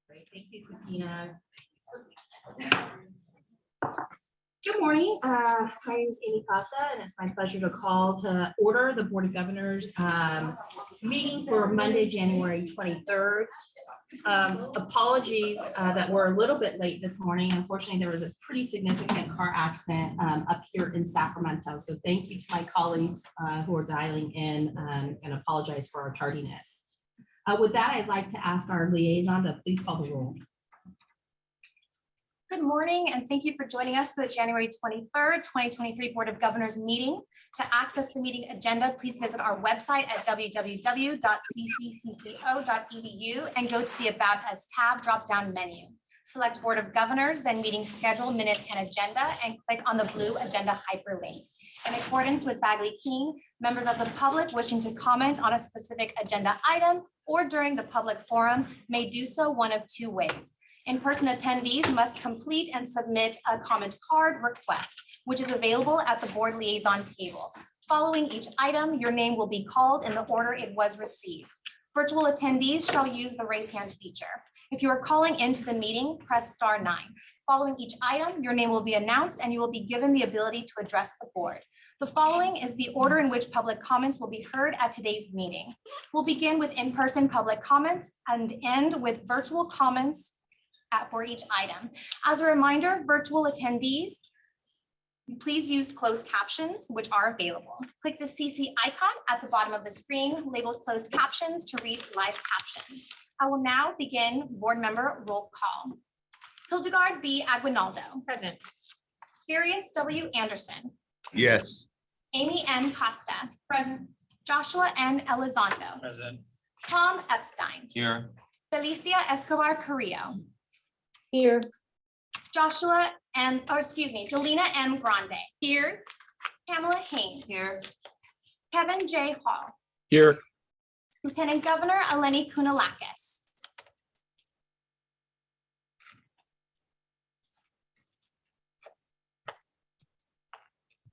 Great, thank you, Christina. Good morning. My name is Amy Costa, and it's my pleasure to call to order the Board of Governors meeting for Monday, January 23rd. Apologies that we're a little bit late this morning. Unfortunately, there was a pretty significant car accident up here in Sacramento. So thank you to my colleagues who are dialing in and apologize for our tardiness. With that, I'd like to ask our liaison to please call the roll. Good morning, and thank you for joining us for the January 23rd, 2023 Board of Governors meeting. To access the meeting agenda, please visit our website at www.cccco.edu and go to the About Us tab drop-down menu. Select Board of Governors, then meeting schedule, minutes, and agenda, and click on the blue agenda hyperlink. In accordance with Bagley-Keene, members of the public wishing to comment on a specific agenda item or during the public forum may do so one of two ways. In-person attendees must complete and submit a comment card request, which is available at the board liaison table. Following each item, your name will be called in the order it was received. Virtual attendees shall use the raise hand feature. If you are calling into the meeting, press *9. Following each item, your name will be announced and you will be given the ability to address the board. The following is the order in which public comments will be heard at today's meeting. We'll begin with in-person public comments and end with virtual comments for each item. As a reminder, virtual attendees, please use closed captions, which are available. Click the CC icon at the bottom of the screen labeled closed captions to read live captions. I will now begin board member roll call. Hildegard B. Aguinaldo. Present. Darius W. Anderson. Yes. Amy N. Costa. Present. Joshua N. Elizondo. Present. Tom Epstein. Here. Felicia Escobar Carrillo. Here. Joshua and, Jolena M. Grande. Here. Pamela Haynes. Here. Kevin J. Hall. Here. Lieutenant Governor Eleni Kounalakis.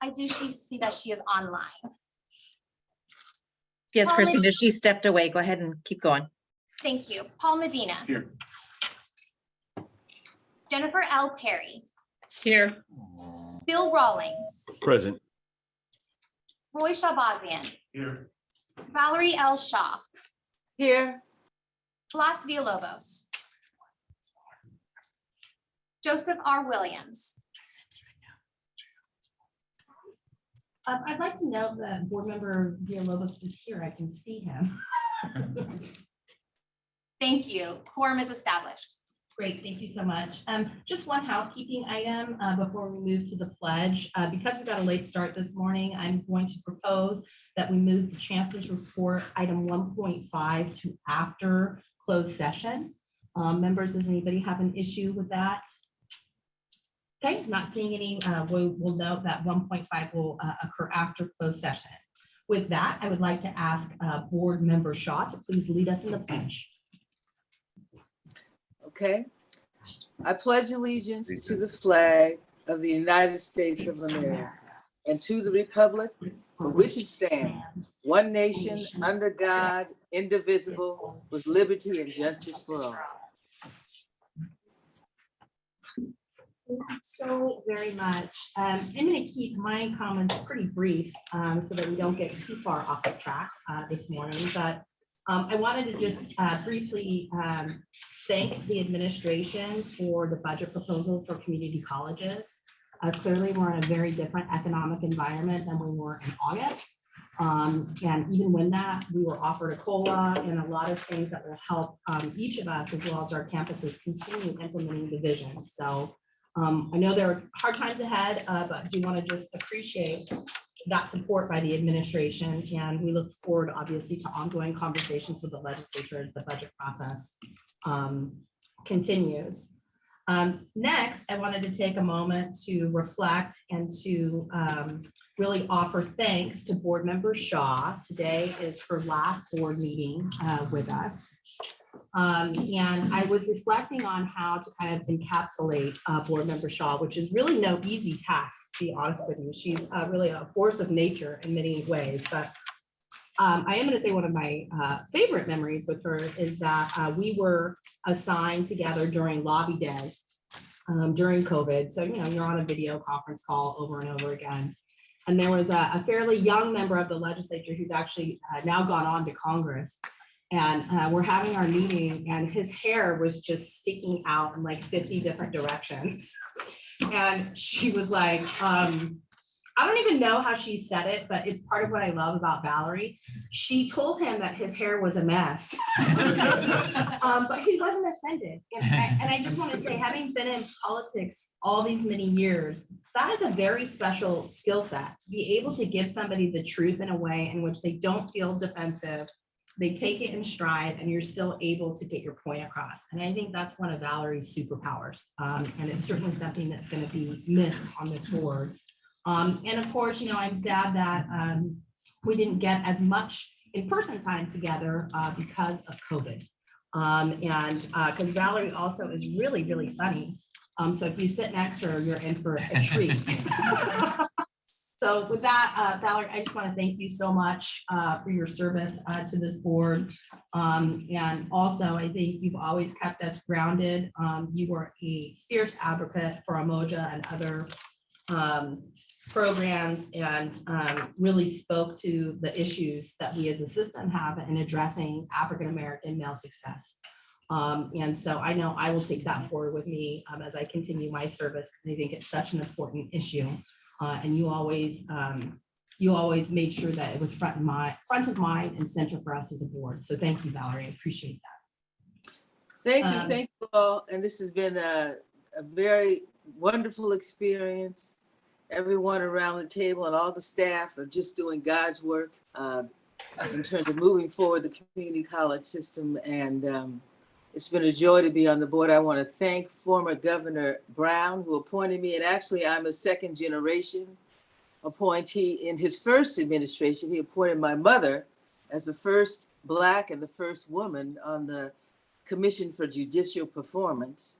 I do see that she is online. Yes, Paul Christina, she stepped away. Go ahead and keep going. Thank you. Paul Medina. Here. Jennifer L. Perry. Here. Bill Rawlings. Present. Roy Shabazian. Here. Valerie L. Shaw. Here. Blas Villalobos. Joseph R. Williams. I'd like to know that board member Villalobos is here. I can see him. Thank you. Quorum is established. Great, thank you so much. Just one housekeeping item before we move to the pledge. Because we got a late start this morning, I'm going to propose that we move the Chancellor's Report item 1.5 to after closed session. Members, does anybody have an issue with that? Okay, not seeing any. We'll note that 1.5 will occur after closed session. With that, I would like to ask Board Member Shaw to please lead us in the pledge. Okay. I pledge allegiance to the flag of the United States of America and to the republic for which it stands, one nation, under God, indivisible, with liberty and justice for all. Thank you so very much. I'm going to keep my comments pretty brief so that we don't get too far off the track this morning. But I wanted to just briefly thank the administration for the budget proposal for community colleges. Clearly, we're in a very different economic environment than we were in August. And even when that, we were offered a COLA and a lot of things that will help each of us, as well as our campuses, continue implementing the vision. So I know there are hard times ahead, but I do want to just appreciate that support by the administration. And we look forward, obviously, to ongoing conversations with the legislature as the budget process continues. Next, I wanted to take a moment to reflect and to really offer thanks to Board Member Shaw. Today is her last board meeting with us. And I was reflecting on how to kind of encapsulate Board Member Shaw, which is really no easy task, to be honest with you. She's really a force of nature in many ways, but I am going to say one of my favorite memories with her is that we were assigned together during lobby day during COVID. So, you know, you're on a video conference call over and over again. And there was a fairly young member of the legislature who's actually now gone on to Congress. And we're having our meeting and his hair was just sticking out in like 50 different directions. And she was like, I don't even know how she said it, but it's part of what I love about Valerie. She told him that his hair was a mess. But he wasn't offended. And I just want to say, having been in politics all these many years, that is a very special skill set to be able to give somebody the truth in a way in which they don't feel defensive. They take it in stride and you're still able to get your point across. And I think that's one of Valerie's superpowers. And it's certainly something that's going to be missed on this board. And of course, you know, I'm sad that we didn't get as much in-person time together because of COVID. And because Valerie also is really, really funny. So if you sit next to her, you're in for a treat. So with that, Valerie, I just want to thank you so much for your service to this board. And also, I think you've always kept us grounded. You were a fierce advocate for Umoja and other programs and really spoke to the issues that we as a system have in addressing African-American male success. And so I know I will take that forward with me as I continue my service because I think it's such an important issue. And you always made sure that it was front of mind and center for us as a board. So thank you, Valerie. I appreciate that. Thank you all. And this has been a very wonderful experience. Everyone around the table and all the staff are just doing God's work in terms of moving forward the community college system. And it's been a joy to be on the board. I want to thank former Governor Brown, who appointed me. And actually, I'm a second generation appointee. In his first administration, he appointed my mother as the first Black and the first woman on the Commission for Judicial Performance.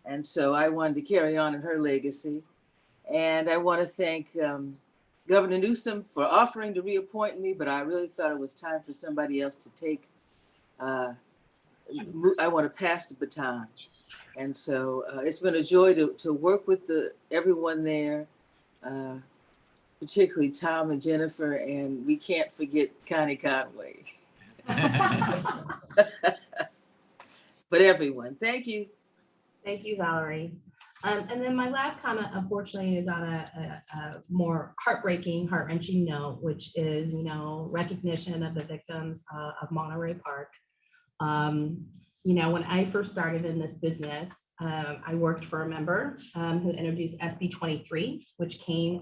And so I wanted to carry on in her legacy. And I want to thank Governor Newsom for offering to reappoint me, but I really thought it was time for somebody else to take, I want to pass the baton. And so it's been a joy to work with everyone there, particularly Tom and Jennifer, and we can't forget Connie Conway. But everyone, thank you. Thank you, Valerie. And then my last comment, unfortunately, is on a more heartbreaking, heart-wrenching note, which is, you know, recognition of the victims of Monterey Park. You know, when I first started in this business, I worked for a member who introduced SB 23, which came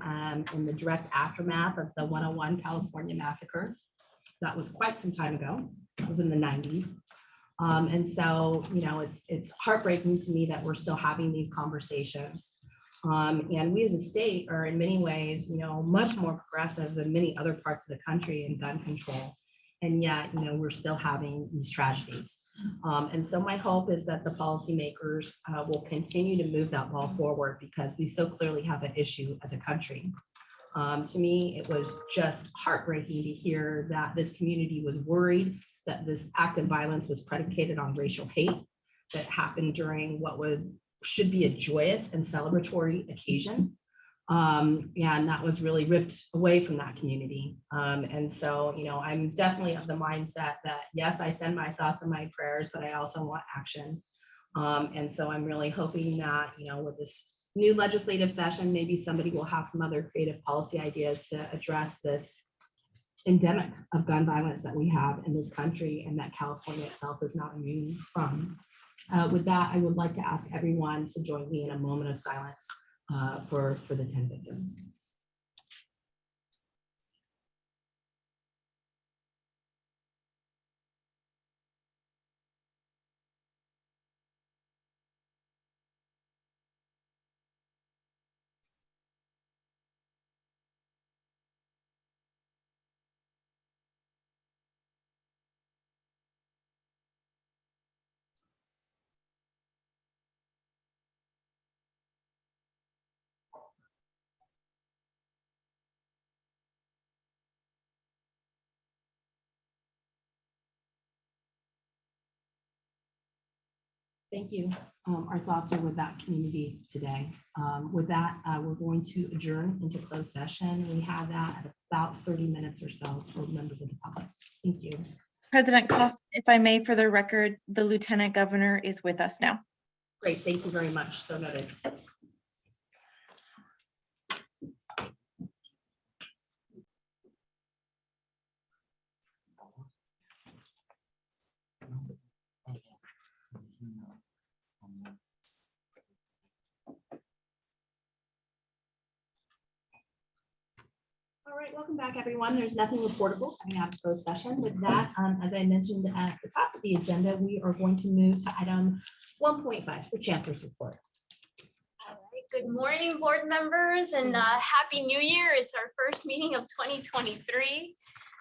in the direct aftermath of the 101 California massacre. That was quite some time ago. It was in the 90s. And so, you know, it's heartbreaking to me that we're still having these conversations. And we as a state are in many ways, you know, much more progressive than many other parts of the country in gun control. And yet, you know, we're still having these tragedies. And so my hope is that the policymakers will continue to move that ball forward because we so clearly have an issue as a country. To me, it was just heartbreaking to hear that this community was worried that this act of violence was predicated on racial hate that happened during what should be a joyous and celebratory occasion. And that was really ripped away from that community. And so, you know, I'm definitely of the mindset that, yes, I send my thoughts and my prayers, but I also want action. And so I'm really hoping that, you know, with this new legislative session, maybe somebody will have some other creative policy ideas to address this endemic of gun violence that we have in this country and that California itself is not immune from. With that, I would like to ask everyone to join me in a moment of silence for the 10 victims. Thank you. Our thoughts are with that community today. With that, we're going to adjourn into closed session. We have that at about 30 minutes or so for members of the public. Thank you. President Cost, if I may, for the record, the Lieutenant Governor is with us now. Great, thank you very much. So noted. All right, welcome back, everyone. There's nothing reportable coming out of closed session. With that, as I mentioned at the top of the agenda, we are going to move to item 1.5, the Chancellor's Report. All right, good morning, board members, and Happy New Year. It's our first meeting of 2023.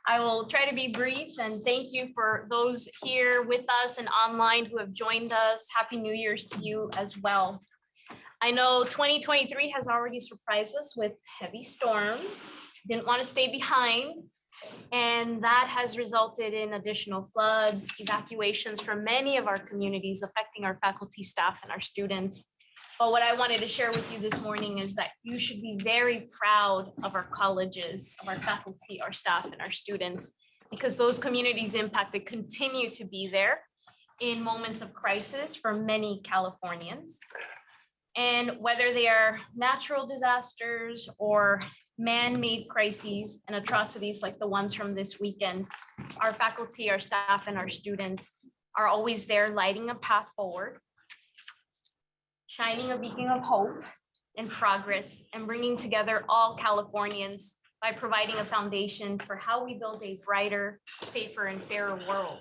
I will try to be brief and thank you for those here with us and online who have joined us. Happy New Year's to you as well. I know 2023 has already surprised us with heavy storms. Didn't want to stay behind, and that has resulted in additional floods, evacuations from many of our communities, affecting our faculty, staff, and our students. But what I wanted to share with you this morning is that you should be very proud of our colleges, of our faculty, our staff, and our students, because those communities impacted continue to be there in moments of crisis for many Californians. And whether they are natural disasters or man-made crises and atrocities like the ones from this weekend, our faculty, our staff, and our students are always there lighting a path forward, shining a beacon of hope and progress, and bringing together all Californians by providing a foundation for how we build a brighter, safer, and fairer world.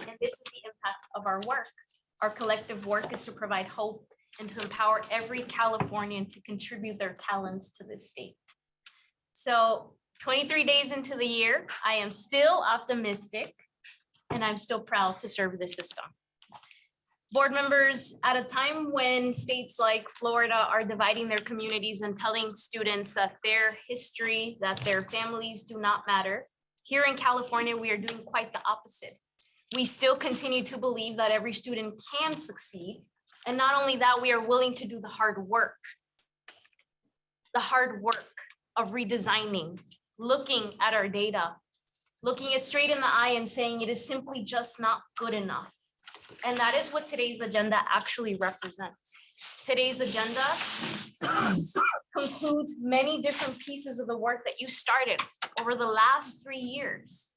And this is the impact of our work. Our collective work is to provide hope and to empower every Californian to contribute their talents to this state. So 23 days into the year, I am still optimistic and I'm still proud to serve this system. Board members, at a time when states like Florida are dividing their communities and telling students that their history, that their families do not matter, here in California, we are doing quite the opposite. We still continue to believe that every student can succeed. And not only that, we are willing to do the hard work of redesigning, looking at our data, looking it straight in the eye and saying it is simply just not good enough. And that is what today's agenda actually represents. Today's agenda concludes many different pieces of the work that you started over the last 3 years.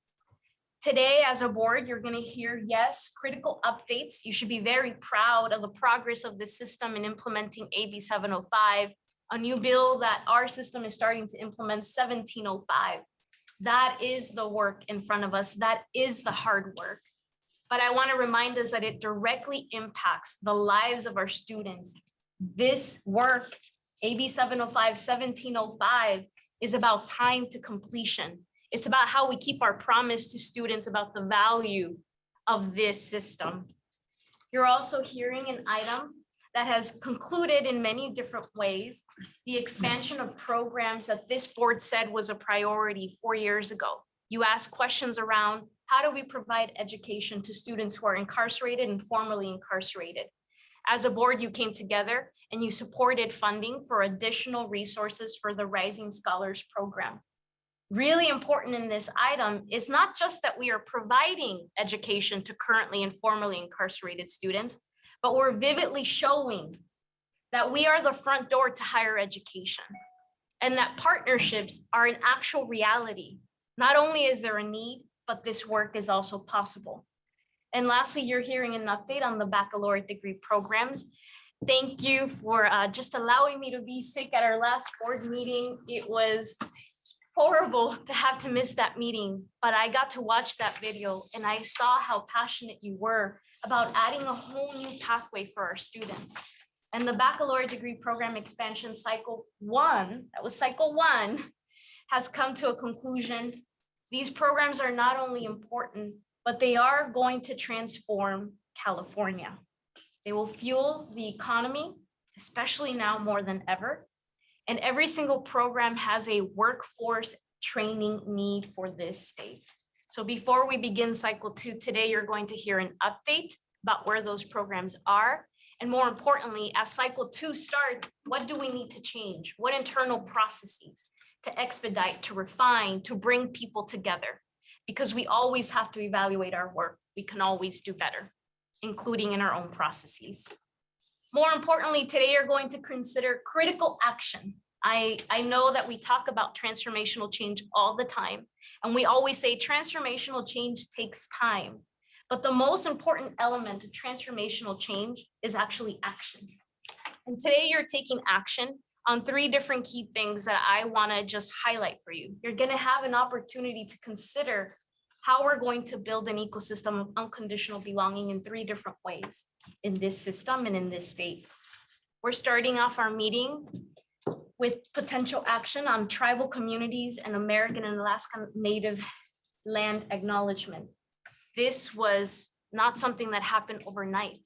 Today, as a board, you're going to hear, yes, critical updates. You should be very proud of the progress of the system in implementing AB 705, a new bill that our system is starting to implement 1705. That is the work in front of us. That is the hard work. But I want to remind us that it directly impacts the lives of our students. This work, AB 705, 1705, is about time to completion. It's about how we keep our promise to students about the value of this system. You're also hearing an item that has concluded in many different ways the expansion of programs that this board said was a priority 4 years ago. You asked questions around how do we provide education to students who are incarcerated and formerly incarcerated. As a board, you came together and you supported funding for additional resources for the Rising Scholars Program. Really important in this item is not just that we are providing education to currently and formerly incarcerated students, but we're vividly showing that we are the front door to higher education and that partnerships are an actual reality. Not only is there a need, but this work is also possible. And lastly, you're hearing an update on the baccalaureate degree programs. Thank you for just allowing me to be sick at our last board meeting. It was horrible to have to miss that meeting, but I got to watch that video and I saw how passionate you were about adding a whole new pathway for our students. And the baccalaureate degree program expansion cycle 1, that was cycle 1, has come to a conclusion. These programs are not only important, but they are going to transform California. They will fuel the economy, especially now more than ever. And every single program has a workforce training need for this state. So before we begin cycle 2, today you're going to hear an update about where those programs are. And more importantly, as cycle 2 starts, what do we need to change? What internal processes to expedite, to refine, to bring people together? Because we always have to evaluate our work. We can always do better, including in our own processes. More importantly, today you're going to consider critical action. I know that we talk about transformational change all the time, and we always say transformational change takes time. But the most important element of transformational change is actually action. And today you're taking action on 3 different key things that I want to just highlight for you. You're going to have an opportunity to consider how we're going to build an ecosystem of unconditional belonging in 3 different ways in this system and in this state. We're starting off our meeting with potential action on tribal communities and American and Alaska Native land acknowledgement. This was not something that happened overnight.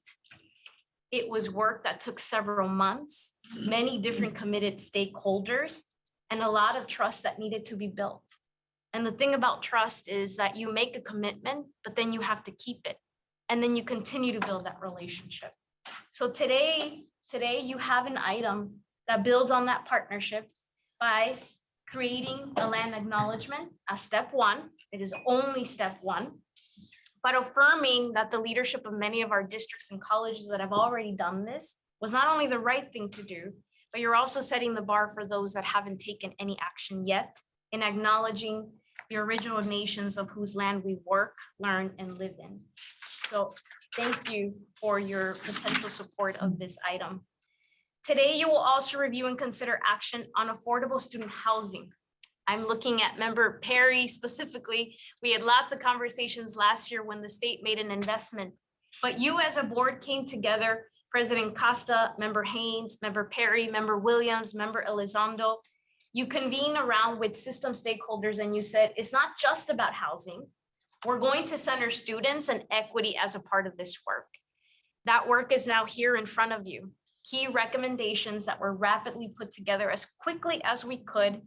It was work that took several months, many different committed stakeholders, and a lot of trust that needed to be built. And the thing about trust is that you make a commitment, but then you have to keep it. And then you continue to build that relationship. So today you have an item that builds on that partnership by creating a land acknowledgement as step 1. It is only step 1. But affirming that the leadership of many of our districts and colleges that have already done this was not only the right thing to do, but you're also setting the bar for those that haven't taken any action yet in acknowledging the original nations of whose land we work, learn, and live in. So thank you for your potential support of this item. Today, you will also review and consider action on affordable student housing. I'm looking at Member Perry specifically. We had lots of conversations last year when the state made an investment, but you as a board came together, President Costa, Member Haynes, Member Perry, Member Williams, Member Elizondo. You convened around with system stakeholders and you said, it's not just about housing. We're going to center students and equity as a part of this work. That work is now here in front of you. Key recommendations that were rapidly put together as quickly as we could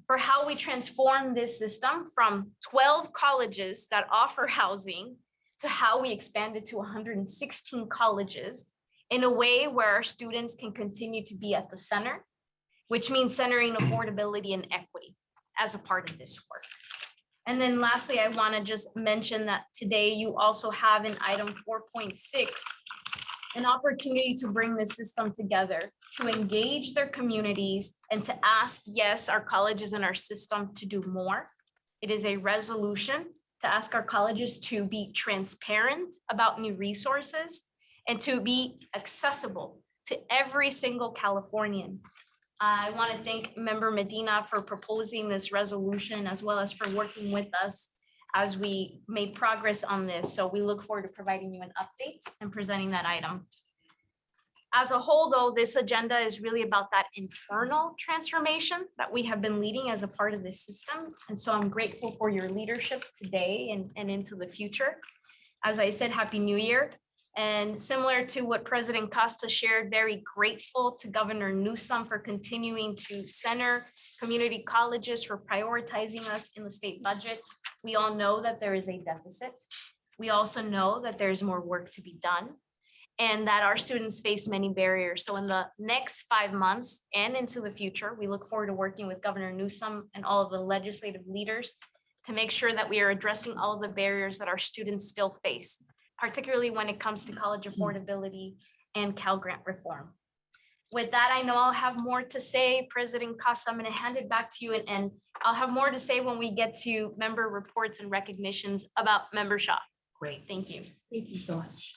for how we transform this system from 12 colleges that offer housing to how we expanded to 116 colleges in a way where our students can continue to be at the center, which means centering affordability and equity as a part of this work. And then lastly, I want to just mention that today you also have in item 4.6, an opportunity to bring the system together, to engage their communities and to ask, yes, our colleges and our system to do more. It is a resolution to ask our colleges to be transparent about new resources and to be accessible to every single Californian. I want to thank Member Medina for proposing this resolution as well as for working with us as we made progress on this. So we look forward to providing you an update and presenting that item. As a whole, though, this agenda is really about that internal transformation that we have been leading as a part of this system. And so I'm grateful for your leadership today and into the future. As I said, Happy New Year. And similar to what President Costa shared, very grateful to Governor Newsom for continuing to center community colleges, for prioritizing us in the state budget. We all know that there is a deficit. We also know that there's more work to be done and that our students face many barriers. So in the next 5 months and into the future, we look forward to working with Governor Newsom and all of the legislative leaders to make sure that we are addressing all of the barriers that our students still face, particularly when it comes to college affordability and Cal Grant reform. With that, I know I'll have more to say. President Costa, I'm going to hand it back to you, and I'll have more to say when we get to member reports and recognitions about Member Shaw. Great. Thank you. Thank you so much.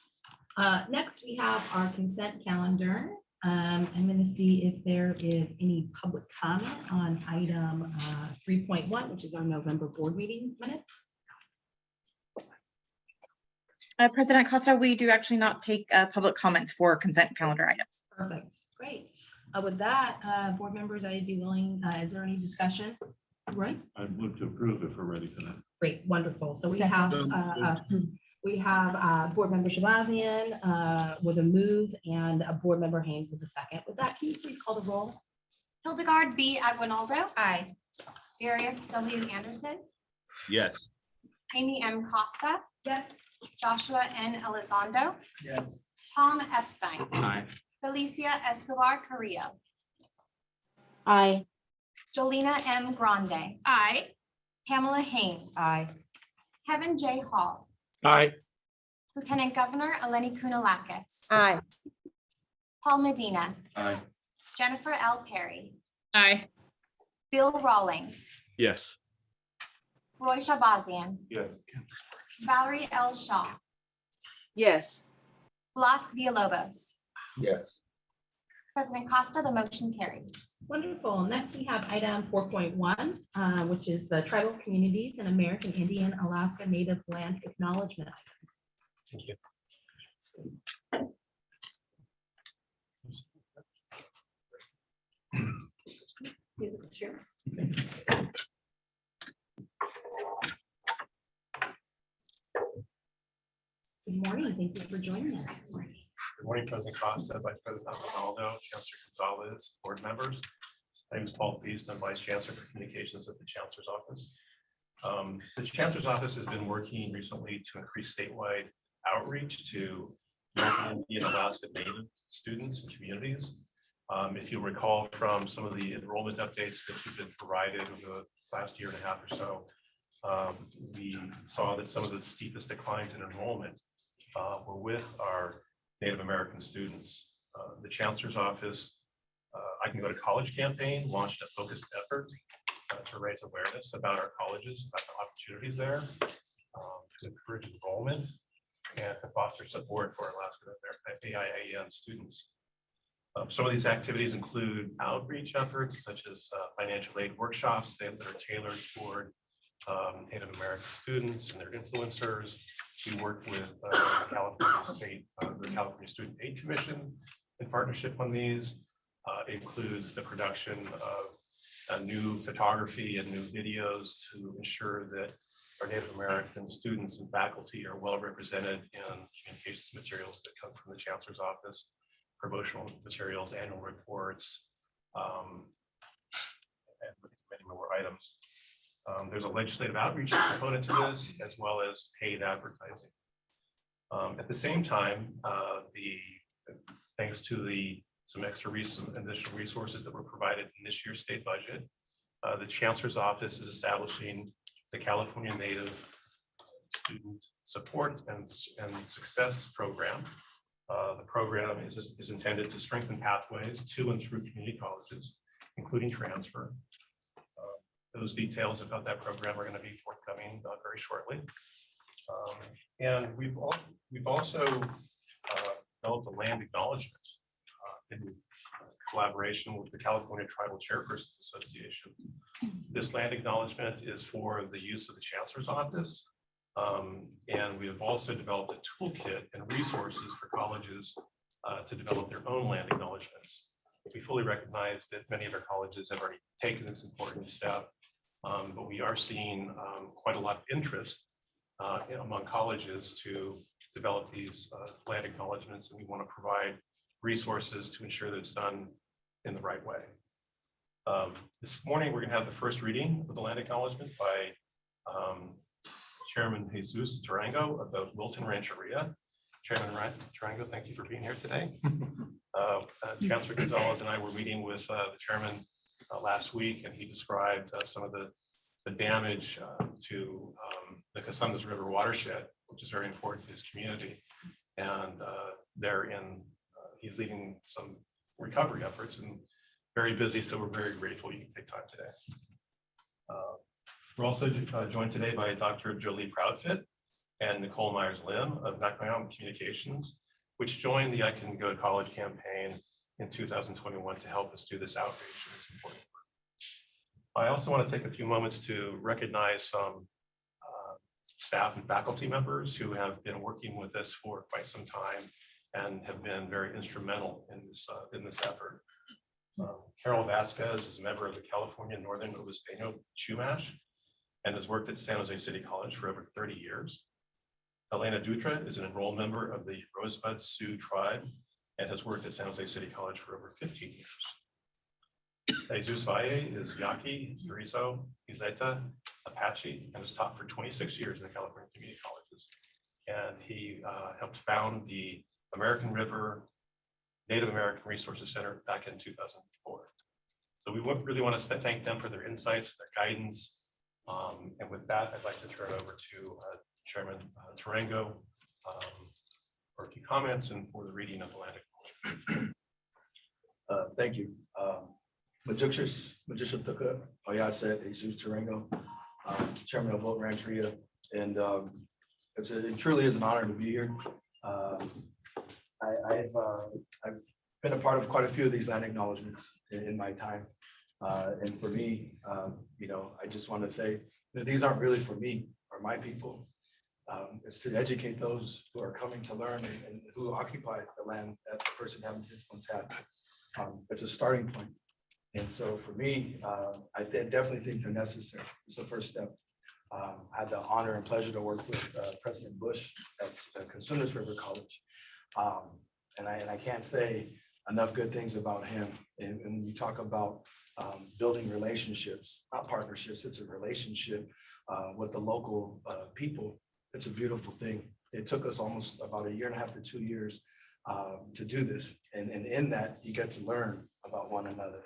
Next, we have our consent calendar. I'm going to see if there is any public comment on item 3.1, which is our November board meeting minutes. President Costa, we do actually not take public comments for consent calendar items. Perfect. Great. With that, board members, I'd be willing, is there any discussion? Right? I move to approve if we're ready for that. Great, wonderful. So we Second. have board member Shabazian with a move and a board member Haynes with a second. With that, can you please call the roll? Hildegard B. Aguinaldo. Aye. Darius W. Anderson. Yes. Amy M. Costa. Yes. Joshua N. Elizondo, Yes. Tom Epstein, Aye. Felicia Escobar Carrillo, Aye. Jolina M. Grande, Aye. Pamela Haynes. Aye. Kevin J. Hall, Aye. Lieutenant Governor Eleni Kunalakis. Aye. Paul Medina, Aye. Jennifer L. Perry, Aye. Bill Rawlings, Yes. Roy Shabazian, Yes. Valerie L. Shaw, Yes. Blas Villalobos. Yes. President Costa, the motion carries. Wonderful. Next, we have item 4.1, which is the Tribal Communities and American Indian Alaska Native Land Acknowledgement. Thank you. Musical chairs. Good morning. Thank you for joining us. Good morning, President Costa, Vice President Ronaldo, Chancellor Gonzalez, board members. My name is Paul Feast. I'm Vice Chancellor for Communications at the Chancellor's Office. The Chancellor's Office has been working recently to increase statewide outreach to American Indian Alaska Native students and communities. If you recall from some of the enrollment updates that you've been provided over the last year and a half or so, we saw that some of the steepest declines in enrollment were with our Native American students. The Chancellor's Office, I Can Go to College campaign launched a focused effort to raise awareness about our colleges, about the opportunities there, to encourage enrollment and to foster support for Alaska AIAN students. Some of these activities include outreach efforts such as financial aid workshops that are tailored toward Native American students and their influencers. We work with the California Student Aid Commission in partnership on these. It includes the production of new photography and new videos to ensure that our Native American students and faculty are well represented in communications materials that come from the Chancellor's Office, promotional materials, annual reports, and many more items. There's a legislative outreach component to this, as well as paid advertising. At the same time, thanks to some additional resources that were provided in this year's state budget, the Chancellor's Office is establishing the California Native Student Support and Success Program. The program is intended to strengthen pathways to and through community colleges, including transfer. Those details about that program are going to be forthcoming very shortly. And we've also developed a land acknowledgement in collaboration with the California Tribal Chairpersons Association. This land acknowledgement is for the use of the Chancellor's Office. And we have also developed a toolkit and resources for colleges to develop their own land acknowledgements. We fully recognize that many of our colleges have already taken this important step, but we are seeing quite a lot of interest among colleges to develop these land acknowledgements, and we want to provide resources to ensure that it's done in the right way. This morning, we're going to have the first reading of the land acknowledgement by Chairman Jesus Durango of the Wilton Rancheria. Chairman Durango, thank you for being here today. Chancellor Gonzalez and I were meeting with the chairman last week, and he described some of the damage to the Casundas River watershed, which is very important to his community. And he's leading some recovery efforts and very busy, so we're very grateful you can take time today. We're also joined today by Dr. Jolie Proudfit and Nicole Myers-Lim of Nakayama Communications, which joined the I Can Go to College campaign in 2021 to help us do this outreach. It's important work. I also want to take a few moments to recognize some staff and faculty members who have been working with us for quite some time and have been very instrumental in this effort. Carol Vasquez is a member of the California Northern Obispeno Chumash and has worked at San Jose City College for over 30 years. Elena Dutra is an enrolled member of the Rosebud Sioux tribe and has worked at San Jose City College for over 15 years. Jesus Valle is Yaqui, Carrizo, Izeta, Apache, and has taught for 26 years in the California community colleges. and he helped found the American River Native American Resources Center back in 2004. So we really want to thank them for their insights, their guidance. And with that, I'd like to turn it over to Chairman Tarango for a few comments and for the reading of the land acknowledgement. Thank you. Magician Tuka, Oyasset, Jesus Tarango, Chairman of Vote Rancheria. And it truly is an honor to be here. I've been a part of quite a few of these land acknowledgements in my time. And for me, I just want to say that these aren't really for me or my people. It's to educate those who are coming to learn and who occupy the land that the first inhabitants once had. It's a starting point. And so for me, I definitely think they're necessary. It's the first step. I had the honor and pleasure to work with President Bush at Consumers River College. And I can't say enough good things about him. And when you talk about building relationships, not partnerships, it's a relationship with the local people. It's a beautiful thing. It took us almost about 1.5 to 2 years to do this. And in that, you get to learn about one another.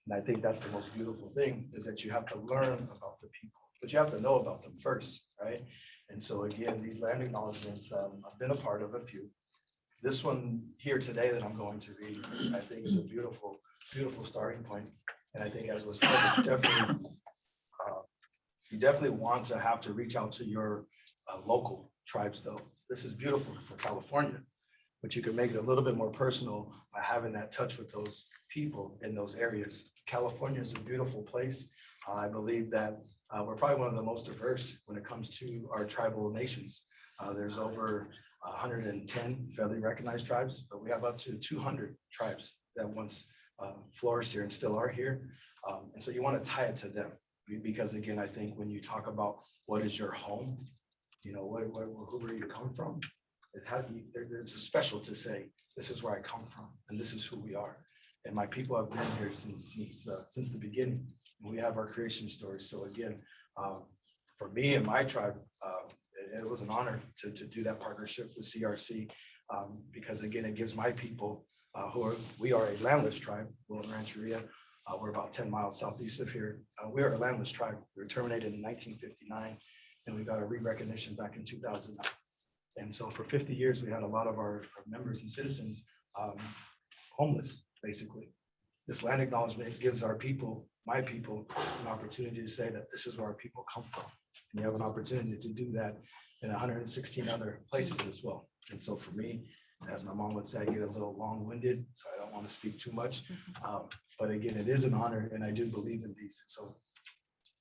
And I think that's the most beautiful thing, is that you have to learn about the people, but you have to know about them first, right? And so again, these land acknowledgements, I've been a part of a few. This one here today that I'm going to read, I think is a beautiful, beautiful starting point. And I think, as was said, it's definitely, you definitely want to have to reach out to your local tribes, though. This is beautiful for California, but you can make it a little bit more personal by having that touch with those people in those areas. California is a beautiful place. I believe that we're probably one of the most diverse when it comes to our tribal nations. There's over 110 federally recognized tribes, but we have up to 200 tribes that once flourished here and still are here. And so you want to tie it to them, because again, I think when you talk about what is your home, where you come from, it's special to say, this is where I come from and this is who we are. And my people have been here since the beginning. We have our creation stories. So again, for me and my tribe, it was an honor to do that partnership with CRC, because again, it gives my people, we are a landless tribe, Wilton Rancheria. We're about 10 miles southeast of here. We are a landless tribe. We were terminated in 1959, and we got a re-recognition back in 2009. And so for 50 years, we had a lot of our members and citizens homeless, basically. This land acknowledgement gives our people, my people, an opportunity to say that this is where our people come from. And you have an opportunity to do that in 116 other places as well. And so for me, as my mom would say, I get a little long-winded, so I don't want to speak too much. But again, it is an honor, and I do believe in these. So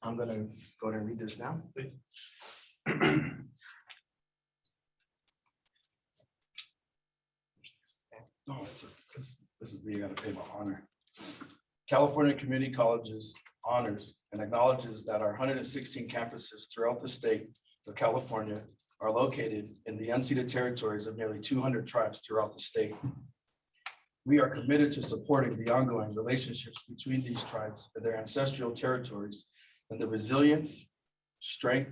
I'm going to go ahead and read this now, please. Oh, this is really going to pay my honor. California Community Colleges honors and acknowledges that our 116 campuses throughout the state of California are located in the unceded territories of nearly 200 tribes throughout the state. We are committed to supporting the ongoing relationships between these tribes and their ancestral territories, and the resilience, strength,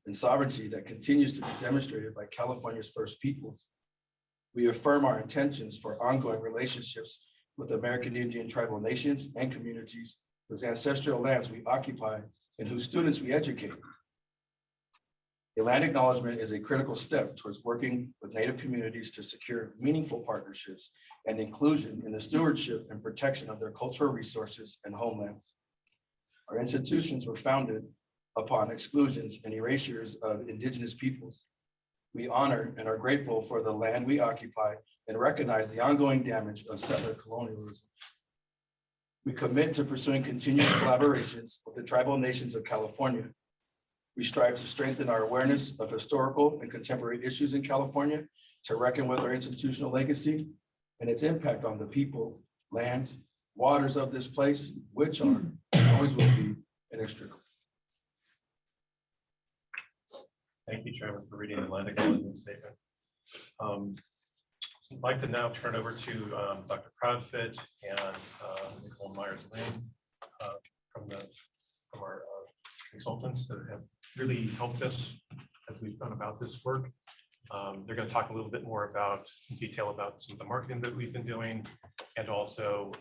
and sovereignty that continues to be demonstrated by California's First Peoples. We affirm our intentions for ongoing relationships with American Indian tribal nations and communities whose ancestral lands we occupy and whose students we educate. A land acknowledgement is a critical step towards working with Native communities to secure meaningful partnerships and inclusion in the stewardship and protection of their cultural resources and homelands. Our institutions were founded upon exclusions and erasures of Indigenous peoples. We honor and are grateful for the land we occupy and recognize the ongoing damage of settler colonialism. We commit to pursuing continuous collaborations with the tribal nations of California. We strive to strengthen our awareness of historical and contemporary issues in California, to reckon with our institutional legacy and its impact on the people, lands, waters of this place, which are and always will be inextricable. Thank you, Chairman, for reading the land acknowledgement statement. I'd like to now turn over to Dr. Proudfit and Nicole Myers-Lynn from our consultants that have really helped us as we've gone about this work. They're going to talk a little bit more about in detail about some of the marketing that we've been doing and also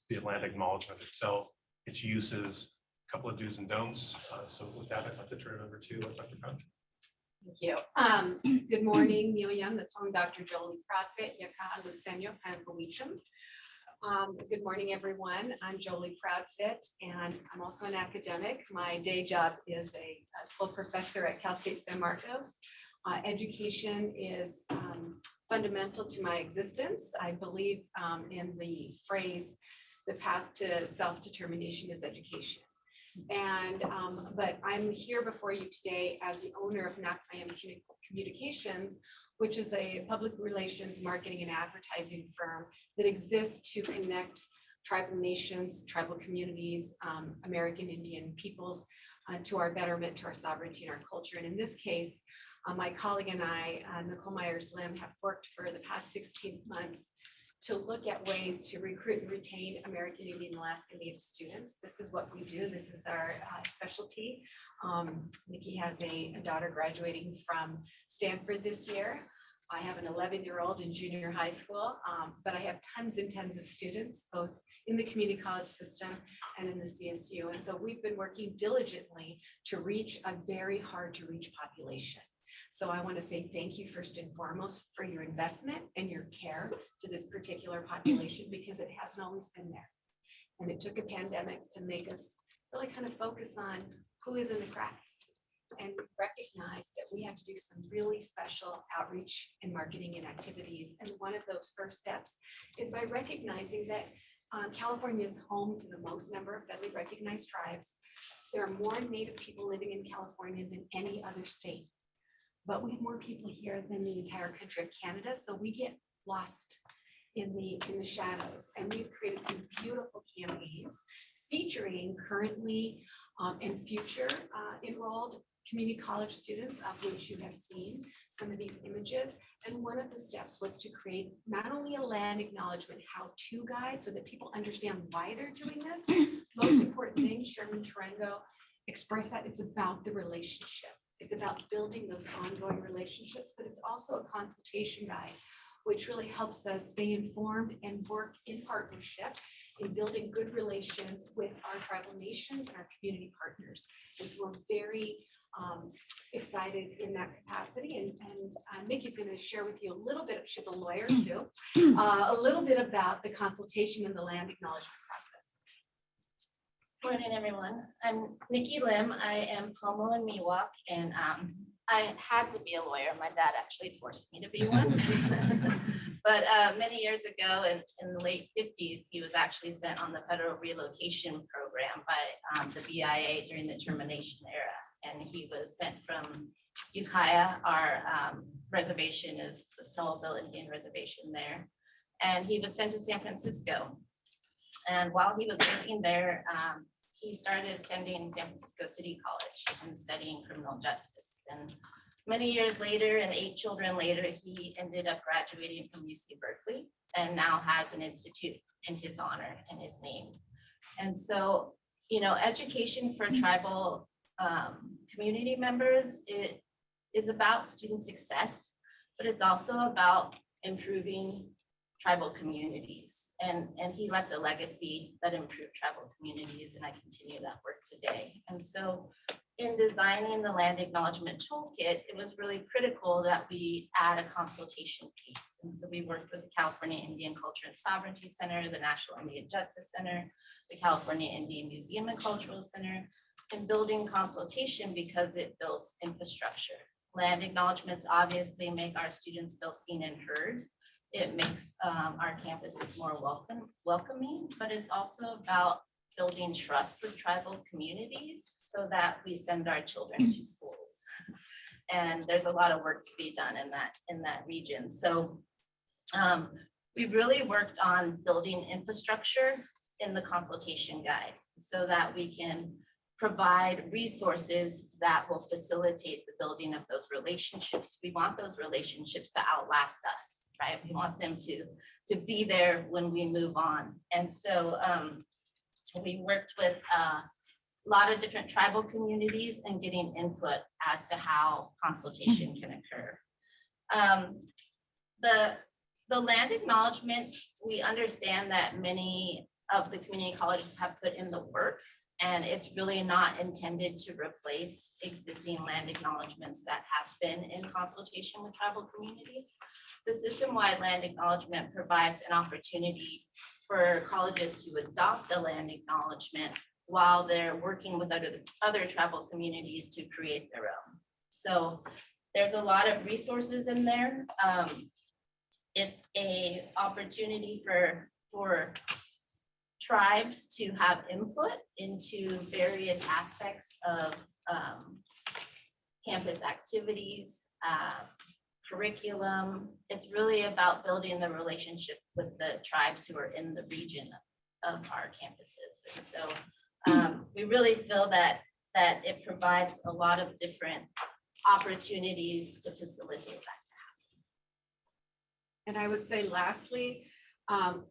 the land acknowledgement itself, its uses, a couple of do's and don'ts. So with that, I'd like to turn it over to Dr. Brown. Thank you. Good morning, Miriam, the tongue Dr. Jolie Proudfit, Yaka Lucenio Pankawichem. Good morning, everyone. I'm Jolie Proudfit, and I'm also an academic. My day job is a full professor at Cal State San Marcos. Education is fundamental to my existence. I believe in the phrase, the path to self-determination is education. And but I'm here before you today as the owner of NACIM Communications, which is a public relations, marketing, and advertising firm that exists to connect tribal nations, tribal communities, American Indian peoples to our betterment, to our sovereignty and our culture. And in this case, my colleague and I, Nicole Myers-Lim, have worked for the past 16 months to look at ways to recruit and retain American Indian Alaska Native students. This is what we do. This is our specialty. Nikki has a daughter graduating from Stanford this year. I have an 11-year-old in junior high school, but I have tons and tons of students, both in the community college system and in the CSU. And so we've been working diligently to reach a very hard to reach population. So I want to say thank you first and foremost for your investment and your care to this particular population, because it hasn't always been there. And it took a pandemic to make us really kind of focus on who is in the cracks and recognize that we have to do some really special outreach and marketing and activities. And one of those first steps is by recognizing that California is home to the most number of federally recognized tribes. There are more Native people living in California than any other state. But we have more people here than the entire country of Canada, so we get lost in the shadows. And we've created some beautiful campaigns featuring currently and future enrolled community college students, of which you have seen some of these images. And one of the steps was to create not only a land acknowledgement how-to guide so that people understand why they're doing this. Most important thing, Sherman Tarango expressed that it's about the relationship. It's about building those ongoing relationships, but it's also a consultation guide, which really helps us stay informed and work in partnership in building good relations with our tribal nations and our community partners. And so we're very excited in that capacity. And Nikki's going to share with you a little bit, she's a lawyer too, a little bit about the consultation and the land acknowledgement process. Morning, everyone. I'm Nikki Lim. I am Pomo and Miwok, and I had to be a lawyer. My dad actually forced me to be one. But many years ago, in the late 50s, he was actually sent on the federal relocation program by the BIA during the termination era. And he was sent from Ukiah, our reservation is the Tullabille Indian Reservation there. And he was sent to San Francisco. And while he was working there, he started attending San Francisco City College and studying criminal justice. And many years later, and 8 children later, he ended up graduating from UC Berkeley and now has an institute in his honor and his name. And so, you know, education for tribal community members, it is about student success, but it's also about improving tribal communities. And he left a legacy that improved tribal communities, and I continue that work today. And so in designing the land acknowledgement toolkit, it was really critical that we add a consultation piece. And so we worked with the California Indian Culture and Sovereignty Center, the National Indian Justice Center, the California Indian Museum and Cultural Center, in building consultation because it builds infrastructure. Land acknowledgements obviously make our students feel seen and heard. It makes our campuses more welcoming, but it's also about building trust with tribal communities so that we send our children to schools. And there's a lot of work to be done in that region. So we really worked on building infrastructure in the consultation guide so that we can provide resources that will facilitate the building of those relationships. We want those relationships to outlast us. Right? We want them to be there when we move on. And so we worked with a lot of different tribal communities and getting input as to how consultation can occur. The land acknowledgement, we understand that many of the community colleges have put in the work, and it's really not intended to replace existing land acknowledgements that have been in consultation with tribal communities. The system-wide land acknowledgement provides an opportunity for colleges to adopt a land acknowledgement while they're working with other tribal communities to create their own. So there's a lot of resources in there. It's a opportunity for tribes to have input into various aspects of campus activities, curriculum. It's really about building the relationship with the tribes who are in the region of our campuses. And so we really feel that it provides a lot of different opportunities to facilitate that. And I would say lastly,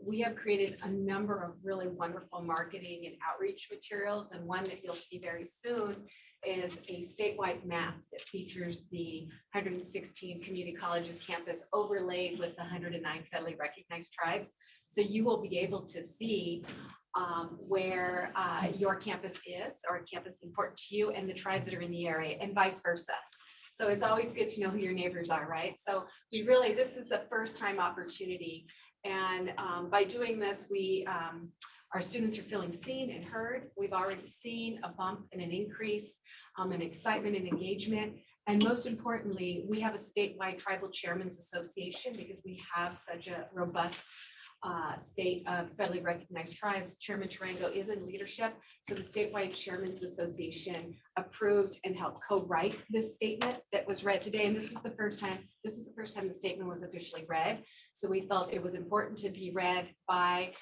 we have created a number of really wonderful marketing and outreach materials. And one that you'll see very soon is a statewide map that features the 116 community colleges campus overlaid with the 109 federally recognized tribes. So you will be able to see where your campus is, or a campus important to you, and the tribes that are in the area, and vice versa. So it's always good to know who your neighbors are, right? So we really, this is the first time opportunity. And by doing this, our students are feeling seen and heard. We've already seen a bump and an increase in excitement and engagement. And most importantly, we have a statewide tribal chairman's association because we have such a robust state of federally recognized tribes. Chairman Tarango is in leadership. So the statewide chairman's association approved and helped co-write this statement that was read today. And this is the first time the statement was officially read. So we felt it was important to be read by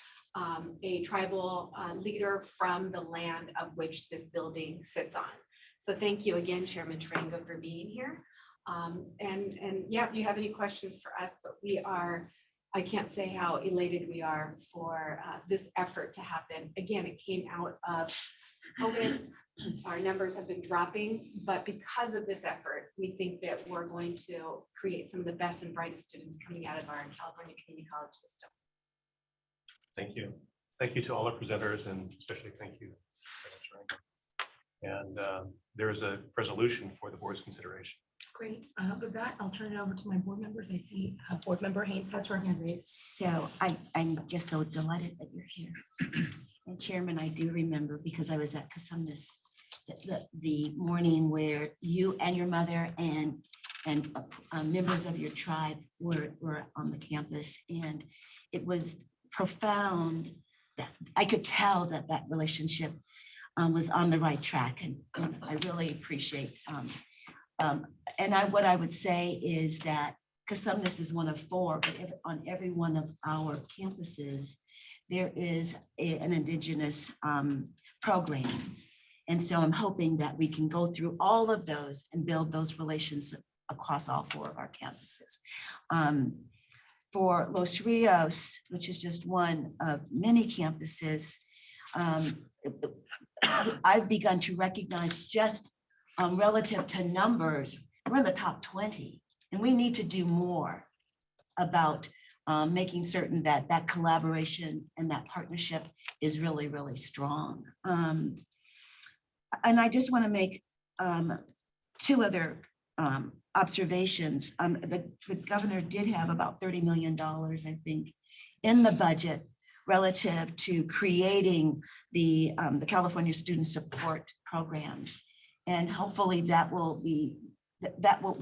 a tribal leader from the land of which this building sits on. So thank you again, Chairman Tarango, for being here. And yeah, if you have any questions for us, but I can't say how elated we are for this effort to happen. Again, it came out of COVID. Our numbers have been dropping, but because of this effort, we think that we're going to create some of the best and brightest students coming out of our California community college system. Thank you. Thank you to all our presenters, and especially thank you. And there is a resolution for the board's consideration. Great. With that, I'll turn it over to my board members. I see Board Member Haynes has her hand raised. So I'm just so delighted that you're here. And Chairman, I do remember, because I was at Casumnas the morning where you and your mother and members of your tribe were on the campus, and it was profound. That I could tell that relationship was on the right track, and I really appreciate. What I would say is that Casumnas is one of 4, but on every one of our campuses, there is an Indigenous program. And so I'm hoping that we can go through all of those and build those relations across all 4 of our campuses. For Los Rios, which is just one of many campuses, I've begun to recognize just relative to numbers, we're in the top 20, and we need to do more about making certain that collaboration and that partnership is really, really strong. And I just want to make 2 other observations. The governor did have about $30 million, I think, in the budget relative to creating the California Student Support Program. And hopefully we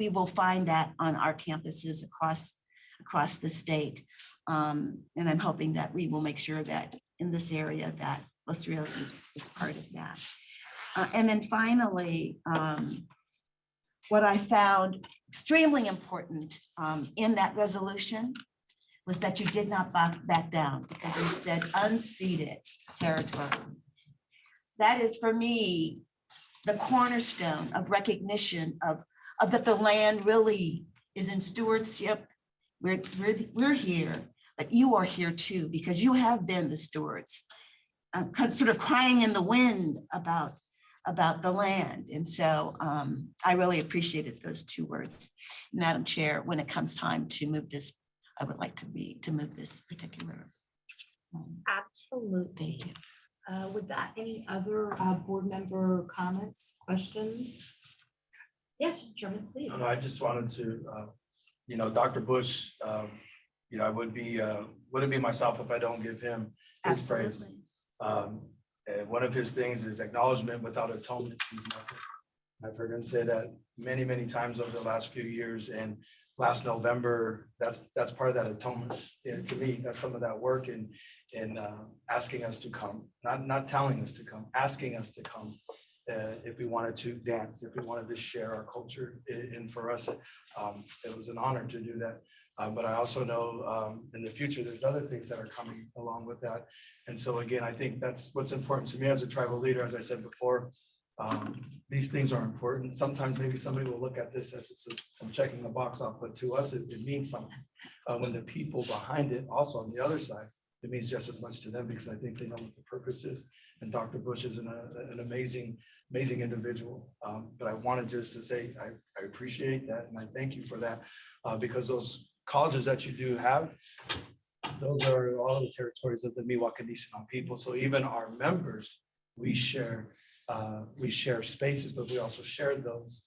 will find that on our campuses across the state. And I'm hoping that we will make sure that in this area that Los Rios is part of that. And then finally, what I found extremely important in that resolution was that you did not back down, because you said unceded territory. That is, for me, the cornerstone of recognition of that the land really is in stewardship. We're here, but you are here too, because you have been the stewards, sort of crying in the wind about about the land. And so I really appreciated those 2 words. Madam Chair, when it comes time to move this, I would like to move this particular. Absolutely. With that, any other board member comments, questions? Yes, Chairman, please. I just wanted to, Dr. Bush, I wouldn't be myself if I don't give him his praise. And one of his things is acknowledgement without atonement. He's nothing. I've heard him say that many, many times over the last few years, and last November, that's part of that atonement. And to me, that's some of that work in asking us to come, not telling us to come, asking us to come. If we wanted to dance, if we wanted to share our culture. And for us, it was an honor to do that. But I also know in the future, there's other things that are coming along with that. And so again, I think that's what's important to me as a tribal leader. As I said before, these things are important. Sometimes maybe somebody will look at this as I'm checking a box off, but to us, it means something. When the people behind it, also on the other side, it means just as much to them, because I think they know what the purpose is. And Dr. Bush is an amazing individual. But I wanted just to say, I appreciate that. And I thank you for that, because those colleges that you do have, those are all the territories of the Miwok and Nisenan people. So even our members, we share spaces, but we also share those.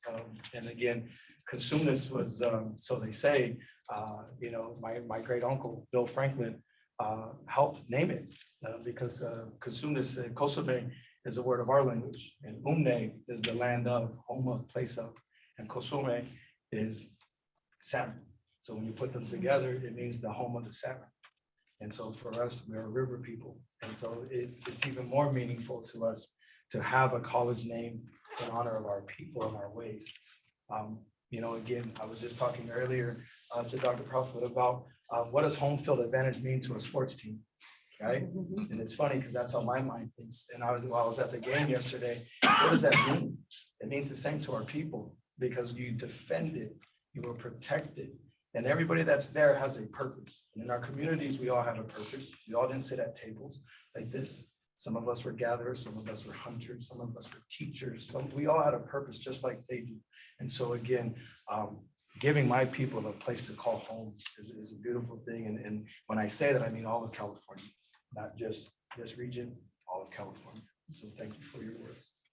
And again, Cosumnes was, so they say, my great uncle, Bill Franklin, helped name it because Cosumnes, Kosome is a word of our language, and Umne is the land of, home of, place of, and Kosome is salmon. So when you put them together, it means the home of the salmon. And so for us, we're a river people. And so it's even more meaningful to us to have a college name in honor of our people and our ways. Again, I was just talking earlier to Dr. Proudfoot about what does home field advantage mean to a sports team, right? And it's funny because that's how my mind thinks. And while I was at the game yesterday, what does that mean? It means the same to our people, because you defend it, you will protect it. And everybody that's there has a purpose. And in our communities, we all have a purpose. We all didn't sit at tables like this. Some of us were gatherers, some of us were hunters, some of us were teachers. We all had a purpose just like they do. And so again, giving my people a place to call home is a beautiful thing. And when I say that, I mean all of California, not just this region, all of California. So thank you for your words.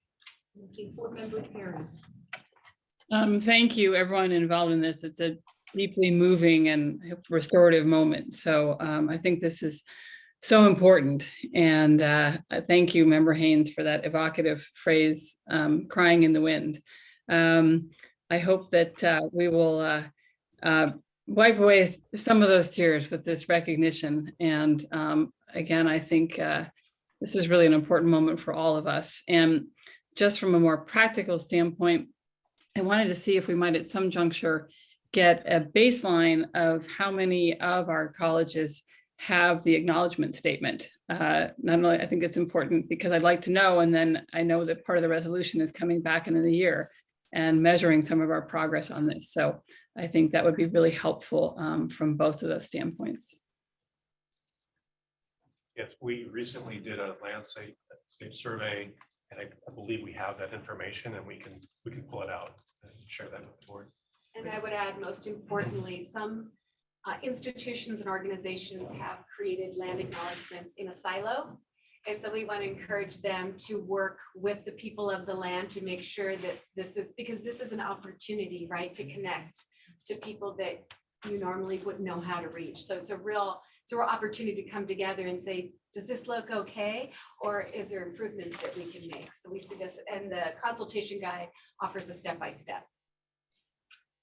Thank you. Board Member Perry. Thank you, everyone involved in this. It's a deeply moving and restorative moment. So I think this is so important. And thank you, Member Haynes, for that evocative phrase, crying in the wind. I hope that we will wipe away some of those tears with this recognition. And again, I think this is really an important moment for all of us. And just from a more practical standpoint, I wanted to see if we might at some juncture get a baseline of how many of our colleges have the acknowledgement statement. Not only, I think it's important because I'd like to know, and then I know that part of the resolution is coming back into the year and measuring some of our progress on this. So I think that would be really helpful from both of those standpoints. Yes, we recently did a landscape survey, and I believe we have that information, and we can pull it out and share that with the board. And I would add, most importantly, some institutions and organizations have created land acknowledgements in a silo. And so we want to encourage them to work with the people of the land to make sure that because this is an opportunity, right, to connect to people that you normally wouldn't know how to reach. So it's a real opportunity to come together and say, does this look okay? Or is there improvements that we can make? So we see this, and the consultation guide offers a step-by-step.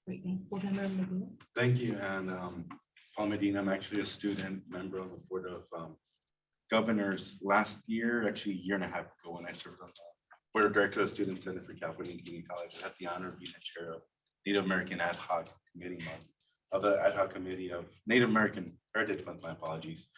Great, thanks. Board Member Medina. Thank you. And Paul Medina, I'm actually a student member on the Board of Governors last year, actually a year and a half ago, when I served on the Board of Directors of the Student Center for California Community College. I had the honor of being the chair of Native American Ad Hoc Committee Month, of the Ad Hoc Committee of Native American Heritage Month, my apologies.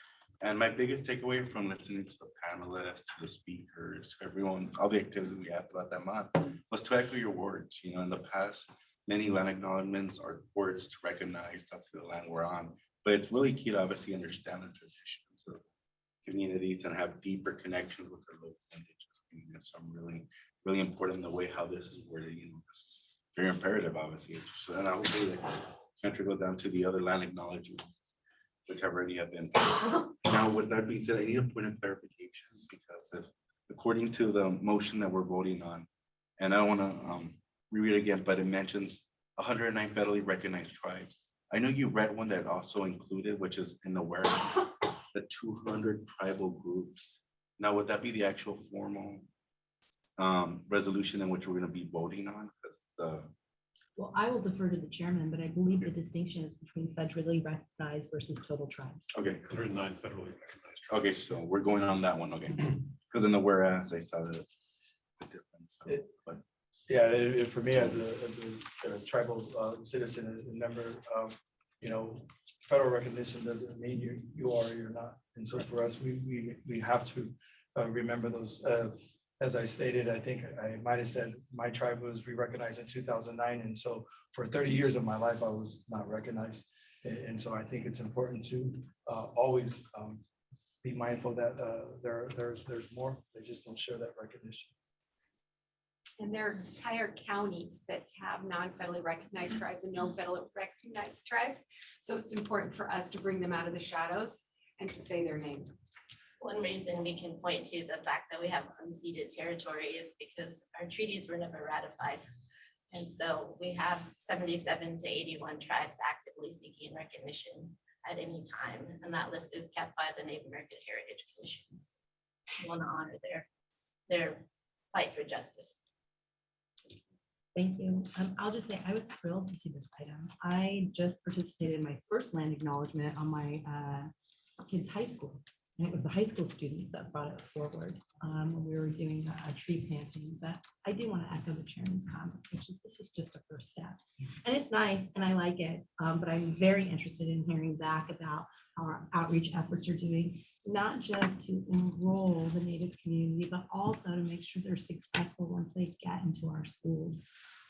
And my biggest takeaway from listening to the panelists, to the speakers, to everyone, all the activities we had throughout that month was to echo your words. In the past, many land acknowledgements are words to recognize that's the land we're on, but it's really key to obviously understand the traditions of communities and have deeper connections with their local indigenous communities. So I'm really, really important the way how this is worded, you know, this is very imperative, obviously. So, and I would say that can't go down to the other land acknowledgements, which already have been. Now, with that being said, I need a point of clarification, because if, according to the motion that we're voting on, and I don't want to reread it again, but it mentions 109 federally recognized tribes. I know you read one that also included, which is in the whereas, the 200 tribal groups. Now, would that be the actual formal resolution in which we're going to be voting on? Because the Well, I will defer to the chairman, but I believe the distinction is between federally recognized versus total tribes. okay, 109 federally recognized. okay, so we're going on that one, okay? Because in the whereas I saw the difference. But Yeah, for me as a tribal citizen and member, you know, federal recognition doesn't mean you are or you're not. And so for us, we have to remember those. As I stated, I think I might have said my tribe was re-recognized in 2009. And so for 30 years of my life, I was not recognized. And so I think it's important to always be mindful that there's more. They just don't share that recognition. And there are entire counties that have non-federally recognized tribes and no federally recognized tribes. So it's important for us to bring them out of the shadows and to say their name. One reason we can point to the fact that we have unceded territory is because our treaties were never ratified. And so we have 77 to 81 tribes actively seeking recognition at any time. And that list is kept by the Native American Heritage Commissions. We want to honor their fight for justice. Thank you. I'll just say I was thrilled to see this item. I just participated in my first land acknowledgement on my kids' high school. And it was the high school students that brought it forward when we were doing a tree planting. But I do want to echo the chairman's comments, which is this is just a first step. And it's nice and I like it, but I'm very interested in hearing back about how our outreach efforts are doing, not just to enroll the Native community, but also to make sure they're successful once they get into our schools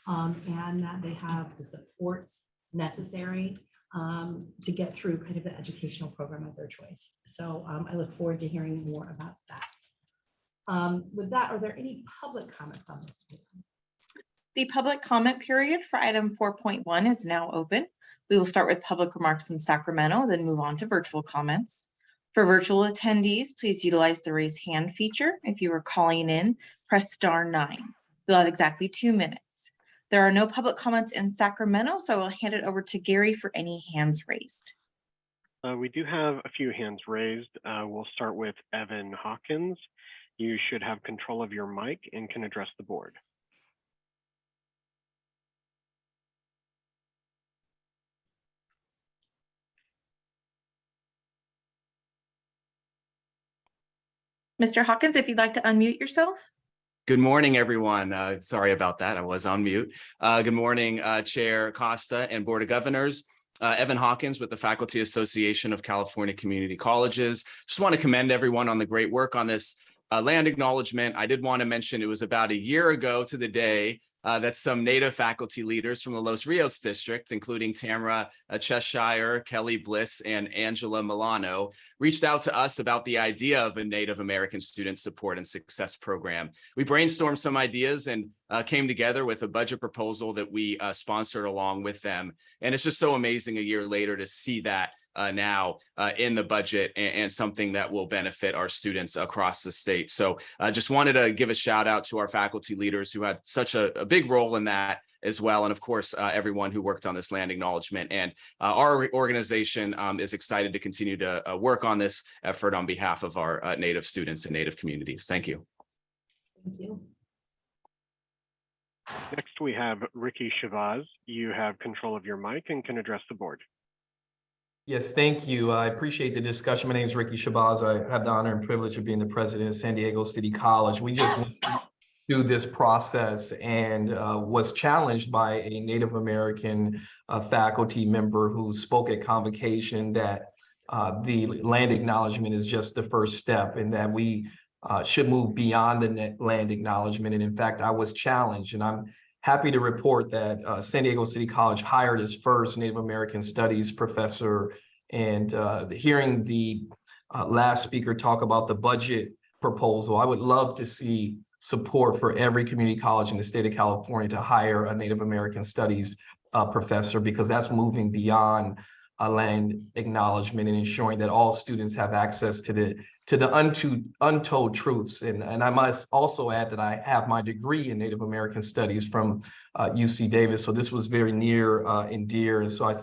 and that they have the supports necessary to get through kind of the educational program of their choice. So I look forward to hearing more about that. With that, are there any public comments on this? The public comment period for item 4.1 is now open. We will start with public remarks in Sacramento, then move on to virtual comments. For virtual attendees, please utilize the raise hand feature. If you are calling in, press *9. You'll have exactly 2 minutes. There are no public comments in Sacramento, so I will hand it over to Gary for any hands raised. We do have a few hands raised. We'll start with Evan Hawkins. You should have control of your mic and can address the board. Mr. Hawkins, if you'd like to unmute yourself. Good morning, everyone. Sorry about that. I was on mute. Good morning, Chair Costa and Board of Governors. Evan Hawkins with the Faculty Association of California Community Colleges. Just want to commend everyone on the great work on this land acknowledgement. I did want to mention it was about a year ago to the day that some Native faculty leaders from the Los Rios district, including Tamara Cheshire, Kelly Bliss, and Angela Milano, reached out to us about the idea of a Native American Student Support and Success Program. We brainstormed some ideas and came together with a budget proposal that we sponsored along with them. And it's just so amazing a year later to see that now in the budget and something that will benefit our students across the state. So I just wanted to give a shout out to our faculty leaders who had such a big role in that as well. And of course, everyone who worked on this land acknowledgement. And our organization is excited to continue to work on this effort on behalf of our Native students and Native communities. Thank you. Thank you. Next, we have Ricky Shabazz. You have control of your mic and can address the board. Yes, thank you. I appreciate the discussion. My name is Ricky Shabazz. I have the honor and privilege of being the president of San Diego City College. We just went through this process and was challenged by a Native American faculty member who spoke at convocation that the land acknowledgement is just the first step and that we should move beyond the land acknowledgement. And in fact, I was challenged, and I'm happy to report that San Diego City College hired its first Native American Studies professor. And hearing the last speaker talk about the budget proposal, I would love to see support for every community college in the state of California to hire a Native American Studies professor, because that's moving beyond a land acknowledgement and ensuring that all students have access to the untold truths. And I must also add that I have my degree in Native American Studies from UC Davis. So this was very near and dear. And so I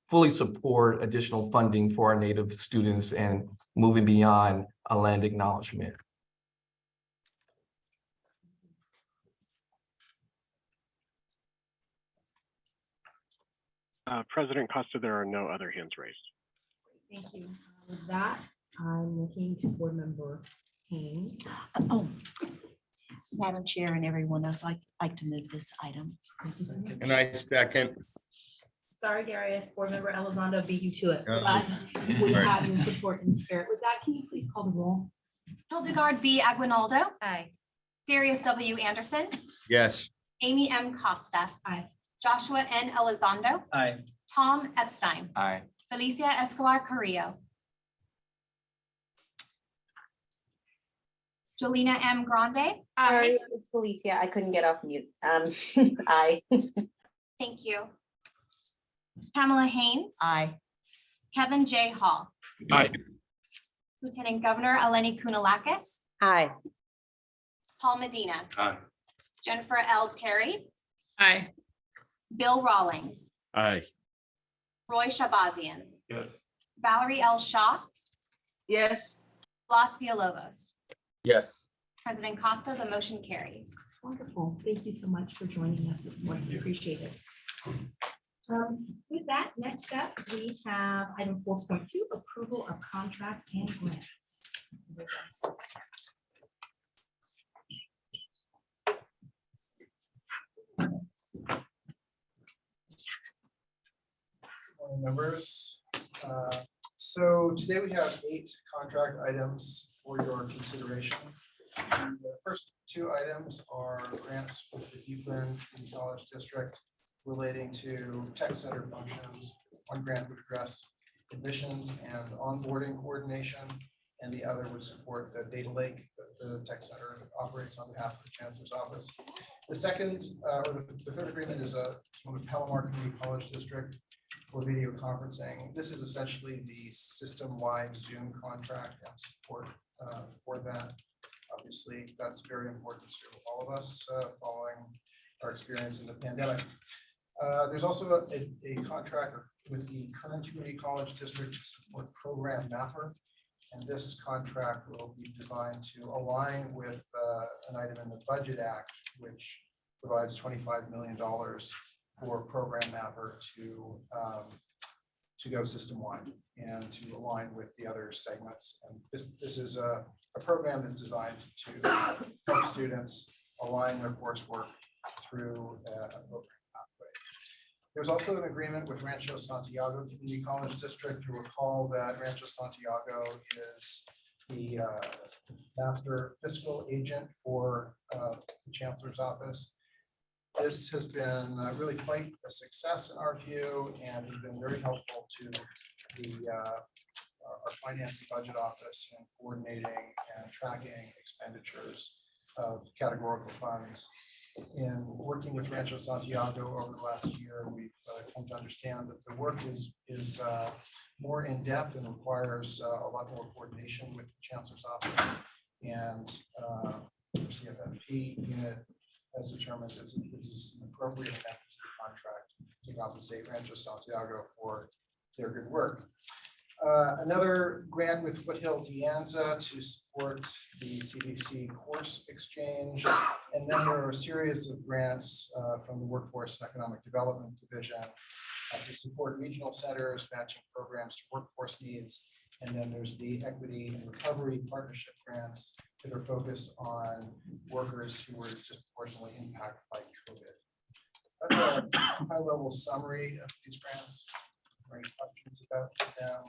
fully support additional funding for our Native students and moving beyond a land acknowledgement. President Costa, there are no other hands raised. Thank you. With that, I'm looking to Board Member Haynes. Oh, Madam Chair and everyone else, I'd like to move this item. And I second. Sorry, Darius, Board Member Elizondo beat you to it, Oh, but we have your support and spirit. With that, can you please call the roll? Hildegard B. Aguinaldo. Aye. Darius W. Anderson. Yes. Amy M. Costa. Aye. Joshua N. Elizondo. Aye. Tom Epstein. Aye. Felicia Escobar Carrillo. Jolina M. Grande. Sorry, it's Felicia. I couldn't get off mute. Aye. Thank you. Pamela Haynes. Aye. Kevin J. Hall. Aye. Lieutenant Governor Eleni Kounalakis. Aye. Paul Medina. Aye. Jennifer L. Perry. Aye. Bill Rawlings. Aye. Roy Shabazian. Yes. Valerie L. Shaw. Yes. Blas Villalobos. Yes. President Costa, the motion carries. Wonderful. Thank you so much for joining us this morning. We appreciate it. With that, next up, we have item 4.2, approval of contracts and grants. Morning, members. So today we have 8 contract items for your consideration. And the first 2 items are grants with the Euclid Community College District relating to tech center functions. One grant would address admissions and onboarding coordination, and the other would support the data lake that the tech center operates on behalf of the Chancellor's Office. The second, or the third agreement is from the Palomar Community College District for video conferencing. This is essentially the system-wide Zoom contract and support for that. Obviously, that's very important to all of us following our experience in the pandemic. There's also a contract with the Kern Community College District to support Program Mapper. And this contract will be designed to align with an item in the Budget Act, which provides $25 million for Program Mapper to go system-wide and to align with the other segments. And this is a program that's designed to help students align their coursework through a program pathway. There's also an agreement with Rancho Santiago Community College District. You recall that Rancho Santiago is the master fiscal agent for the Chancellor's Office. This has been really quite a success in our view, and has been very helpful to our finance and budget office in coordinating and tracking expenditures of categorical funds. In working with Rancho Santiago over the last year, we've come to understand that the work is more in-depth and requires a lot more coordination with the Chancellor's Office, and the CFFP unit has determined this is an appropriate amendment to the contract to compensate Rancho Santiago for their good work. Another grant with Foothill De Anza to support the CVC course exchange. And then there are a series of grants from the Workforce and Economic Development Division to support regional centers, matching programs to workforce needs. And then there's the Equity and Recovery Partnership grants that are focused on workers who were disproportionately impacted by COVID. That's a high-level summary of these grants. Are there any questions about them?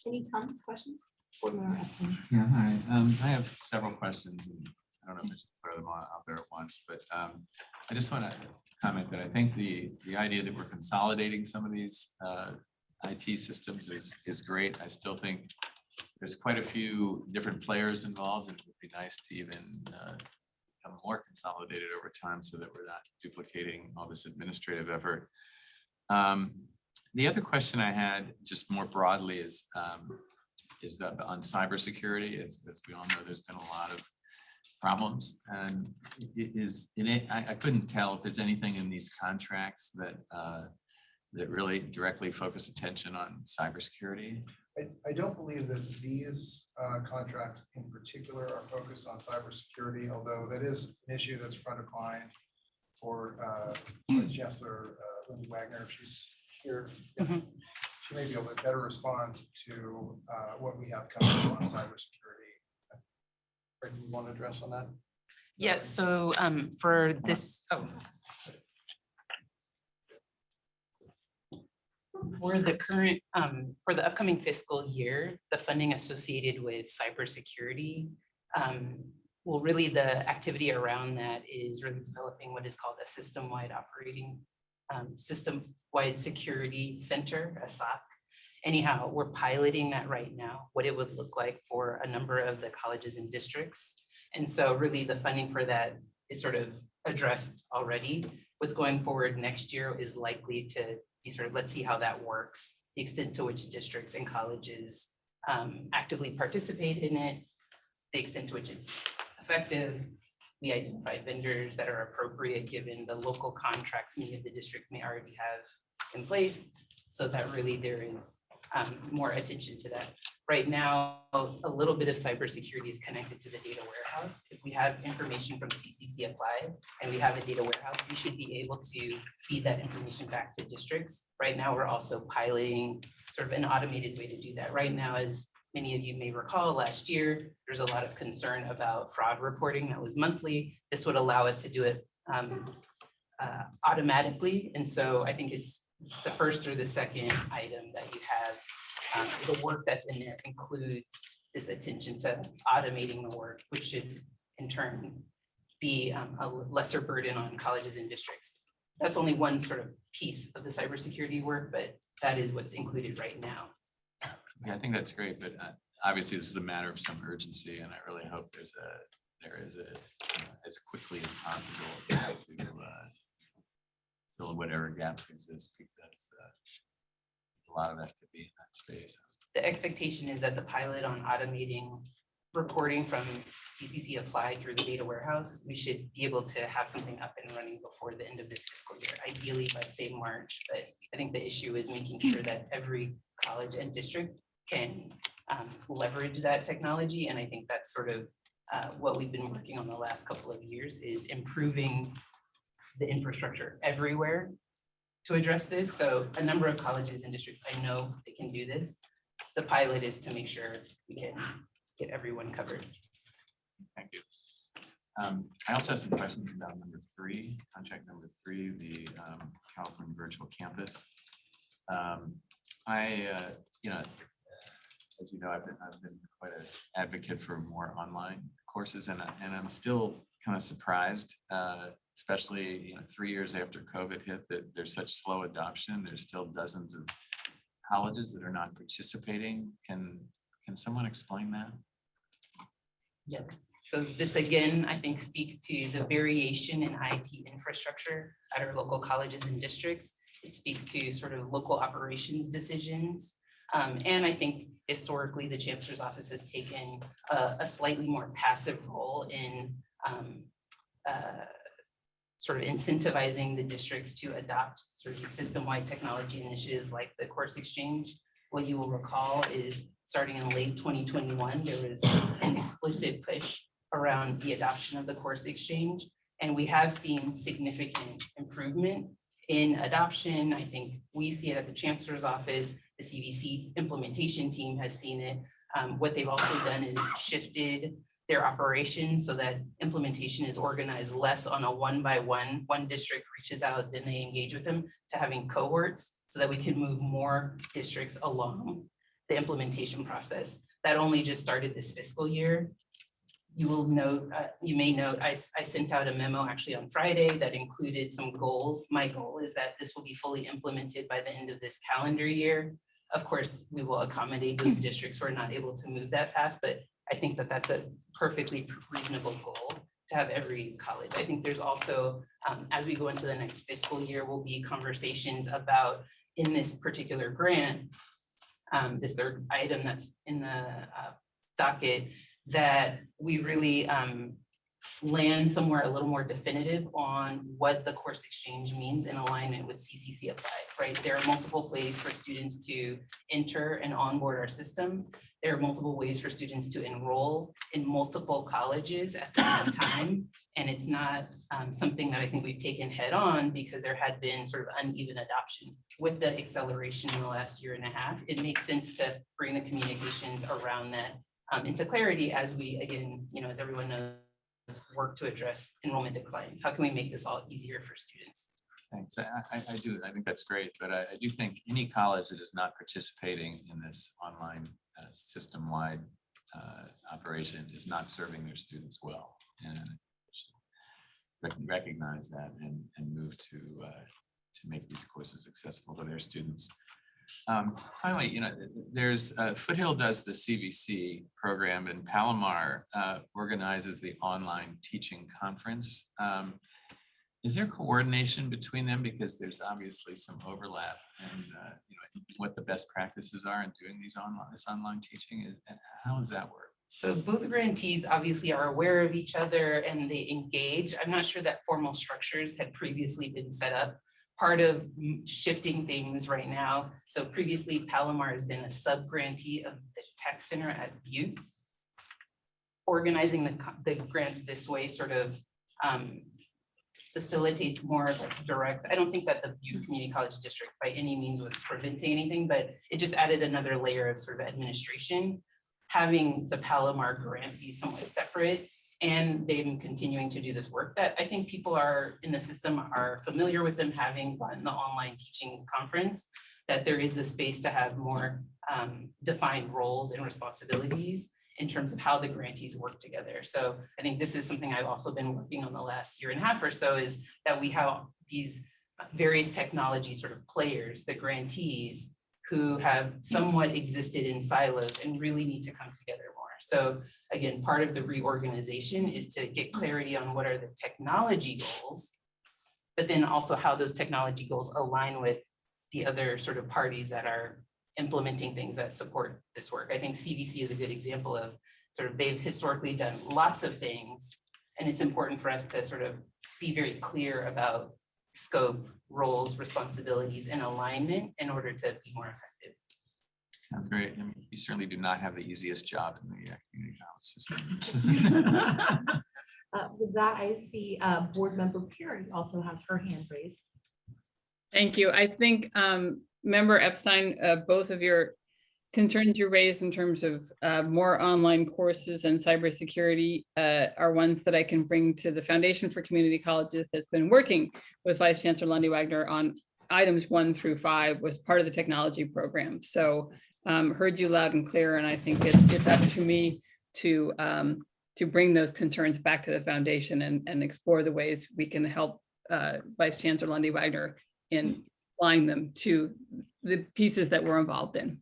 Any comments, questions? Board Member Epstein. Yeah, hi. I have several questions, and I don't know if I should throw them all out there at once, but I just want to comment that I think the idea that we're consolidating some of these IT systems is great. I still think there's quite a few different players involved, and it would be nice to even become more consolidated over time so that we're not duplicating all this administrative effort. The other question I had, just more broadly, is that on cybersecurity, as we all know, there's been a lot of problems, and I couldn't tell if there's anything in these contracts that that really directly focus attention on cybersecurity. I don't believe that these contracts in particular are focused on cybersecurity, although that is an issue that's front of mind for Vice Chancellor Lindsay Wagner, if she's here. She may be able to better respond to what we have coming on cybersecurity. Greg, you want to address on that? Yes, so for this, for the current, for the upcoming fiscal year, the funding associated with cybersecurity, well, really the activity around that is really developing what is called a system-wide operating, system-wide security center, a SOC. Anyhow, we're piloting that right now, what it would look like for a number of the colleges and districts. And so really the funding for that is sort of addressed already. What's going forward next year is likely to be sort of, let's see how that works, the extent to which districts and colleges actively participate in it, the extent to which it's effective. We identify vendors that are appropriate given the local contracts many of the districts may already have in place, so that really there is more attention to that. Right now, a little bit of cybersecurity is connected to the data warehouse. If we have information from CCC Applied and we have a data warehouse, we should be able to feed that information back to districts. Right now, we're also piloting sort of an automated way to do that. Right now, as many of you may recall, last year, there's a lot of concern about fraud reporting that was monthly. This would allow us to do it automatically. And so I think it's the first or the second item that you have. The work that's in there includes this attention to automating the work, which should in turn be a lesser burden on colleges and districts. That's only one sort of piece of the cybersecurity work, but that is what's included right now. Yeah, I think that's great, but obviously this is a matter of some urgency, and I really hope there is as quickly as possible to fill whatever gaps exist, because a lot of that to be in that space. The expectation is that the pilot on automating reporting from CCC Applied through the data warehouse, we should be able to have something up and running before the end of this fiscal year, ideally by say March. But I think the issue is making sure that every college and district can leverage that technology. And I think that's sort of what we've been working on the last couple of years, is improving the infrastructure everywhere to address this. So a number of colleges and districts, I know they can do this. The pilot is to make sure we can get everyone covered. Thank you. I also have some questions about number 3, contract number 3, the California Virtual Campus. You know, as you know, I've been quite an advocate for more online courses, and I'm still kind of surprised, especially 3 years after COVID hit, that there's such slow adoption. There's still dozens of colleges that are not participating. Can someone explain that? Yes. So this again, I think, speaks to the variation in IT infrastructure at our local colleges and districts. It speaks to sort of local operations decisions. And I think historically, the Chancellor's Office has taken a slightly more passive role in sort of incentivizing the districts to adopt sort of these system-wide technology initiatives like the Course Exchange. What you will recall is starting in late 2021, there was an explicit push around the adoption of the Course Exchange. And we have seen significant improvement in adoption. I think we see it at the Chancellor's Office. The CVC implementation team has seen it. What they've also done is shifted their operations so that implementation is organized less on a one-by-one. One district reaches out, then they engage with them, to having cohorts so that we can move more districts along the implementation process. That only just started this fiscal year. You will note, you may note, I sent out a memo actually on Friday that included some goals. My goal is that this will be fully implemented by the end of this calendar year. Of course, we will accommodate those districts who are not able to move that fast, but I think that that's a perfectly reasonable goal to have every college. I think there's also, as we go into the next fiscal year, will be conversations about in this particular grant, this third item that's in the docket, that we really land somewhere a little more definitive on what the course exchange means in alignment with CCC Applied, right? There are multiple ways for students to enter and onboard our system. There are multiple ways for students to enroll in multiple colleges at the same time. And it's not something that I think we've taken head on because there had been sort of uneven adoption. With the acceleration in the last year and a half, it makes sense to bring the communications around that into clarity as we, again, as everyone knows, work to address enrollment declines. How can we make this all easier for students? Thanks. I do. I think that's great, but I do think any college that is not participating in this online system-wide operation is not serving their students well, and recognize that and move to make these courses accessible to their students. Finally, there's Foothill does the CVC program, and Palomar organizes the online teaching conference. Is there coordination between them? Because there's obviously some overlap, and what the best practices are in doing this online teaching is, and how does that work? So both grantees obviously are aware of each other and they engage. I'm not sure that formal structures had previously been set up. Part of shifting things right now. So previously Palomar has been a sub-grantee of the tech center at Butte. Organizing the grants this way sort of facilitates more of a direct. I don't think that the Butte Community College District by any means was preventing anything, but it just added another layer of sort of administration. Having the Palomar grant be somewhat separate and them continuing to do this work that I think people are in the system are familiar with them having run the online teaching conference, that there is a space to have more defined roles and responsibilities in terms of how the grantees work together. So I think this is something I've also been working on the last year and a half or so, is that we have these various technology sort of players, the grantees, who have somewhat existed in silos and really need to come together more. So again, part of the reorganization is to get clarity on what are the technology goals, but then also how those technology goals align with the other sort of parties that are implementing things that support this work. I think CVC is a good example of sort of, they've historically done lots of things, and it's important for us to sort of be very clear about scope, roles, responsibilities, and alignment in order to be more effective. Sounds great. I mean, you certainly do not have the easiest job in the community college system. With that, I see Board Member Perry also has her hand raised. Thank you. I think Member Epstein, both of your concerns you raised in terms of more online courses and cybersecurity are ones that I can bring to the Foundation for Community Colleges that's been working with Vice Chancellor Lundy Wagner on items 1 through 5 was part of the technology program. So heard you loud and clear, and I think it's up to me to bring those concerns back to the Foundation and explore the ways we can help Vice Chancellor Lundy Wagner in applying them to the pieces that we're involved in.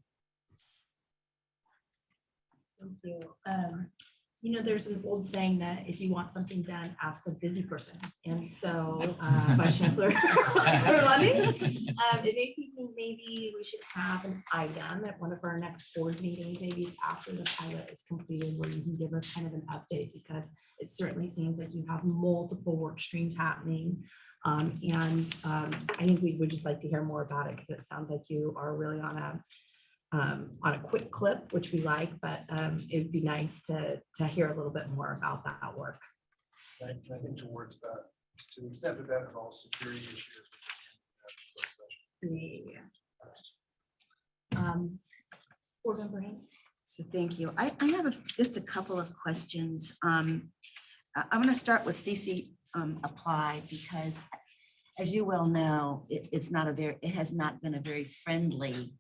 Thank you. There's an old saying that if you want something done, ask a busy person. And so, Vice Chancellor Lundy, it makes me think maybe we should have an item at one of our next board meetings, maybe after the pilot is completed, where you can give us kind of an update, because it certainly seems like you have multiple work streams happening. I think we would just like to hear more about it, because it sounds like you are really on a quick clip, which we like, but it'd be nice to hear a little bit more about that work. I think towards that, to the extent that that involves security issues. Board Member Haynes. So thank you. I have just a couple of questions. I'm going to start with CC Apply, because as you well know, it has not been a very friendly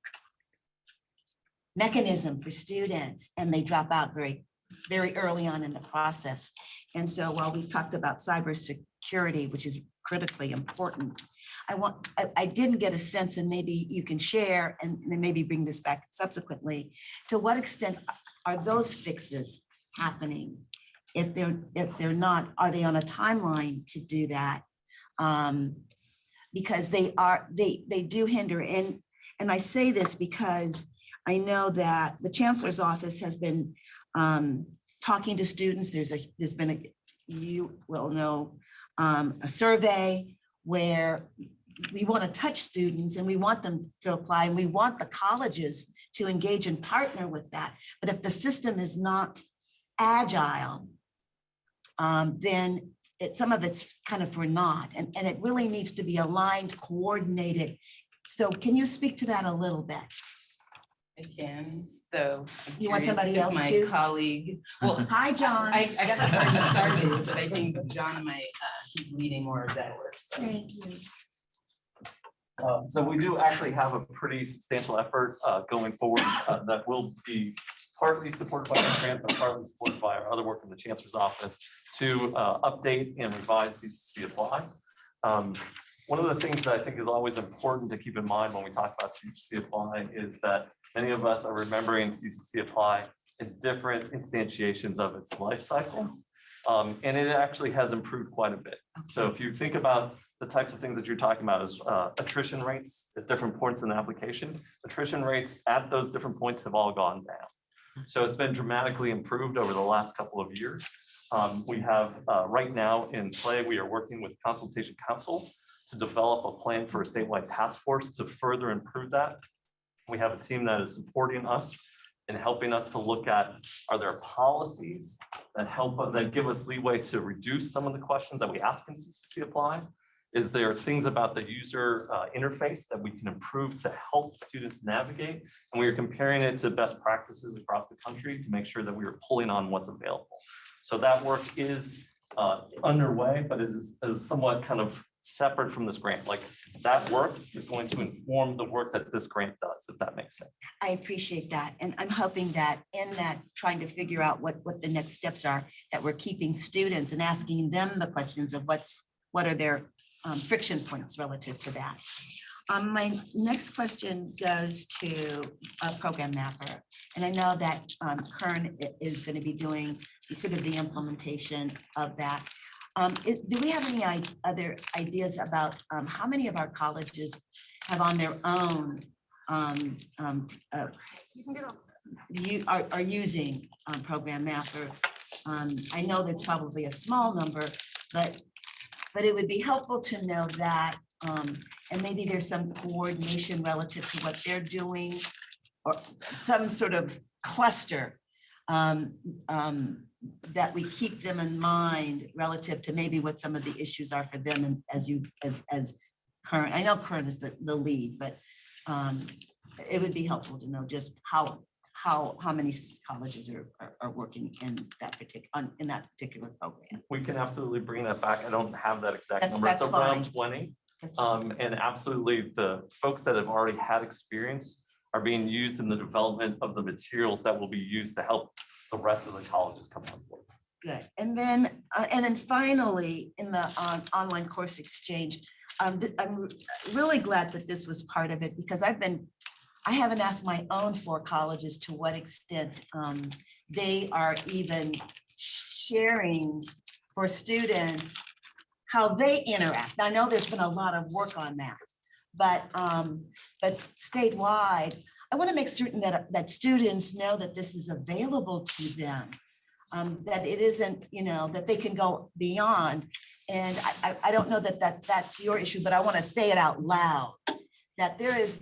mechanism for students, and they drop out very, very early on in the process. And so while we've talked about cybersecurity, which is critically important. I didn't get a sense, and maybe you can share and then maybe bring this back subsequently, to what extent are those fixes happening? If they're not, are they on a timeline to do that? Because they do hinder, and I say this because I know that the Chancellor's office has been talking to students. There's been you will know, a survey where we want to touch students and we want them to apply, and we want the colleges to engage and partner with that. But if the system is not agile, then some of it's kind of for naught, and it really needs to be aligned, coordinated. So can you speak to that a little bit? I can, so. I'm You want curious somebody if else my to? colleague, well. Hi, John. I got that already started, but I think John might, he's leading more of that work, so. Thank you. So we do actually have a pretty substantial effort going forward that will be partly supported by the grant, but partly supported by our other work in the Chancellor's office to update and revise CCC Apply. One of the things that I think is always important to keep in mind when we talk about CCC Apply is that many of us are remembering CCC Apply in different instantiations of its life cycle. And it actually has improved quite a bit. So if you think about the types of things that you're talking about is attrition rates at different points in the application, attrition rates at those different points have all gone down. So it's been dramatically improved over the last couple of years. We have right now in play, we are working with Consultation Council to develop a plan for a statewide task force to further improve that. We have a team that is supporting us and helping us to look at, are there policies that give us leeway to reduce some of the questions that we ask in CCC Apply? Is there things about the user interface that we can improve to help students navigate? And we are comparing it to best practices across the country to make sure that we are pulling on what's available. So that work is underway, but is somewhat kind of separate from this grant. Like that work is going to inform the work that this grant does, if that makes sense. I appreciate that. And I'm hoping that in that, trying to figure out what the next steps are, that we're keeping students and asking them the questions of what are their friction points relative to that. My next question goes to a program mapper. And I know that Kern is going to be doing sort of the implementation of that. Do we have any other ideas about how many of our colleges have on their own are using Program Mapper? I know that's probably a small number, but it would be helpful to know that, and maybe there's some coordination relative to what they're doing, or some sort of cluster that we keep them in mind relative to maybe what some of the issues are for them. And as Kern, I know Kern is the lead, but it would be helpful to know just how many colleges are working in that particular program. We can absolutely bring that back. I don't have that exact number. That's it's around fine. 20. And absolutely the folks that have already had experience are being used in the development of the materials that will be used to help the rest of the colleges come on board. Good. And then finally, in the online course exchange, I'm really glad that this was part of it, because I haven't asked my own 4 colleges to what extent they are even sharing for students how they interact. I know there's been a lot of work on that, but statewide, I want to make certain that students know that this is available to them, that it isn't, that they can go beyond. And I don't know that's your issue, but I want to say it out loud, that there is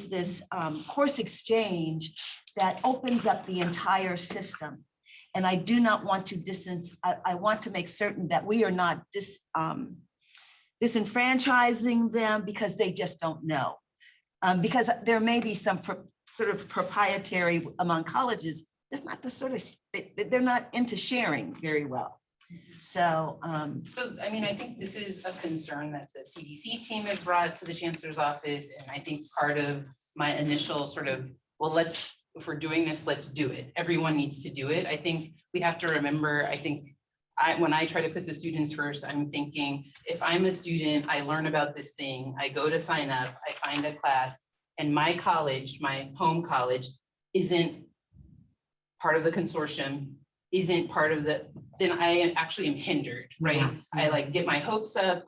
this course exchange that opens up the entire system. And I do not want to I want to make certain that we are not disenfranchising them because they just don't know. Because there may be some sort of proprietary among colleges. That's not the sort of, they're not into sharing very well. So, I mean, I think this is a concern that the CDC team has brought to the Chancellor's office. And I think part of my initial sort of, well, if we're doing this, let's do it. Everyone needs to do it. I think we have to remember, I think when I try to put the students first, I'm thinking, if I'm a student, I learn about this thing, I go to sign up, I find a class, and my college, my home college, isn't part of the consortium, isn't part of the, then I actually am hindered, right? I like get my hopes up.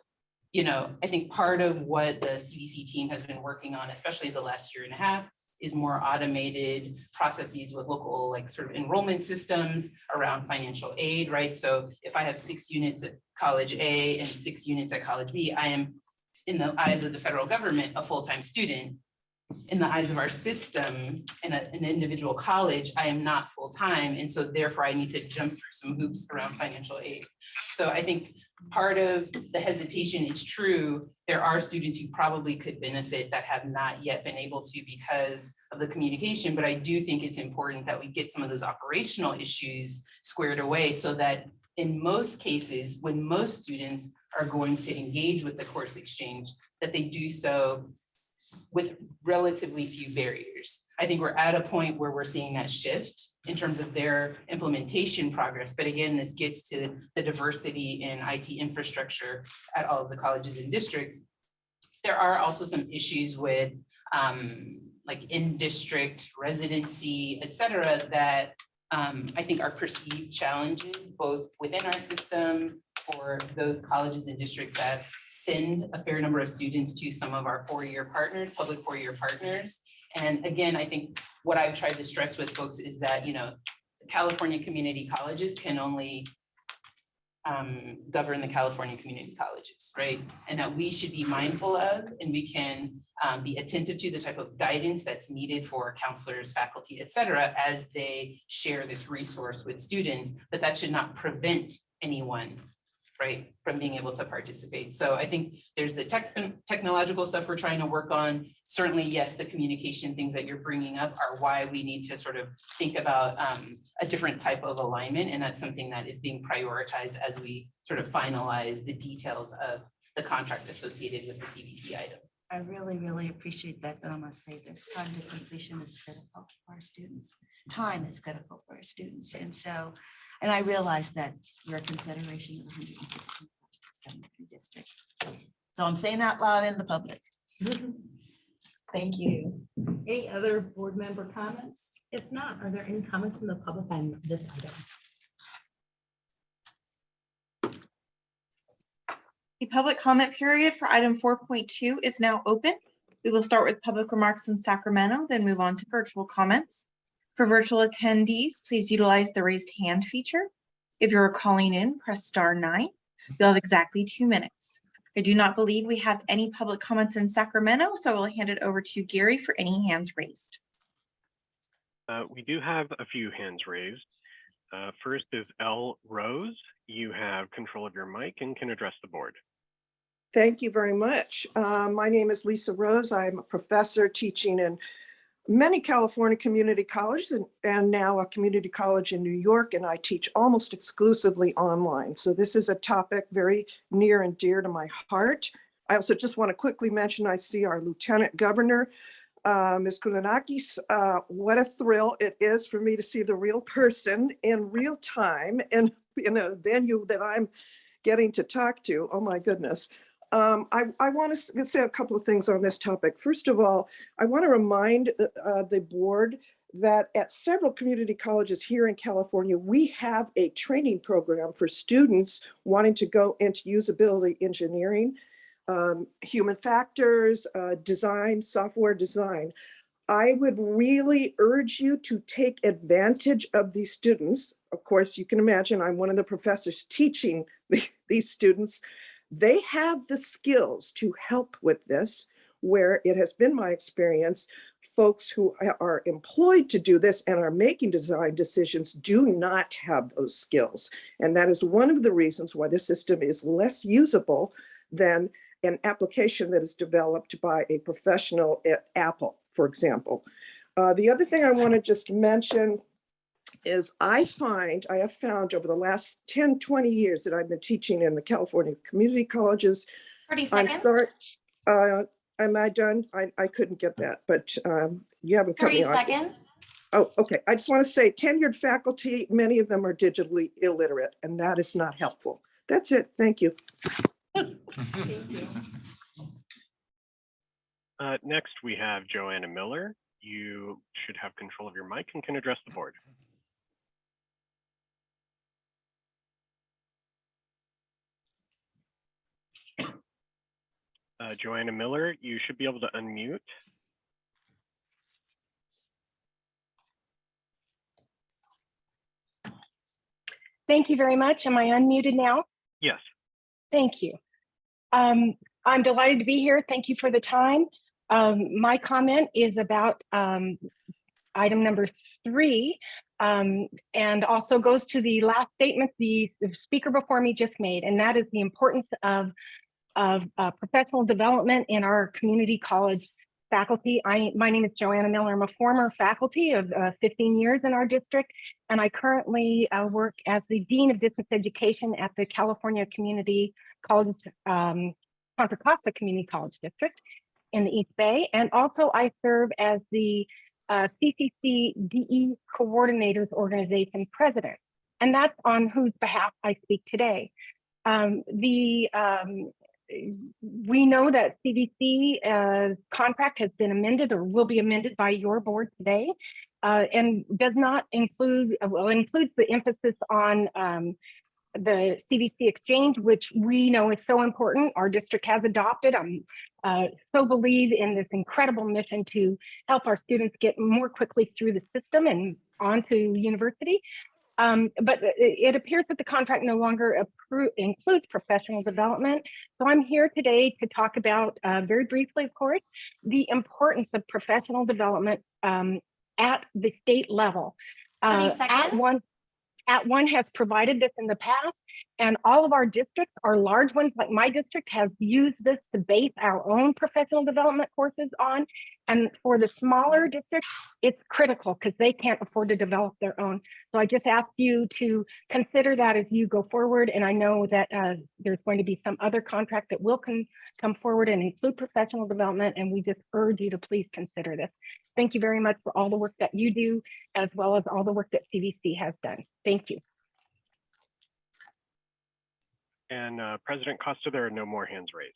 You know, I think part of what the CDC team has been working on, especially the last year and a half, is more automated processes with local like sort of enrollment systems around financial aid, right? So if I have 6 units at college A and 6 units at college B, I am, in the eyes of the federal government, a full-time student. In the eyes of our system, in an individual college, I am not full-time. And so therefore I need to jump through some hoops around financial aid. So I think part of the hesitation, it's true, there are students who probably could benefit that have not yet been able to because of the communication, but I do think it's important that we get some of those operational issues squared away so that in most cases, when most students are going to engage with the course exchange, that they do so with relatively few barriers. I think we're at a point where we're seeing that shift in terms of their implementation progress. But again, this gets to the diversity in IT infrastructure at all of the colleges and districts. There are also some issues with like in-district residency, et cetera, that I think are perceived challenges both within our system for those colleges and districts that send a fair number of students to some of our four-year partners, public four-year partners. And again, I think what I've tried to stress with folks is that, you know, the California community colleges can only govern the California community colleges, right? And that we should be mindful of, and we can be attentive to the type of guidance that's needed for counselors, faculty, et cetera, as they share this resource with students, but that should not prevent anyone, right, from being able to participate. So I think there's the technological stuff we're trying to work on. Certainly, yes, the communication things that you're bringing up are why we need to sort of think about a different type of alignment. And that's something that is being prioritized as we sort of finalize the details of the contract associated with the CVC item. I really, really appreciate that, but I must say this, time to completion is critical for our students. Time is critical for our students. And so, and I realize that we're a confederation of 173 districts. So I'm saying out loud in the public. Thank you. Any other board member comments? If not, are there any comments from the public on this item? The public comment period for item 4.2 is now open. We will start with public remarks in Sacramento, then move on to virtual comments. For virtual attendees, please utilize the raised hand feature. If you're calling in, press *9. You'll have exactly 2 minutes. I do not believe we have any public comments in Sacramento, so I will hand it over to Gary for any hands raised. We do have a few hands raised. First is L. Rose. You have control of your mic and can address the board. Thank you very much. My name is Lisa Rose. I'm a professor teaching in many California community colleges and now a community college in New York, and I teach almost exclusively online. So this is a topic very near and dear to my heart. I also just want to quickly mention, I see our Lieutenant Governor, Ms. Kounalakis. What a thrill it is for me to see the real person in real time and in a venue that I'm getting to talk to. Oh my goodness. I want to say a couple of things on this topic. First of all, I want to remind the board that at several community colleges here in California, we have a training program for students wanting to go into usability engineering, human factors, design, software design. I would really urge you to take advantage of these students. Of course, you can imagine I'm one of the professors teaching these students. They have the skills to help with this, where it has been my experience, folks who are employed to do this and are making design decisions do not have those skills. And that is one of the reasons why the system is less usable than an application that is developed by a professional at Apple, for example. The other thing I want to just mention is I have found over the last 10, 20 years that I've been teaching in the California community colleges. 30 seconds. I'm sorry, am I done? I couldn't get that, but you haven't cut 30 me off. seconds. Oh, okay. I just want to say tenured faculty, many of them are digitally illiterate, and that is not helpful. That's it. Thank you. Next, we have Joanna Miller. You should have control of your mic and can address the board. Joanna Miller, you should be able to unmute. Thank you very much. Am I unmuted now? Yes. Thank you. I'm delighted to be here. Thank you for the time. My comment is about item number 3, and also goes to the last statement the speaker before me just made, and that is the importance of professional development in our community college faculty. My name is Joanna Miller. I'm a former faculty of 15 years in our district, and I currently work as the Dean of Distance Education at the California Community College, Contra Costa Community College District in the East Bay. And also I serve as the CCC DE Coordinators Organization President. And that's on whose behalf I speak today. We know that CDC contract has been amended or will be amended by your board today, and does not include, well, includes the emphasis on the CDC exchange, which we know is so important. Our district has adopted. So believe in this incredible mission to help our students get more quickly through the system and onto university. But it appears that the contract no longer includes professional development. So I'm here today to talk about, very briefly, of course, the importance of professional development at the state level. 30 seconds. At One has provided this in the past, and all of our districts, our large ones like my district, have used this to base our own professional development courses on. And for the smaller districts, it's critical because they can't afford to develop their own. So I just ask you to consider that as you go forward. And I know that there's going to be some other contract that will come forward and include professional development. And we just urge you to please consider this. Thank you very much for all the work that you do, as well as all the work that CDC has done. Thank you. And President Costa, there are no more hands raised.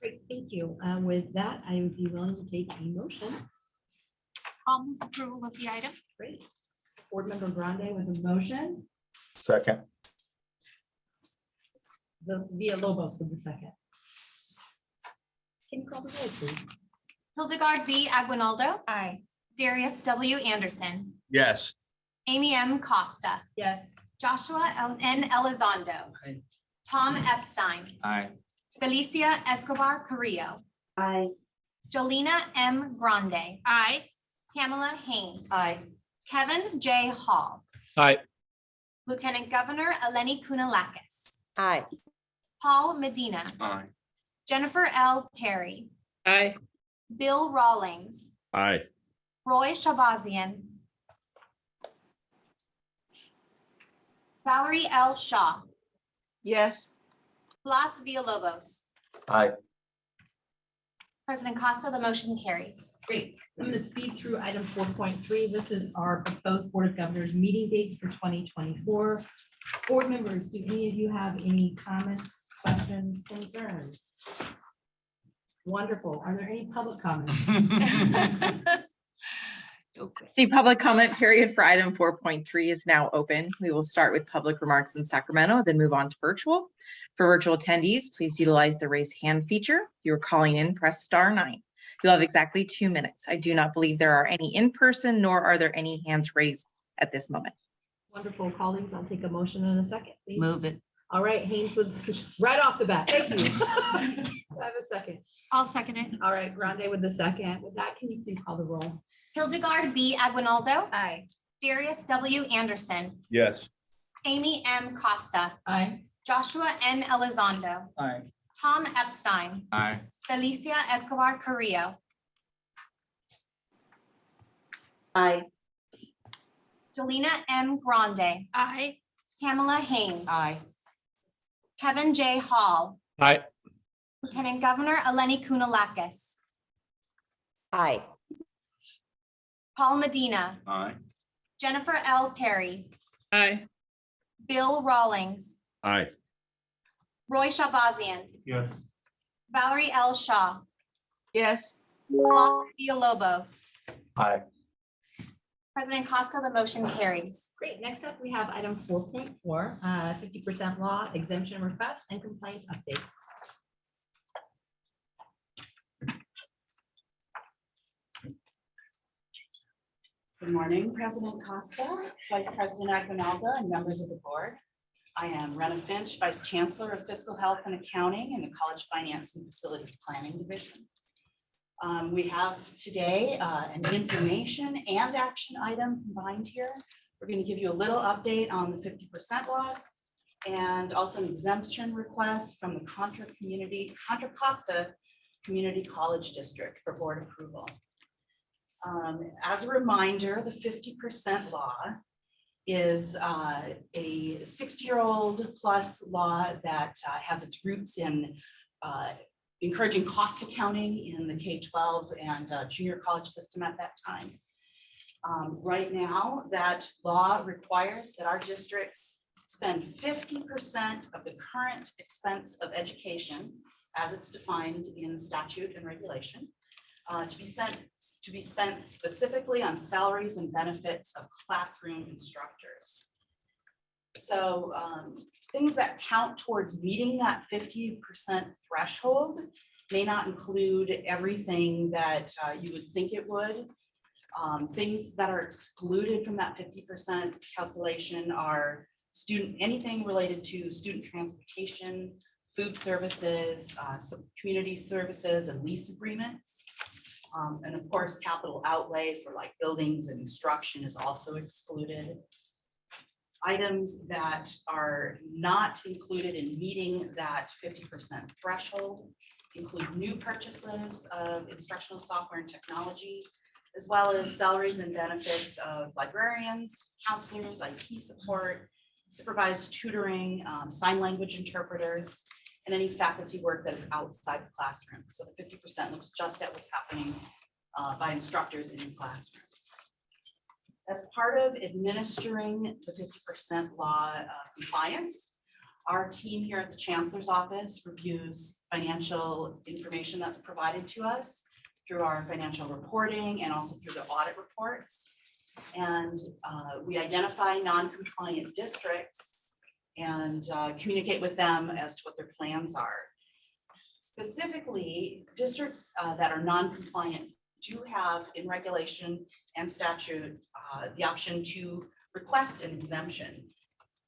Great, thank you. With that, I would be willing to take a motion. I'll move approval of the item. Great. Board Member Grande with a motion. Second. The Villalobos with the second. Can you call the roll, please? Hildegard V. Aguinaldo. Aye. Darius W. Anderson. Yes. Amy M. Costa. Yes. Joshua N. Elizondo. Aye. Tom Epstein. Aye. Felicia Escobar Carrillo. Aye. Jolina M. Grande. Aye. Pamela Haynes. Aye. Kevin J. Hall. Aye. Lieutenant Governor Eleni Kounalakis. Aye. Paul Medina. Aye. Jennifer L. Perry. Aye. Bill Rawlings. Aye. Roy Shabazian. Valerie L. Shaw. Yes. Blas Villalobos. Aye. President Costa, the motion carries. Great. I'm going to speed through item 4.3. This is our proposed Board of Governors meeting dates for 2024. Board members, do any of you have any comments, questions, concerns? Wonderful. Are there any public comments? The public comment period for item 4.3 is now open. We will start with public remarks in Sacramento, then move on to virtual. For virtual attendees, please utilize the raise hand feature. If you are calling in, press *9. You'll have exactly 2 minutes. I do not believe there are any in person, nor are there any hands raised at this moment. Wonderful, colleagues. I'll take a motion in a second, please. Move it. All right, Haynes with right off the bat. Thank you. I have a second. I'll second it. All right, Grande with the second. With that, can you please call the roll? Hildegard B. Aguinaldo. Aye. Darius W. Anderson. Yes. Amy M. Costa. Aye. Joshua N. Elizondo. Aye. Tom Epstein. Aye. Felicia Escobar Carrillo. Aye. Jolina M. Grande. Aye. Pamela Haynes. Aye. Kevin J. Hall. Aye. Lieutenant Governor Eleni Kounalakis. Aye. Paul Medina, Aye. Jennifer L. Perry, Aye. Bill Rawlings, Aye. Roy Shabazian, Yes. Valerie L. Shaw, Yes. Blas Villalobos. Aye. President Costa, the motion carries. Great. Next up, we have item 4.4, 50% law exemption request and compliance update. Good morning, President Costa, Vice President Aguinaldo, and members of the board. I am Rena Finch, Vice Chancellor of Fiscal Health and Accounting in the College Finance and Facilities Planning Division. We have today an information and action item combined here. We're going to give you a little update on the 50% law and also an exemption request from the Contra Costa Community College District for board approval. As a reminder, the 50% law is a 60-year-old plus law that has its roots in encouraging cost accounting in the K-12 and junior college system at that time. Right now, that law requires that our districts spend 50% of the current expense of education as it's defined in statute and regulation to be spent specifically on salaries and benefits of classroom instructors. So things that count towards meeting that 50% threshold may not include everything that you would think it would. Things that are excluded from that 50% calculation are anything related to student transportation, food services, some community services and lease agreements. And of course, capital outlay for like buildings and instruction is also excluded. Items that are not included in meeting that 50% threshold include new purchases of instructional software and technology, as well as salaries and benefits of librarians, counselors, IT support, supervised tutoring, sign language interpreters, and any faculty work that is outside the classroom. So the 50% looks just at what's happening by instructors in the classroom. As part of administering the 50% law compliance, our team here at the Chancellor's Office reviews financial information that's provided to us through our financial reporting and also through the audit reports. And we identify non-compliant districts and communicate with them as to what their plans are. Specifically, districts that are non-compliant do have in regulation and statute the option to request an exemption.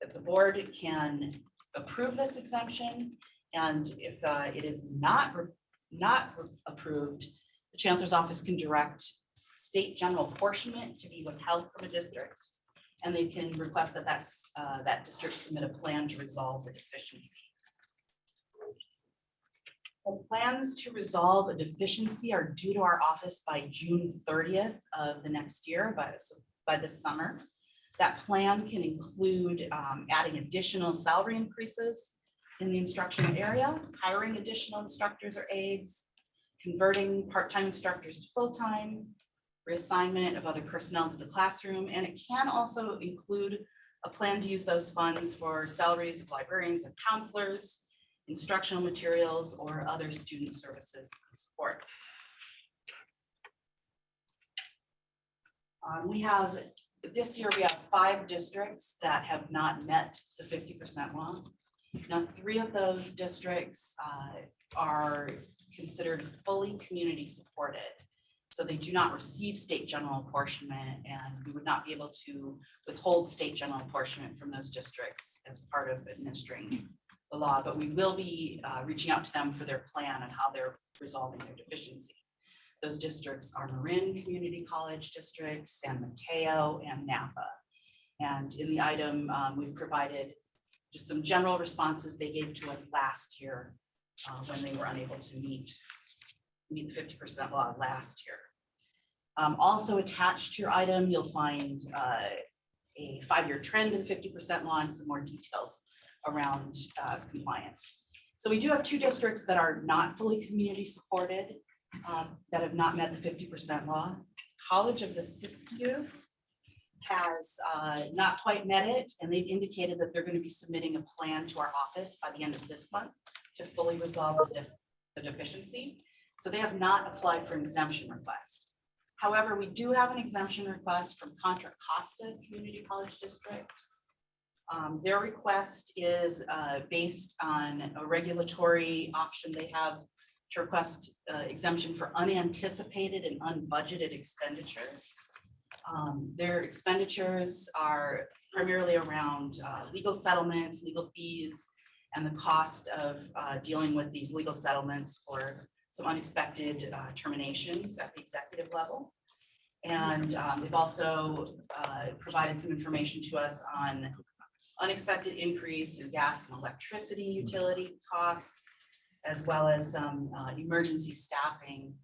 That the board can approve this exemption, and if it is not approved, the Chancellor's Office can direct state general apportionment to be withheld from a district, and they can request that that district submit a plan to resolve the deficiency. The plans to resolve a deficiency are due to our office by June 30th of the next year, by this summer. That plan can include adding additional salary increases in the instructional area, hiring additional instructors or aides, converting part-time instructors to full-time, reassignment of other personnel to the classroom, and it can also include a plan to use those funds for salaries of librarians and counselors, instructional materials, or other student services and support. This year we have 5 districts that have not met the 50% law. Now, 3 of those districts are considered fully community supported. So they do not receive state general apportionment, and we would not be able to withhold state general apportionment from those districts as part of administering the law, but we will be reaching out to them for their plan and how they're resolving their deficiency. Those districts are Marin Community College District, San Mateo, and Napa. And in the item, we've provided just some general responses they gave to us last year when they were unable to meet the 50% law last year. Also attached to your item, you'll find a 5-year trend in the 50% law and some more details around compliance. So we do have 2 districts that are not fully community supported, that have not met the 50% law. College of the Siskiyous has not quite met it, and they've indicated that they're going to be submitting a plan to our office by the end of this month to fully resolve the deficiency. So they have not applied for an exemption request. However, we do have an exemption request from Contra Costa Community College District. Their request is based on a regulatory option they have to request exemption for unanticipated and unbudgeted expenditures. Their expenditures are primarily around legal settlements, legal fees, and the cost of dealing with these legal settlements for some unexpected terminations at the executive level. And they've also provided some information to us on unexpected increase in gas and electricity utility costs, as well as some emergency staffing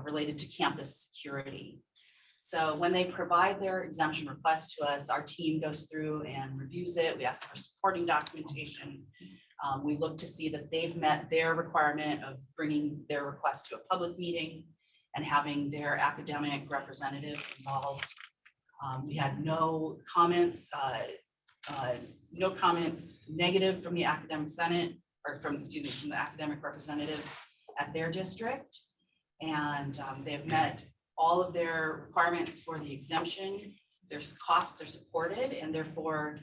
related to campus security. So when they provide their exemption request to us, our team goes through and reviews it. We ask for supporting documentation. We look to see that they've met their requirement of bringing their request to a public meeting and having their academic representatives involved. We had no comments negative from the academic senate, or from the academic representatives at their district. And they've met all of their requirements for the exemption. Their costs are supported, and therefore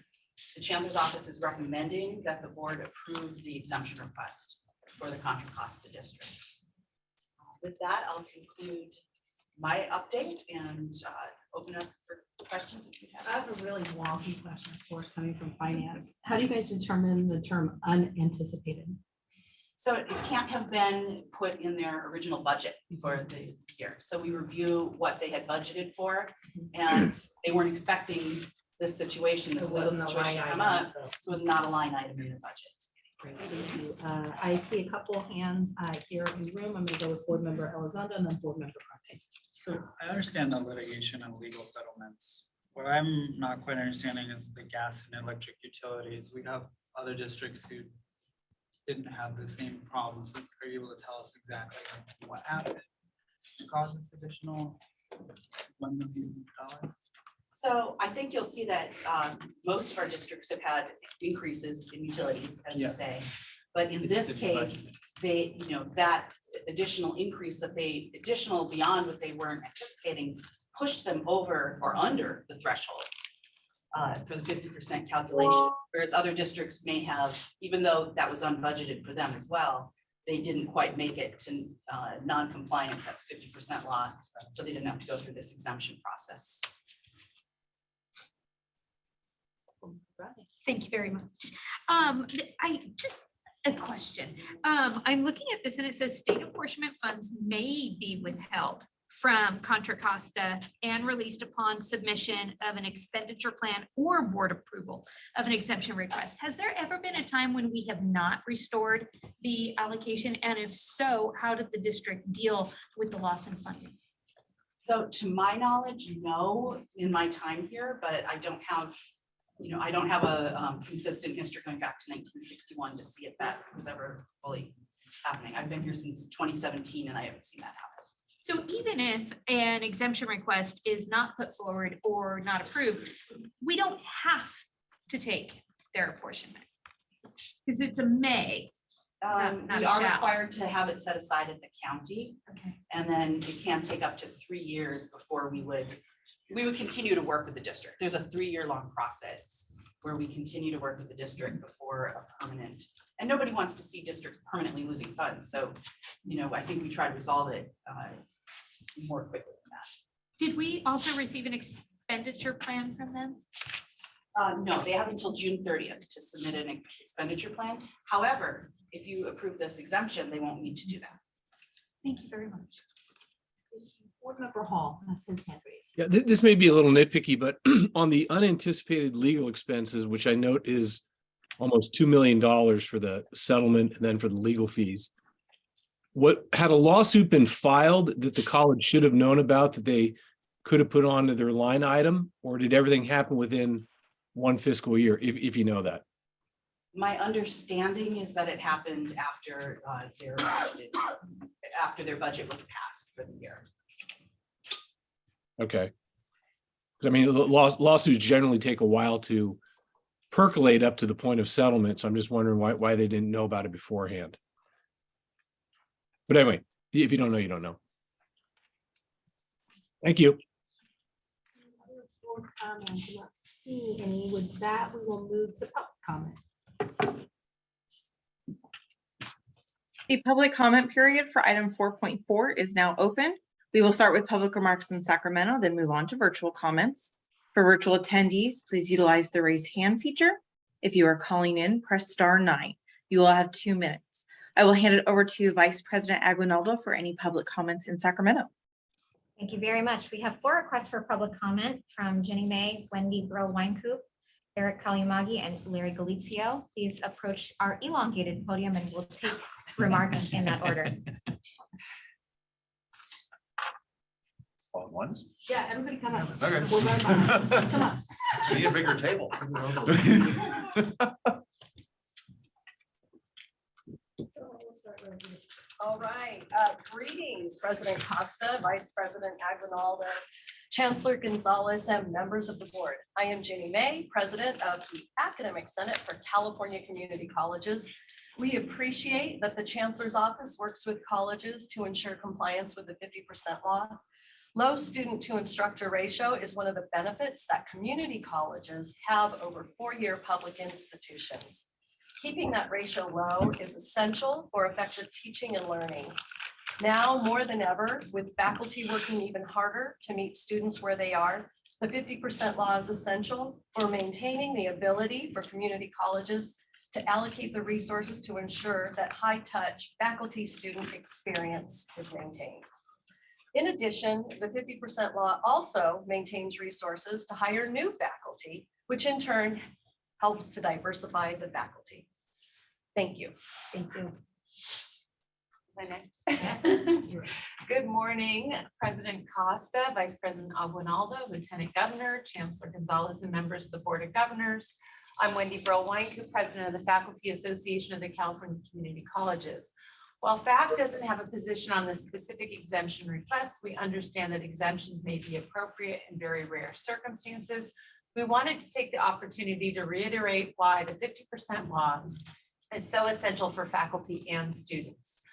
the Chancellor's Office is recommending that the board approve the exemption request for the Contra Costa District. With that, I'll conclude my update and open up for questions if you have. I have a really wonky question, of course, coming from finance. How do you guys determine the term unanticipated? So it can't have been put in their original budget for the year. So we review what they had budgeted for, and they weren't expecting this situation, this situation to come up. So it was not a line item in the budget. Great, thank you. I see a couple of hands here in the room. I'm going to go with board member Elizondo and then board member Carpenter. So I understand the litigation and legal settlements. What I'm not quite understanding is the gas and electric utilities. We have other districts who didn't have the same problems. Are you able to tell us exactly what happened to cause this additional $1 million? So I think you'll see that most of our districts have had increases in utilities, as you say. But in this case, they, that additional increase that additional beyond what they weren't anticipating pushed them over or under the threshold for the 50% calculation. Whereas other districts may have, even though that was unbudgeted for them as well, they didn't quite make it to non-compliance at 50% law. So they didn't have to go through this exemption process. Thank you very much. I just a question. I'm looking at this and it says state apportionment funds may be withheld from Contra Costa and released upon submission of an expenditure plan or board approval of an exemption request. Has there ever been a time when we have not restored the allocation? And if so, how did the district deal with the loss in funding? So to my knowledge, no, in my time here, but I don't have I don't have a consistent history going back to 1961 to see if that was ever fully happening. I've been here since 2017 and I haven't seen that happen. So even if an exemption request is not put forward or not approved, we don't have to take their apportionment because it's a may. Not We a are shall. required to have it set aside at the county. Okay. And then it can take up to 3 years before we would continue to work with the district. There's a 3-year-long process where we continue to work with the district before a permanent, and nobody wants to see districts permanently losing funds. So, I think we try to resolve it more quickly than that. Did we also receive an expenditure plan from them? No, they have until June 30th to submit an expenditure plan. However, if you approve this exemption, they won't need to do that. Thank you very much. Board member Hall, that's his hand raised. Yeah, this may be a little nitpicky, but on the unanticipated legal expenses, which I note is almost $2 million for the settlement and then for the legal fees. What had a lawsuit been filed that the college should have known about that they could have put onto their line item, or did everything happen within one fiscal year, if you know that? My understanding is that it happened after their budget was passed for the year. Okay. 'Cause I mean, lawsuits generally take a while to percolate up to the point of settlement, so I'm just wondering why they didn't know about it beforehand. But anyway, if you don't know, you don't know. Thank you. Other board comments? I'm not seeing any. With that, we will move to public comment. The public comment period for item 4.4 is now open. We will start with public remarks in Sacramento, then move on to virtual comments. For virtual attendees, please utilize the raise hand feature. If you are calling in, press *9. You will have 2 minutes. I will hand it over to Vice President Aguinaldo for any public comments in Sacramento. Thank you very much. We have 4 requests for public comment from Jenny May, Wendy Brill Weincoop, Eric Kalyamagi, and Larry Galizio. Please approach our elongated podium and we'll take remarks in that order. All at once? Yeah, everybody come up. Okay. One by one. Come up. Need a bigger table. All right, greetings, President Costa, Vice President Aguinaldo, Chancellor Gonzalez, and members of the board. I am Jenny May, President of the Academic Senate for California Community Colleges. We appreciate that the Chancellor's Office works with colleges to ensure compliance with the 50% law. Low student to instructor ratio is one of the benefits that community colleges have over four-year public institutions. Keeping that ratio low is essential for effective teaching and learning. Now more than ever, with faculty working even harder to meet students where they are, the 50% law is essential for maintaining the ability for community colleges to allocate the resources to ensure that high-touch faculty-student experience is maintained. In addition, the 50% law also maintains resources to hire new faculty, which in turn helps to diversify the faculty. Thank you. Thank you. My next. Good morning, President Costa, Vice President Aguinaldo, Lieutenant Governor, Chancellor Gonzalez, and members of the Board of Governors. I'm Wendy Brill Weincoop, President of the Faculty Association of the California Community Colleges. While FAC doesn't have a position on the specific exemption requests, we understand that exemptions may be appropriate in very rare circumstances. We wanted to take the opportunity to reiterate why the 50% law is so essential for faculty and students.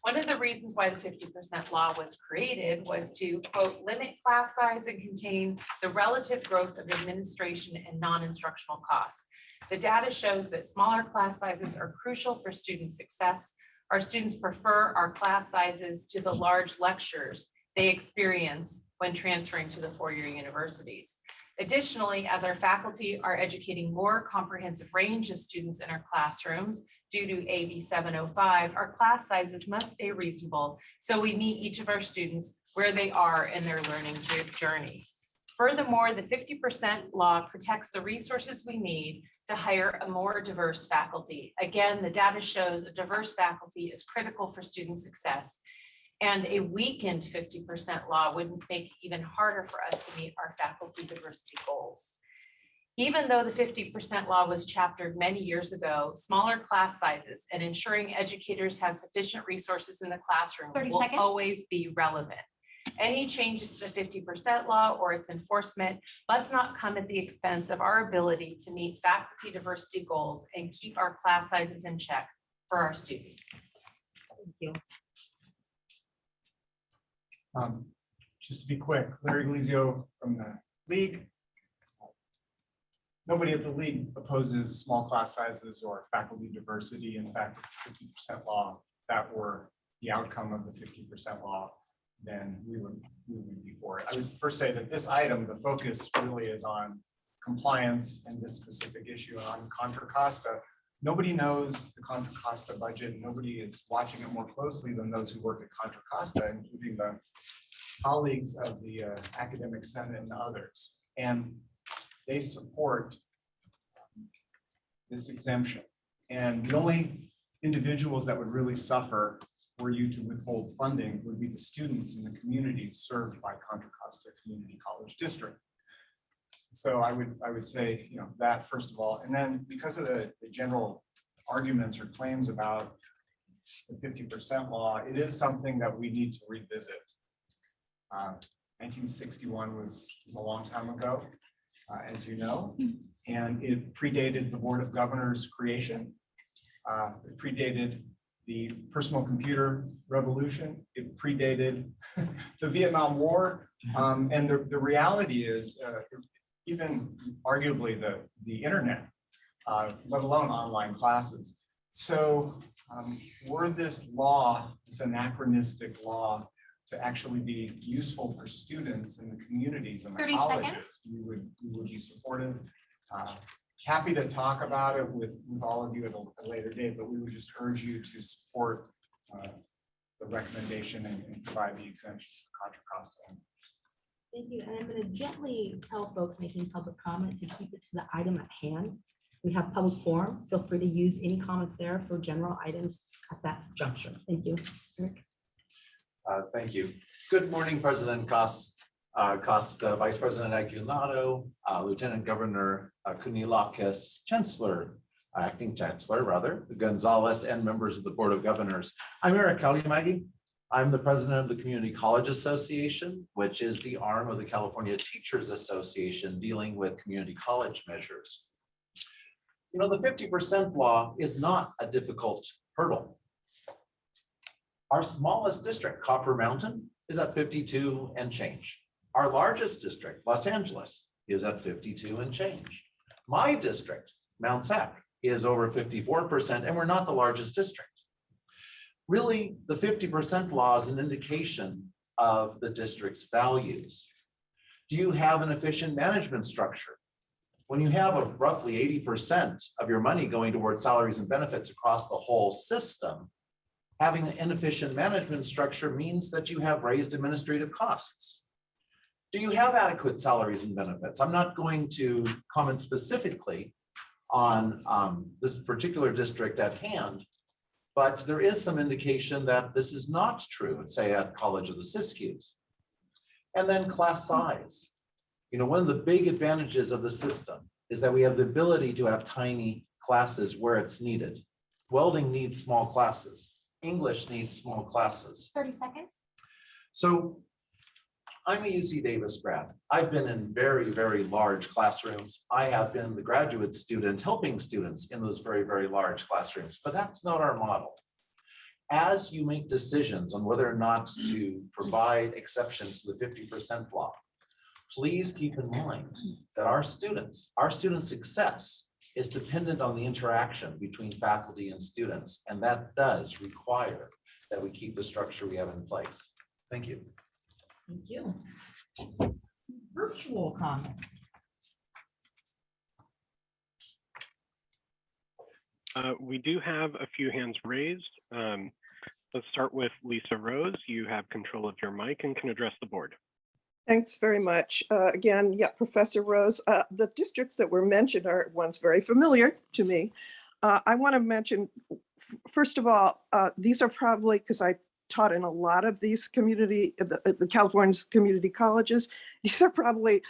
One of the reasons why the 50% law was created was to, quote, limit class size and contain the relative growth of administration and non-instructional costs. The data shows that smaller class sizes are crucial for student success. Our students prefer our class sizes to the large lectures they experience when transferring to the four-year universities. Additionally, as our faculty are educating more comprehensive range of students in our classrooms due to AB 705, our class sizes must stay reasonable so we meet each of our students where they are in their learning journey. Furthermore, the 50% law protects the resources we need to hire a more diverse faculty. Again, the data shows a diverse faculty is critical for student success, and a weakened 50% law would make it even harder for us to meet our faculty diversity goals. Even though the 50% law was chaptered many years ago, smaller class sizes and ensuring educators have sufficient resources in the classroom 30 will seconds. always be relevant. Any changes to the 50% law or its enforcement must not come at the expense of our ability to meet faculty diversity goals and keep our class sizes in check for our students. Thank you. Just to be quick, Larry Galizio from the league. Nobody at the league opposes small class sizes or faculty diversity. In fact, if 50% law, that were the outcome of the 50% law, then we would be for it. I would first say that this item, the focus really is on compliance and this specific issue on Contra Costa. Nobody knows the Contra Costa budget. Nobody is watching it more closely than those who work at Contra Costa, including the colleagues of the Academic Senate and others. And they support this exemption. And the only individuals that would really suffer were you to withhold funding would be the students in the communities served by Contra Costa Community College District. So I would say, you know, that first of all, and then because of the general arguments or claims about the 50% law, it is something that we need to revisit. 1961 was a long time ago, as you know, and it predated the Board of Governors creation. It predated the personal computer revolution. It predated the Vietnam War. And the reality is, even arguably the internet, let alone online classes. So were this law, this anachronistic law, to actually be useful for students in the communities and the 30 colleges, seconds. we would be supportive. Happy to talk about it with all of you at a later date, but we would just urge you to support the recommendation and provide the exemption for Contra Costa. Thank you. And I'm going to gently tell folks making public comment to keep it to the item at hand. We have public forum. Feel free to use any comments there for general items at that juncture. Thank you. Eric? Thank you. Good morning, President Costa, Vice President Aguinaldo, Lieutenant Governor Kunilakis, Chancellor, Acting Chancellor rather, Gonzalez, and members of the Board of Governors. I'm Eric Kalimagi. I'm the president of the Community College Association, which is the arm of the California Teachers Association dealing with community college measures. You know, the 50% law is not a difficult hurdle. Our smallest district, Copper Mountain, is at 52 and change. Our largest district, Los Angeles, is at 52 and change. My district, Mount Sac, is over 54%, and we're not the largest district. Really, the 50% law is an indication of the district's values. Do you have an efficient management structure? When you have a roughly 80% of your money going towards salaries and benefits across the whole system, having an inefficient management structure means that you have raised administrative costs. Do you have adequate salaries and benefits? I'm not going to comment specifically on this particular district at hand, but there is some indication that this is not true, say at College of the Siskiyous. And then class size. You know, one of the big advantages of the system is that we have the ability to have tiny classes where it's needed. Welding needs small classes. English needs small classes. 30 seconds. So I'm a UC Davis grad. I've been in very, very large classrooms. I have been the graduate student helping students in those very, very large classrooms, but that's not our model. As you make decisions on whether or not to provide exceptions to the 50% law, please keep in mind that our students' success is dependent on the interaction between faculty and students, and that does require that we keep the structure we have in place. Thank you. Thank you. Virtual comments. We do have a few hands raised. Let's start with Lisa Rose. You have control of your mic and can address the board. Thanks very much. Again, yeah, Professor Rose, the districts that were mentioned are ones very familiar to me. I want to mention, first of all, these are probably, because I taught in a lot of these the California's community colleges, these are probably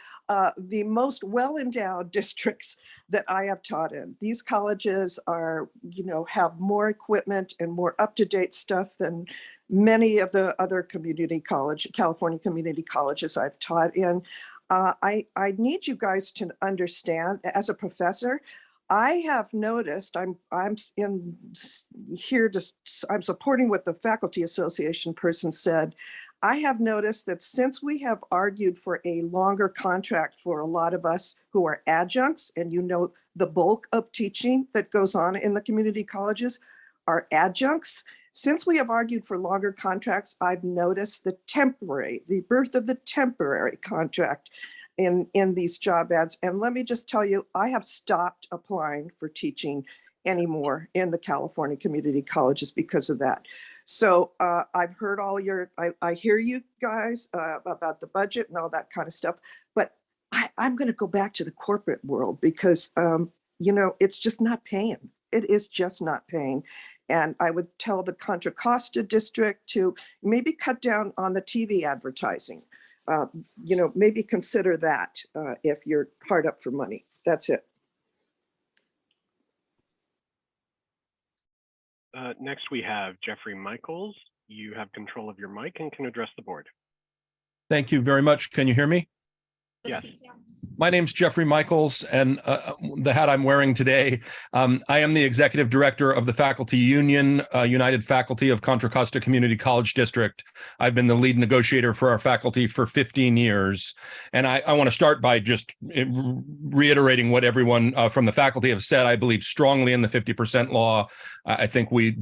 the most well-endowed districts that I have taught in. These colleges are, you know, have more equipment and more up-to-date stuff than many of the other California community colleges I've taught in. I need you guys to understand, as a professor, I have noticed, I'm supporting what the Faculty Association person said. I have noticed that since we have argued for a longer contract for a lot of us who are adjuncts, and you know the bulk of teaching that goes on in the community colleges are adjuncts, since we have argued for longer contracts, I've noticed the birth of the temporary contract in these job ads. And let me just tell you, I have stopped applying for teaching anymore in the California community colleges because of that. So I've heard all I hear you guys about the budget and all that kind of stuff, but I'm going to go back to the corporate world because, you know, it's just not paying. It is just not paying. And I would tell the Contra Costa district to maybe cut down on the TV advertising. You know, maybe consider that if you're hard up for money. That's it. Next, we have Jeffrey Michaels. You have control of your mic and can address the board. Thank you very much. Can you hear me? Yes. My name's Jeffrey Michaels, and the hat I'm wearing today, I am the Executive Director of the Faculty Union, United Faculty of Contra Costa Community College District. I've been the lead negotiator for our faculty for 15 years. And I want to start by just reiterating what everyone from the faculty have said. I believe strongly in the 50% law. I think we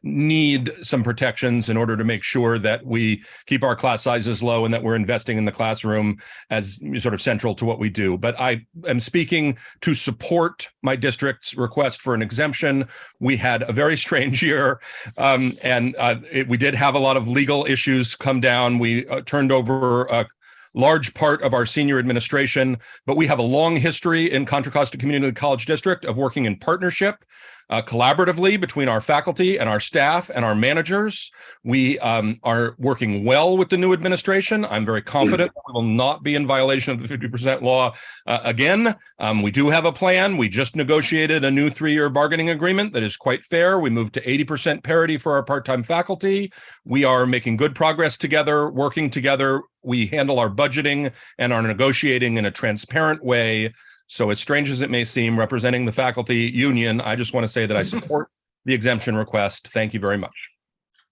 need some protections in order to make sure that we keep our class sizes low and that we're investing in the classroom as sort of central to what we do. But I am speaking to support my district's request for an exemption. We had a very strange year, we did have a lot of legal issues come down. We turned over a large part of our senior administration, but we have a long history in Contra Costa Community College District of working in partnership, collaboratively between our faculty and our staff and our managers. We are working well with the new administration. I'm very confident we will not be in violation of the 50% law again. We do have a plan. We just negotiated a new 3-year bargaining agreement that is quite fair. We moved to 80% parity for our part-time faculty. We are making good progress together, working together. We handle our budgeting and our negotiating in a transparent way. So as strange as it may seem, representing the faculty union, I just want to say that I support the exemption request. Thank you very much.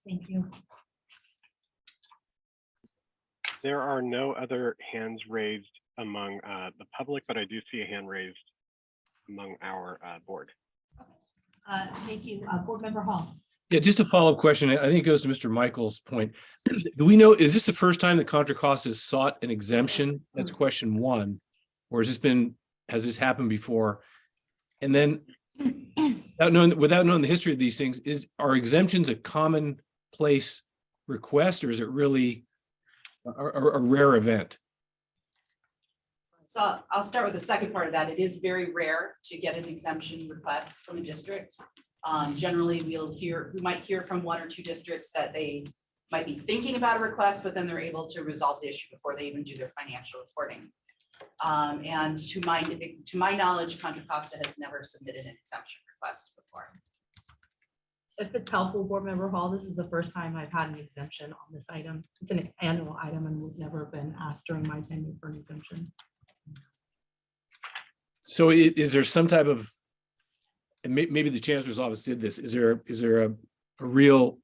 Thank you. There are no other hands raised among the public, but I do see a hand raised among our board. Thank you. Board Member Hall. Yeah, just a follow-up question. I think it goes to Mr. Michael's point. Do we know, is this the first time that Contra Costa has sought an exemption? That's question one. Or has this happened before? And then without knowing the history of these things, are exemptions a commonplace request, or is it really a rare event? So I'll start with the second part of that. It is very rare to get an exemption request from a district. Generally, we might hear from 1 or 2 districts that they might be thinking about a request, but then they're able to resolve the issue before they even do their financial reporting. And to my knowledge, Contra Costa has never submitted an exemption request before. If it's helpful, Board Member Hall, this is the first time I've had an exemption on this item. It's an annual item and we've never been asked during my tenure for an exemption. So is there some type of, and maybe the Chancellor's office did this, is there a real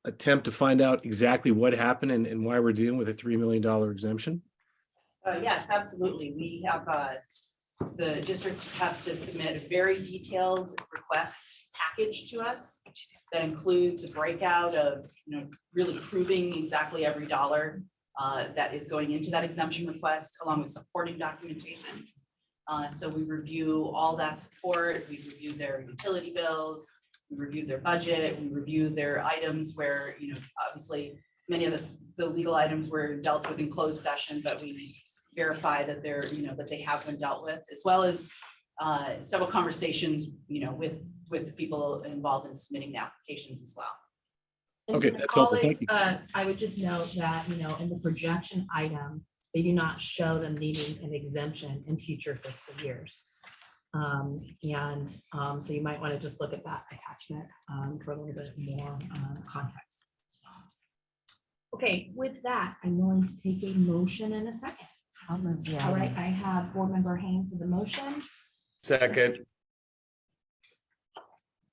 attempt to find out exactly what happened and why we're dealing with a $3 million exemption? Yes, absolutely. We have, the district has to submit a very detailed request package to us that includes a breakout of, really proving exactly every dollar that is going into that exemption request, along with supporting documentation. So we review all that support. We review their utility bills. We review their budget. We review their items where, obviously many of the legal items were dealt with in closed session, but we verify that they're, that they have been dealt with, as well as several conversations, with the people involved in submitting the applications as well. And Okay, to my that's helpful. colleagues, Thank you. I would just note that, in the projection item, they do not show them needing an exemption in future fiscal years. So you might want to just look at that attachment for a little bit more context. Okay, with that, I'm going to take a motion in a second. I'll move the All right, item. I have Board Member Haynes with the motion. Second.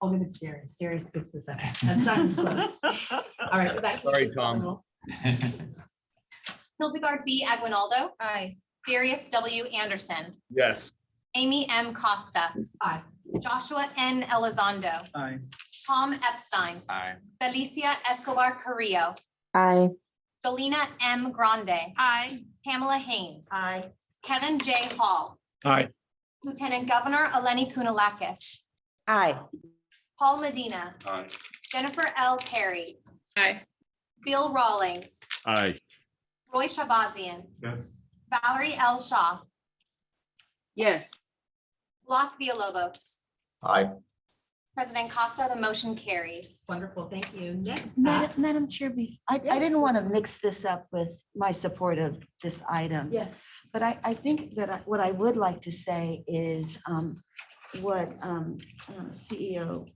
I'll give it to Darius. Darius gets the second. That's not even close. All right, with that. Sorry, Tom. Hildegard B. Aguinaldo. Aye. Darius W. Anderson. Yes. Amy M. Costa. Aye. Joshua N. Elizondo. Aye. Tom Epstein. Aye. Felicia Escobar Carrillo. Aye. Jolina M. Grande. Aye. Pamela Haynes. Aye. Kevin J. Hall. Aye. Lieutenant Governor Eleni Kunalakis. Aye. Paul Medina. Aye. Jennifer L. Perry. Aye. Bill Rawlings. Aye. Roy Shabazian. Yes. Valerie L. Shaw. Yes. Blas Villalobos. Aye. President Costa, the motion carries. Wonderful, thank you. Next. Madam Chair, I Yes. didn't want to mix this up with my support of this item. Yes. But I think that what I would like to say is what CEO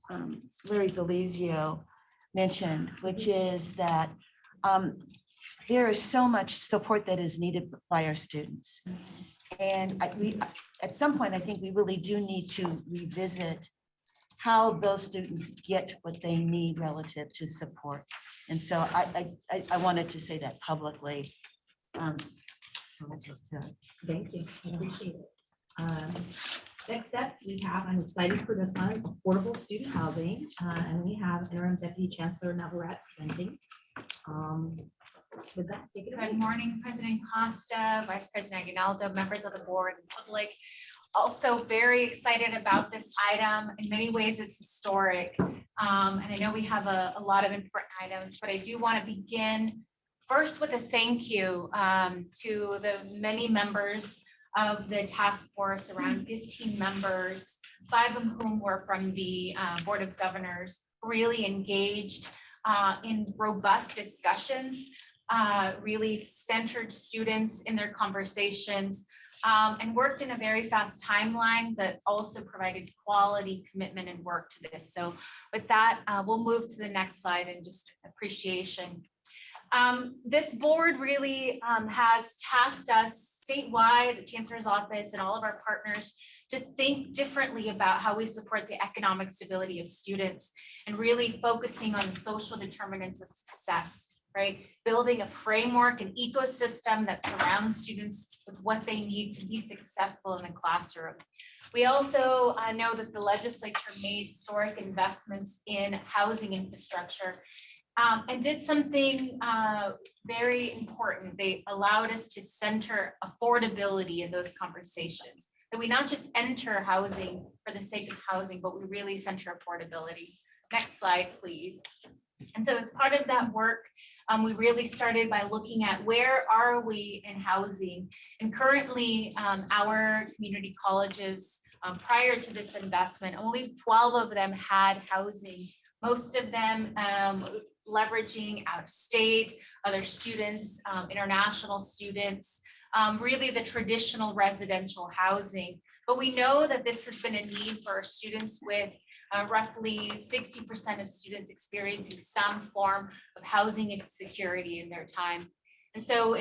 Larry Belizio mentioned, which is that there is so much support that is needed by our students. And at some point, I think we really do need to revisit how those students get what they need relative to support. And so I wanted to say that publicly. Thank you, I appreciate it. Next up, we have, I'm excited for this one, affordable student housing, and we have interim deputy chancellor Navarrete presenting. With that, take it away. Good morning, President Costa, Vice President Aguinaldo, members of the board and public. Also very excited about this item. In many ways, it's historic. And I know we have a lot of important items, but I do want to begin first with a thank you to the many members of the task force, around 15 members, 5 of whom were from the Board of Governors, really engaged in robust discussions, really centered students in their conversations, and worked in a very fast timeline, but also provided quality commitment and work to this. So with that, we'll move to the next slide and just appreciation. This board really has tasked us statewide, the Chancellor's Office and all of our partners to think differently about how we support the economic stability of students and really focusing on the social determinants of success, right? Building a framework, an ecosystem that surrounds students with what they need to be successful in the classroom. We also know that the legislature made historic investments in housing infrastructure and did something very important. They allowed us to center affordability in those conversations. That we not just enter housing for the sake of housing, but we really center affordability. Next slide, please. And so as part of that work, we really started by looking at where are we in housing. And currently our community colleges, prior to this investment, only 12 of them had housing. Most of them leveraging out of state, other students, international students, really the traditional residential housing. But we know that this has been a need for our students, with roughly 60% of students experiencing some form of housing insecurity in their time. And so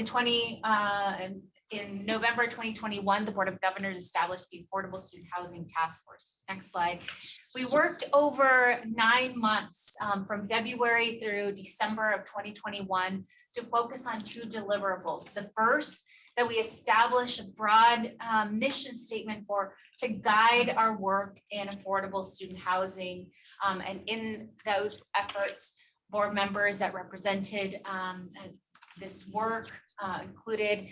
in November 2021, the Board of Governors established the Affordable Student Housing Task Force. Next slide. We worked over 9 months from February through December of 2021 to focus on 2 deliverables. The first, that we establish a broad mission statement to guide our work in affordable student housing. And in those efforts, board members that represented this work included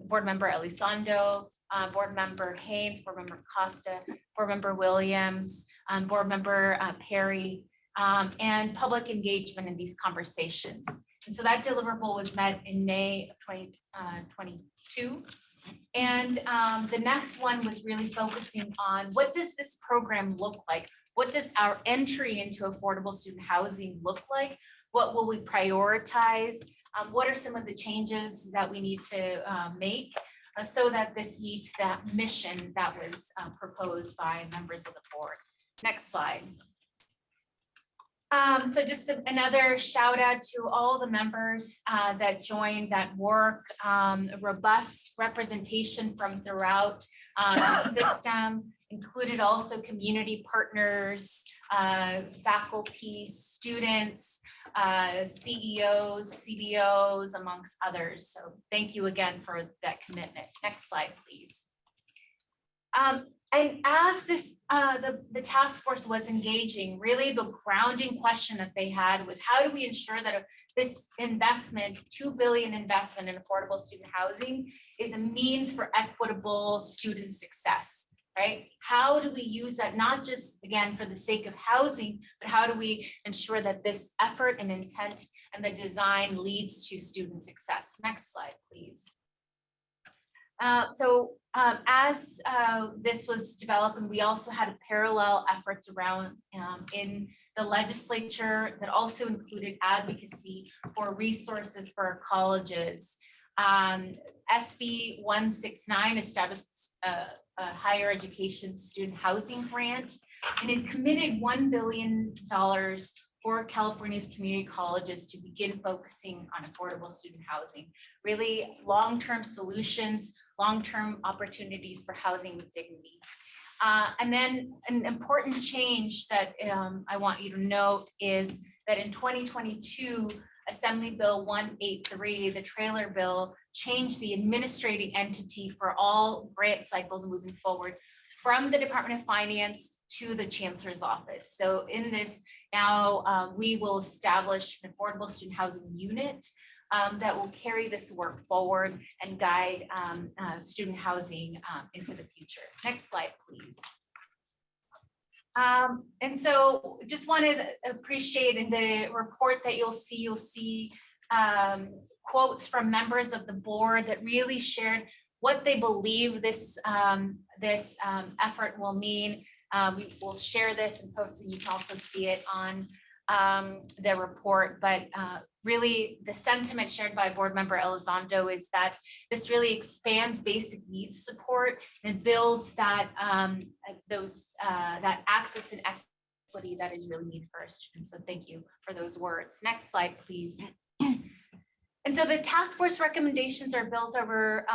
Board Member Elizondo, Board Member Haynes, Board Member Costa, Board Member Williams, Board Member Perry, and public engagement in these conversations. And so that deliverable was met in May of 2022. And the next one was really focusing on, what does this program look like? What does our entry into affordable student housing look like? What will we prioritize? What are some of the changes that we need to make so that this meets that mission that was proposed by members of the board? Next slide. So just another shout out to all the members that joined that work, a robust representation from throughout the system, included also community partners, faculty, students, CEOs, CBOs, amongst others. So thank you again for that commitment. Next slide, please. And as this, the task force was engaging, really the grounding question that they had was, how do we ensure that this investment, $2 billion investment in affordable student housing, is a means for equitable student success, right? How do we use that, not just, again, for the sake of housing, but how do we ensure that this effort and intent and the design leads to student success? Next slide, please. As this was developing, we also had parallel efforts around in the legislature that also included advocacy for resources for our colleges. SB 169 established a higher education student housing grant, and it committed $1 billion for California's community colleges to begin focusing on affordable student housing. Really long-term solutions, long-term opportunities for housing with dignity. And then an important change that I want you to note is that in 2022, Assembly Bill 183, the trailer bill, changed the administrating entity for all grant cycles moving forward from the Department of Finance to the Chancellor's Office. So in this now, we will establish an affordable student housing unit that will carry this work forward and guide student housing into the future. Next slide, please. And so just wanted to appreciate in the report that you'll see quotes from members of the board that really shared what they believe this effort will mean. We will share this and post, and you can also see it on the report, but really the sentiment shared by board member Elizondo is that this really expands basic needs support and builds that that access and equity that is really needed for our students. So thank you for those words. Next slide, please. And so the task force recommendations are built over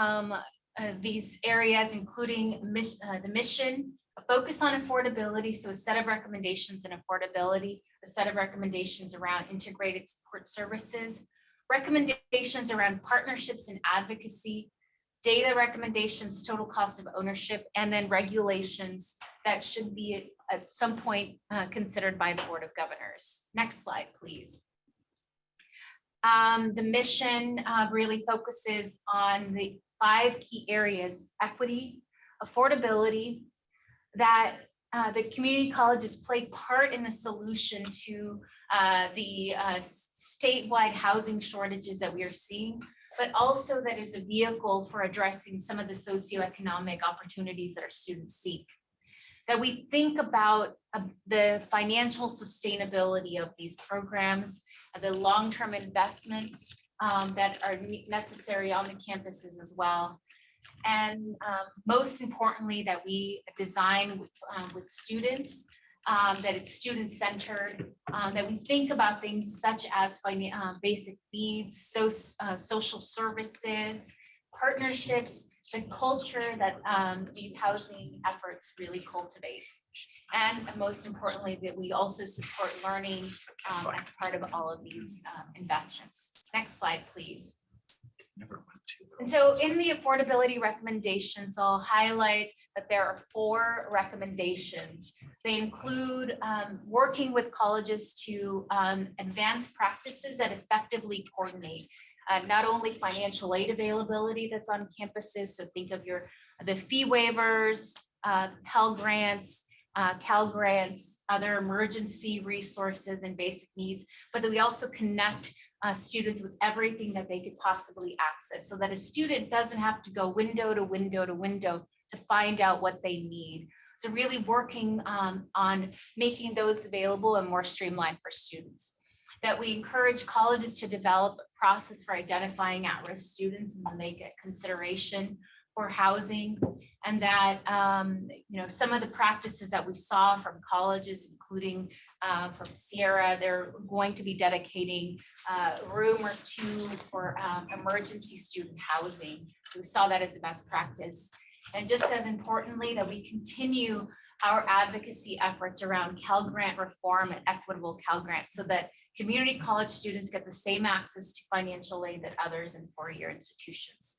these areas, including the mission, a focus on affordability, so a set of recommendations in affordability, a set of recommendations around integrated support services, recommendations around partnerships and advocacy, data recommendations, total cost of ownership, and then regulations that should be at some point considered by the Board of Governors. Next slide, please. The mission really focuses on the 5 key areas: equity, affordability, that the community colleges play part in the solution to the statewide housing shortages that we are seeing, but also that is a vehicle for addressing some of the socioeconomic opportunities that our students seek. That we think about the financial sustainability of these programs, the long-term investments that are necessary on the campuses as well. And most importantly, that we design with students, that it's student-centered, that we think about things such as basic needs, social services, partnerships, the culture that these housing efforts really cultivate. And most importantly, that we also support learning as part of all of these investments. Next slide, please. And so in the affordability recommendations, I'll highlight that there are 4 recommendations. They include working with colleges to advance practices that effectively coordinate not only financial aid availability that's on campuses, so think of the fee waivers, Pell Grants, Cal Grants, other emergency resources and basic needs, but that we also connect students with everything that they could possibly access, so that a student doesn't have to go window to window to window to find out what they need. So really working on making those available and more streamlined for students. That we encourage colleges to develop a process for identifying at-risk students and when they get consideration for housing, and that some of the practices that we saw from colleges, including from Sierra, they're going to be dedicating a room or 2 for emergency student housing. So we saw that as a best practice. And just as importantly, that we continue our advocacy efforts around Cal Grant reform and equitable Cal Grant, so that community college students get the same access to financial aid that others in 4-year institutions.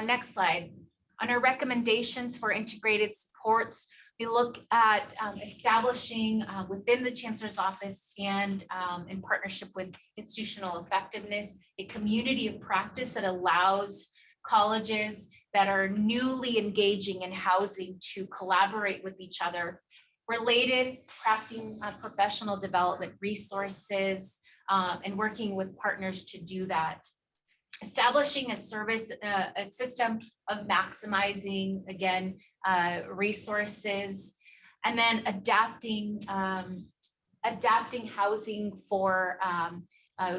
Next slide. On our recommendations for integrated supports, we look at establishing within the Chancellor's Office and in partnership with institutional effectiveness, a community of practice that allows colleges that are newly engaging in housing to collaborate with each other. Related, crafting professional development resources and working with partners to do that. Establishing a system of maximizing, again, resources, and then adapting housing for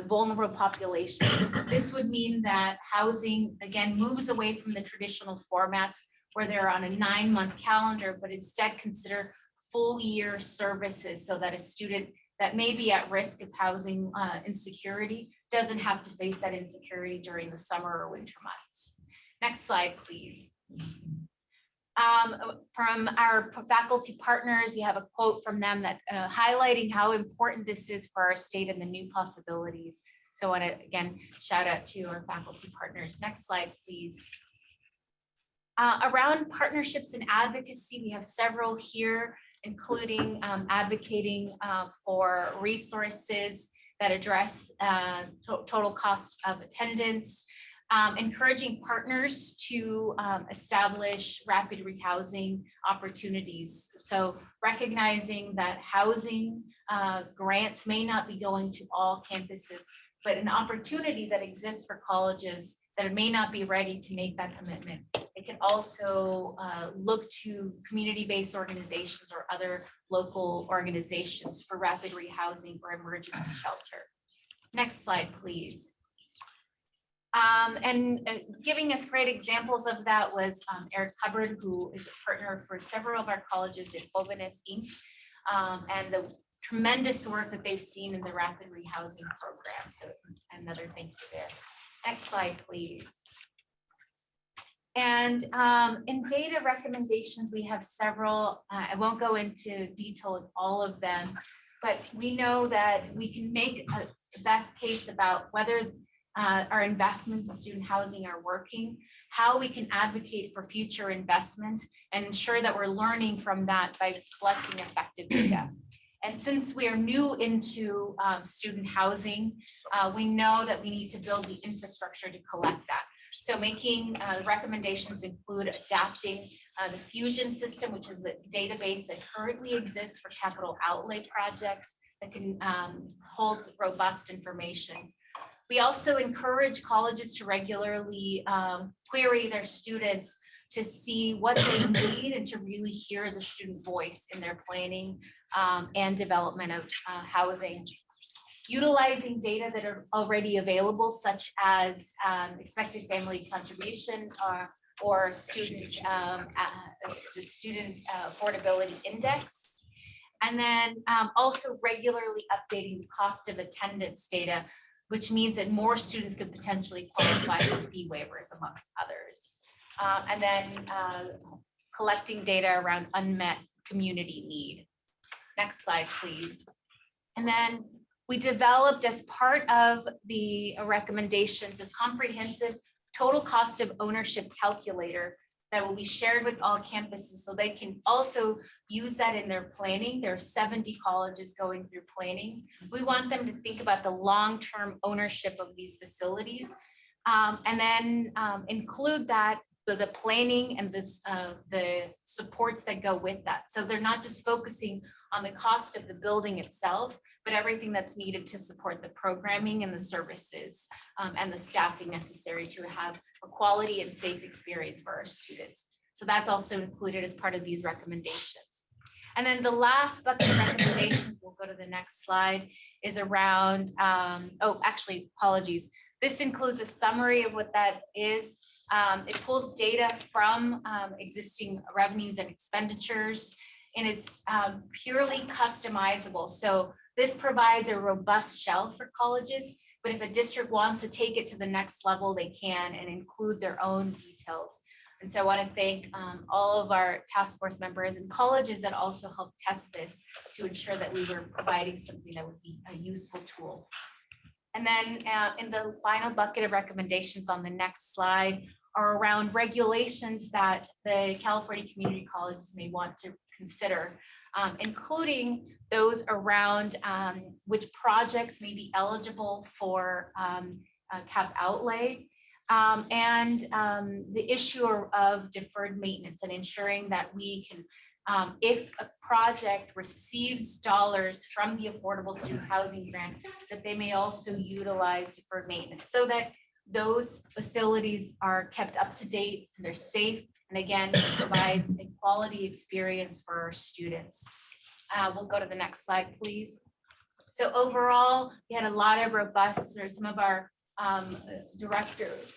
vulnerable populations. This would mean that housing, again, moves away from the traditional formats where they're on a 9-month calendar, but instead consider full year services, so that a student that may be at risk of housing insecurity doesn't have to face that insecurity during the summer or winter months. Next slide, please. From our faculty partners, you have a quote from them that highlighting how important this is for our state and the new possibilities. So I want to again shout out to our faculty partners. Next slide, please. Around partnerships and advocacy, we have several here, including advocating for resources that address total cost of attendance, encouraging partners to establish rapid rehousing opportunities. So recognizing that housing grants may not be going to all campuses, but an opportunity that exists for colleges that may not be ready to make that commitment. It can also look to community-based organizations or other local organizations for rapid rehousing or emergency shelter. Next slide, please. Giving us great examples of that was Eric Hubbard, who is a partner for several of our colleges in Openness Inc. And the tremendous work that they've seen in the rapid rehousing program. So another thank you there. Next slide, please. And in data recommendations, we have several. I won't go into detail with all of them, but we know that we can make a best case about whether our investments in student housing are working, how we can advocate for future investments and ensure that we're learning from that by collecting effective data. And since we are new into student housing, we know that we need to build the infrastructure to collect that. So making recommendations include adapting the Fusion system, which is the database that currently exists for capital outlay projects that can hold robust information. We also encourage colleges to regularly query their students to see what they need and to really hear the student voice in their planning and development of housing. Utilizing data that are already available, such as expected family contributions or student the student affordability index. And then also regularly updating the cost of attendance data, which means that more students could potentially qualify for fee waivers amongst others. And then collecting data around unmet community need. Next slide, please. And then we developed as part of the recommendations a comprehensive total cost of ownership calculator that will be shared with all campuses so they can also use that in their planning. There are 70 colleges going through planning. We want them to think about the long-term ownership of these facilities and then include that the planning and the supports that go with that. So they're not just focusing on the cost of the building itself, but everything that's needed to support the programming and the services and the staffing necessary to have a quality and safe experience for our students. So that's also included as part of these recommendations. And then the last bucket of recommendations, we'll go to the next slide, is around, actually, apologies. This includes a summary of what that is. It pulls data from existing revenues and expenditures, and it's purely customizable. So this provides a robust shelf for colleges, but if a district wants to take it to the next level, they can and include their own details. And so I want to thank all of our task force members and colleges that also helped test this to ensure that we were providing something that would be a useful tool. And then in the final bucket of recommendations on the next slide are around regulations that the California community colleges may want to consider, including those around which projects may be eligible for cap outlay and the issue of deferred maintenance and ensuring that we can, if a project receives dollars from the Affordable Student Housing Grant, that they may also utilize deferred maintenance so that those facilities are kept up to date, they're safe, and again, it provides a quality experience for our students. We'll go to the next slide, please. So overall, we had a lot of robust, or some of our directors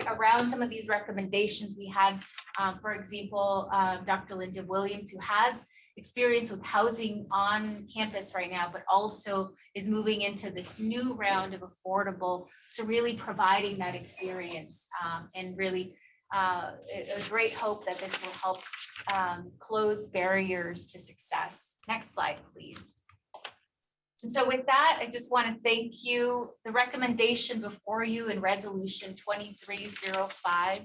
around some of these recommendations. We had, for example, Dr. Linda Williams, who has experience with housing on campus right now, but also is moving into this new round of affordable. So really providing that experience and really a great hope that this will help close barriers to success. Next slide, please. And so with that, I just want to thank you. The recommendation before you in resolution 2305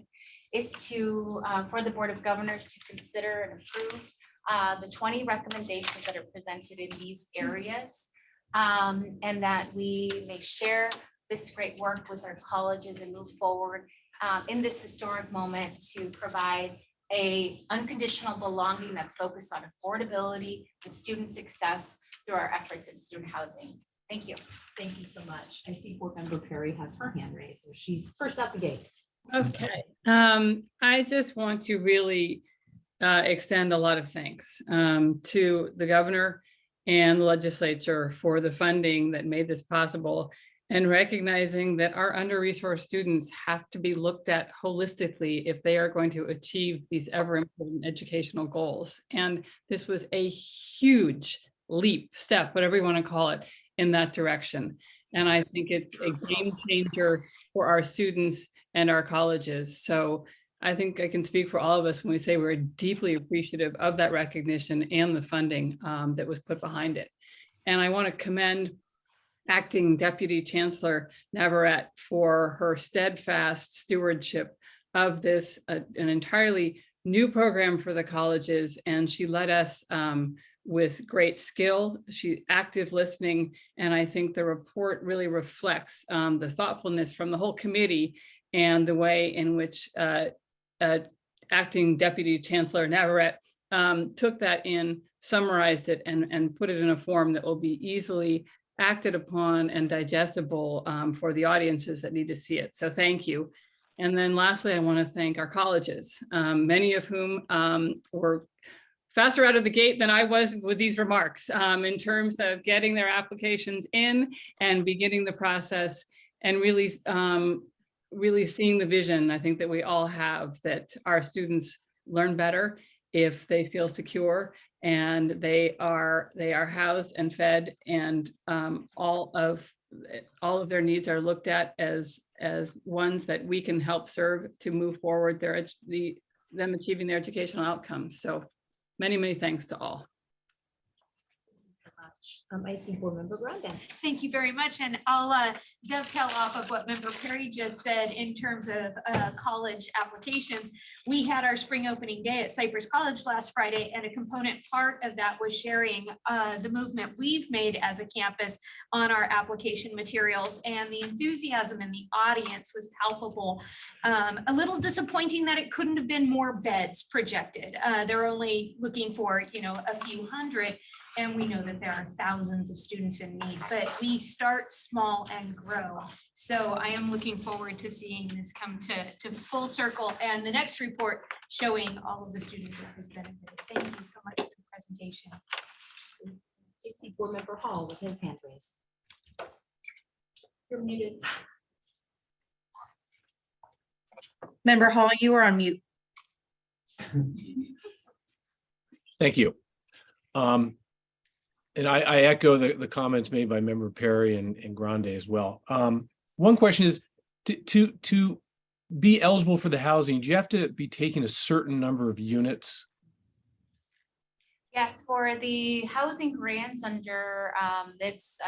is to, for the Board of Governors to consider and approve the 20 recommendations that are presented in these areas, and that we may share this great work with our colleges and move forward in this historic moment to provide a unconditional belonging that's focused on affordability and student success through our efforts in student housing. Thank you. Thank you so much. I see Board Member Perry has her hand raised, so she's first out the gate. Okay, I just want to really extend a lot of thanks to the governor and the legislature for the funding that made this possible, and recognizing that our under-resourced students have to be looked at holistically if they are going to achieve these ever important educational goals. And this was a huge step, whatever you want to call it, in that direction. And I think it's a game changer for our students and our colleges. So I think I can speak for all of us when we say we're deeply appreciative of that recognition and the funding that was put behind it. And I want to commend Acting Deputy Chancellor Navarrete for her steadfast stewardship of this, an entirely new program for the colleges. And she led us with great skill, active listening. And I think the report really reflects the thoughtfulness from the whole committee and the way in which Acting Deputy Chancellor Navarrete took that in, summarized it, and put it in a form that will be easily acted upon and digestible for the audiences that need to see it. So thank you. And then lastly, I want to thank our colleges, many of whom were faster out of the gate than I was with these remarks in terms of getting their applications in and beginning the process, and really, really seeing the vision I think that we all have, that our students learn better if they feel secure and they are housed and fed, and all of their needs are looked at as ones that we can help serve to move forward them achieving their educational outcomes. So many, many thanks to all. I see Board Member Grandin. Thank you very much. And I'll dovetail off of what Member Perry just said in terms of college applications. We had our spring opening day at Cypress College last Friday, and a component part of that was sharing the movement we've made as a campus on our application materials, and the enthusiasm in the audience was palpable. A little disappointing that it couldn't have been more beds projected. They're only looking for, a few hundred, and we know that there are thousands of students in need, but we start small and grow. So I am looking forward to seeing this come to full circle, and the next report showing all of the students that has benefited. Thank you so much for the presentation. I see Board Member Hall with his hand raised. You're muted. Member Hall, you are on mute. Thank you. And I echo the comments made by Member Perry and Grande as well. One question is, to be eligible for the housing, do you have to be taking a certain number of units? Yes, for the housing grants under this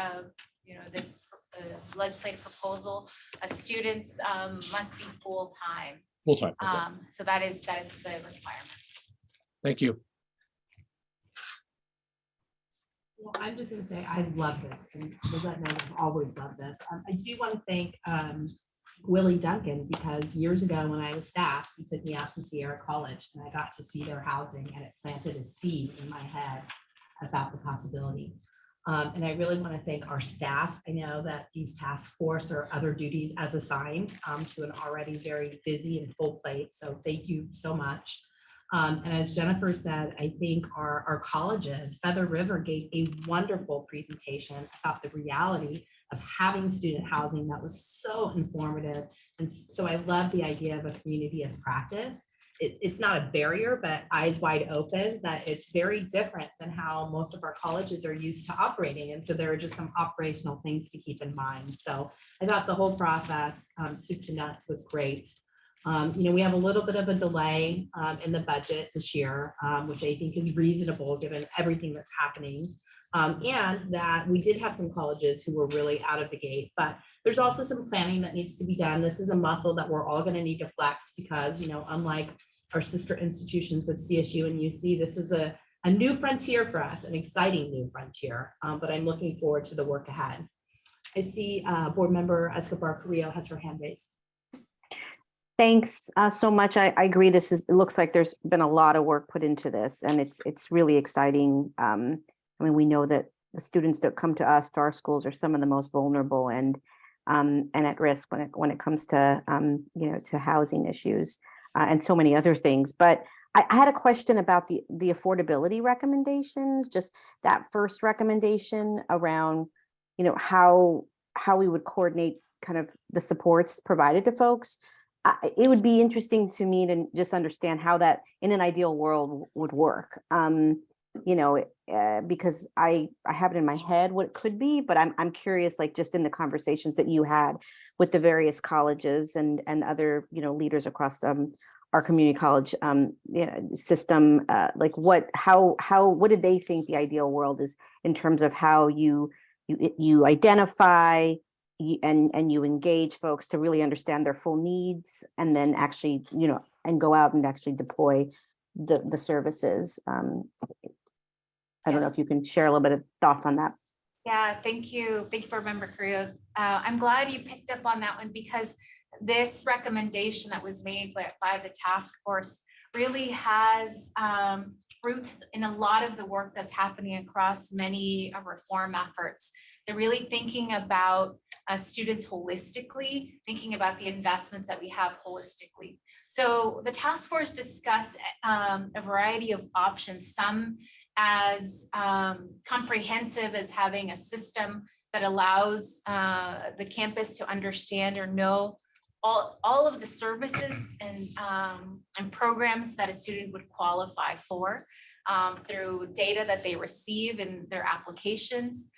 legislative proposal, students must be full-time. Full-time. Okay. So that is the requirement. Thank you. Well, I'm just going to say I love this, and Lizette knows I've always loved this. I do want to thank Willie Duncan, because years ago when I was staff, he took me out to Sierra College, and I got to see their housing, and it planted a seed in my head about the possibility. And I really want to thank our staff. I know that these task force or other duties as assigned to an already very busy and full plate. So thank you so much. And as Jennifer said, I think our colleges, Feather River gave a wonderful presentation about the reality of having student housing that was so informative. And so I love the idea of a community of practice. it's not a barrier, but eyes wide open, that it's very different than how most of our colleges are used to operating. And so there are just some operational things to keep in mind. So I thought the whole process, soup to nuts, was great. We have a little bit of a delay in the budget this year, which I think is reasonable given everything that's happening. And that we did have some colleges who were really out of the gate, but there's also some planning that needs to be done. This is a muscle that we're all going to need to flex because, unlike our sister institutions of CSU and UC, this is a new frontier for us, an exciting new frontier, but I'm looking forward to the work ahead. I see Board Member Escobar Carrillo has her hand raised. Thanks so much. I agree. It looks like there's been a lot of work put into this, and it's really exciting. We know that the students that come to us, to our schools, are some of the most vulnerable and at risk when it comes to to housing issues and so many other things. But I had a question about the affordability recommendations. Just that first recommendation around how we would coordinate kind of the supports provided to folks. It would be interesting to me to just understand how that in an ideal world would work. Because I have it in my head what it could be, but I'm curious, like just in the conversations that you had with the various colleges and other leaders across our community college system, like what did they think the ideal world is in terms of how you identify and you engage folks to really understand their full needs, and then actually and go out and actually deploy the services. I don't know if you can share a little bit of thoughts on that. Yeah, thank you. Thank you, Board Member Carrillo. I'm glad you picked up on that one, because this recommendation that was made by the task force really has roots in a lot of the work that's happening across many reform efforts. They're really thinking about students holistically, thinking about the investments that we have holistically. So the task force discussed a variety of options, some as comprehensive as having a system that allows the campus to understand or know all of the services and programs that a student would qualify for through data that they receive in their applications.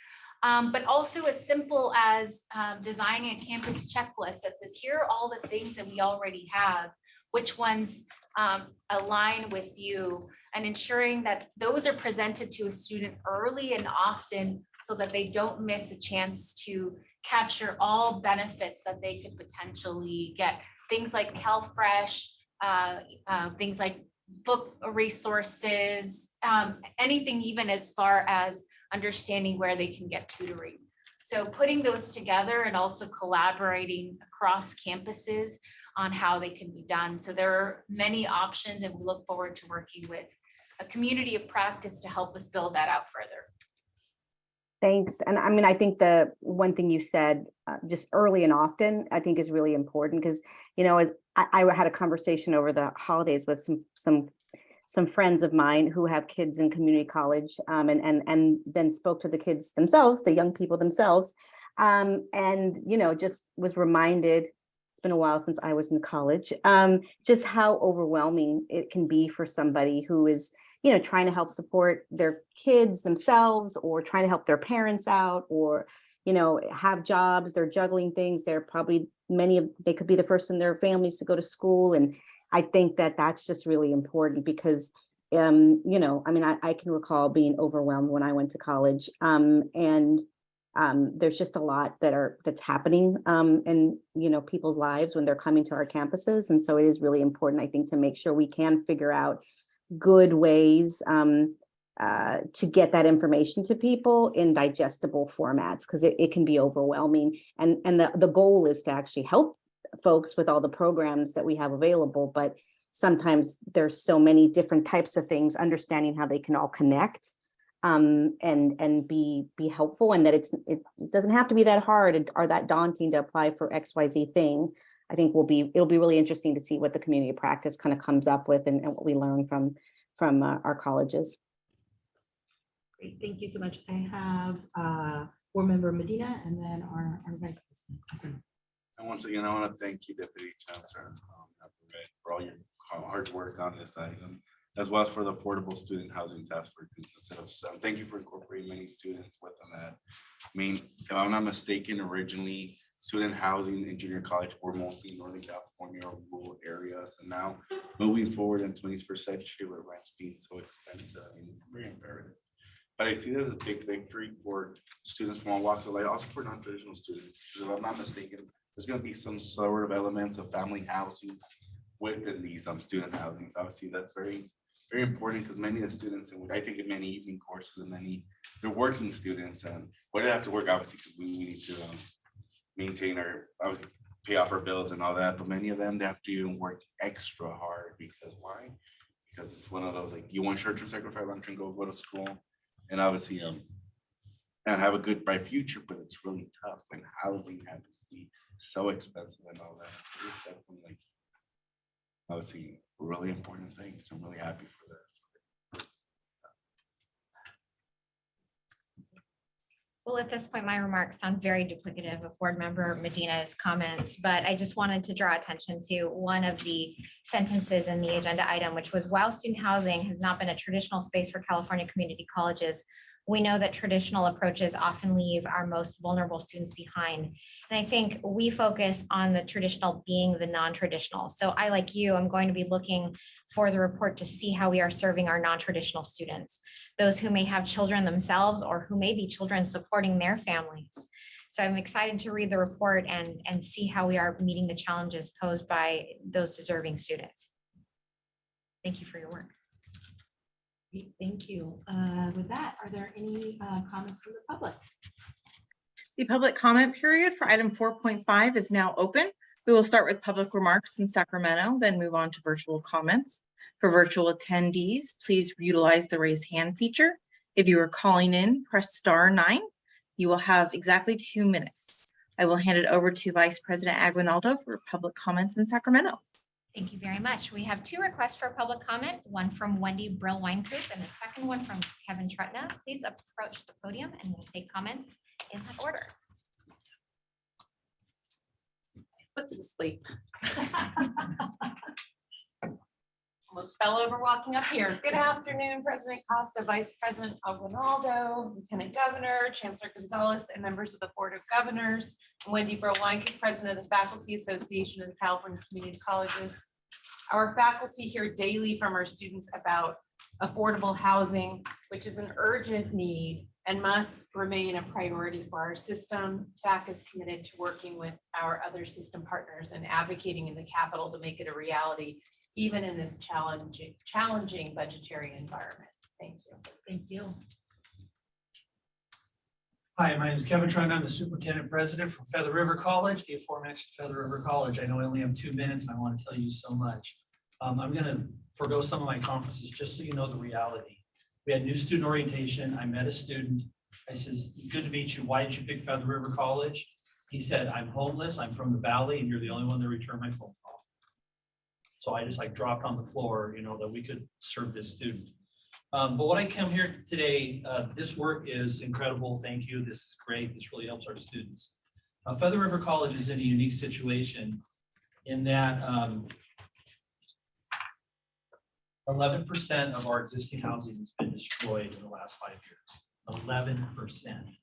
But also as simple as designing a campus checklist that says, here are all the things that we already have, which ones align with you, and ensuring that those are presented to a student early and often so that they don't miss a chance to capture all benefits that they could potentially get. Things like CalFresh, things like book resources, anything even as far as understanding where they can get tutoring. So putting those together and also collaborating across campuses on how they can be done. So there are many options, and we look forward to working with a community of practice to help us build that out further. Thanks. And I think the one thing you said just early and often, I think is really important, because, as I had a conversation over the holidays with some friends of mine who have kids in community college, and then spoke to the kids themselves, the young people themselves, and, just was reminded, it's been a while since I was in college, just how overwhelming it can be for somebody who is trying to help support their kids themselves, or trying to help their parents out, or, have jobs, they're juggling things. They're probably they could be the first in their families to go to school. And I think that that's just really important, because, I can recall being overwhelmed when I went to college. There's just a lot that's happening in, people's lives when they're coming to our campuses. And so it is really important, I think, to make sure we can figure out good ways to get that information to people in digestible formats, because it can be overwhelming. And the goal is to actually help folks with all the programs that we have available, but sometimes there's so many different types of things, understanding how they can all connect and be helpful, and that it doesn't have to be that hard or that daunting to apply for XYZ thing. I think it'll be really interesting to see what the community of practice kind of comes up with, and what we learn from our colleges. Great, thank you so much. I have Board Member Medina, and then our Vice President. And once again, I want to thank you, Deputy Chancellor, for all your hard hard work on this item, as well as for the Affordable Student Housing Task Force consisted of some. Thank you for incorporating many students with them. I mean, if I'm not mistaken, originally student housing in junior college were mostly in Northern California or rural areas. And now moving forward in 21st century with rents being so expensive, I mean, it's very imperative. But I see it as a big victory for students from all walks of life, also for non-traditional students. Because if I'm not mistaken, there's going to be some sort of elements of family housing within these student housings. Obviously, that's very, very important because many of the students, and I take in many evening courses, and they're working students, and they have to work obviously because we need to maintain our, obviously pay off our bills and all that. But many of them, they have to even work extra hard because why? Because it's one of those like you want short-term sacrifice, long-term go to school. And obviously, and have a good bright future, but it's really tough when housing happens to be so expensive and all that. So it's definitely like, obviously, a really important thing. So I'm really happy for that. Well, at this point, my remarks sound very duplicative of Board Member Medina's comments, but I just wanted to draw attention to one of the sentences in the agenda item, which was, while student housing has not been a traditional space for California community colleges, we know that traditional approaches often leave our most vulnerable students behind. And I think we focus on the traditional being the non-traditional. So I, like you, I'm going to be looking for the report to see how we are serving our non-traditional students, those who may have children themselves or who may be children supporting their families. So I'm excited to read the report and see how we are meeting the challenges posed by those deserving students. Thank you for your work. Great, thank you. With that, are there any comments from the public? The public comment period for item 4.5 is now open. We will start with public remarks in Sacramento, then move on to virtual comments. For virtual attendees, please utilize the raise hand feature. If you are calling in, press *9. You will have exactly 2 minutes. I will hand it over to Vice President Aguinaldo for public comments in Sacramento. Thank you very much. We have 2 requests for public comment, one from Wendy Brill Winecoop and the second one from Kevin Trutna. Please approach the podium and we'll take comments in that order. What's asleep? Almost fell over walking up here. Good afternoon, President Costa, Vice President Aguinaldo, Lieutenant Governor, Chancellor Gonzalez, and members of the Board of Governors. I'm Wendy Brill Winecoop, President of the Faculty Association of the California Community Colleges. Our faculty hear daily from our students about affordable housing, which is an urgent need and must remain a priority for our system. FAC is committed to working with our other system partners and advocating in the Capitol to make it a reality, even in this challenging budgetary environment. Thank you. Thank you. Hi, my name is Kevin Trent. I'm the Superintendent President from Feather River College, the aforementioned Feather River College. I know I only have 2 minutes and I want to tell you so much. I'm going to forego some of my conferences just so you know the reality. We had new student orientation. I met a student. I says, good to meet you. Why did you pick Feather River College? He said, I'm homeless. I'm from the Valley and you're the only one that returned my phone call. So I just like dropped on the floor, you know, that we could serve this student. But what I come here today, this work is incredible. Thank you. This is great. This really helps our students. Feather River College is in a unique situation in that 11% of our existing housing has been destroyed in the last 5 years. 11%.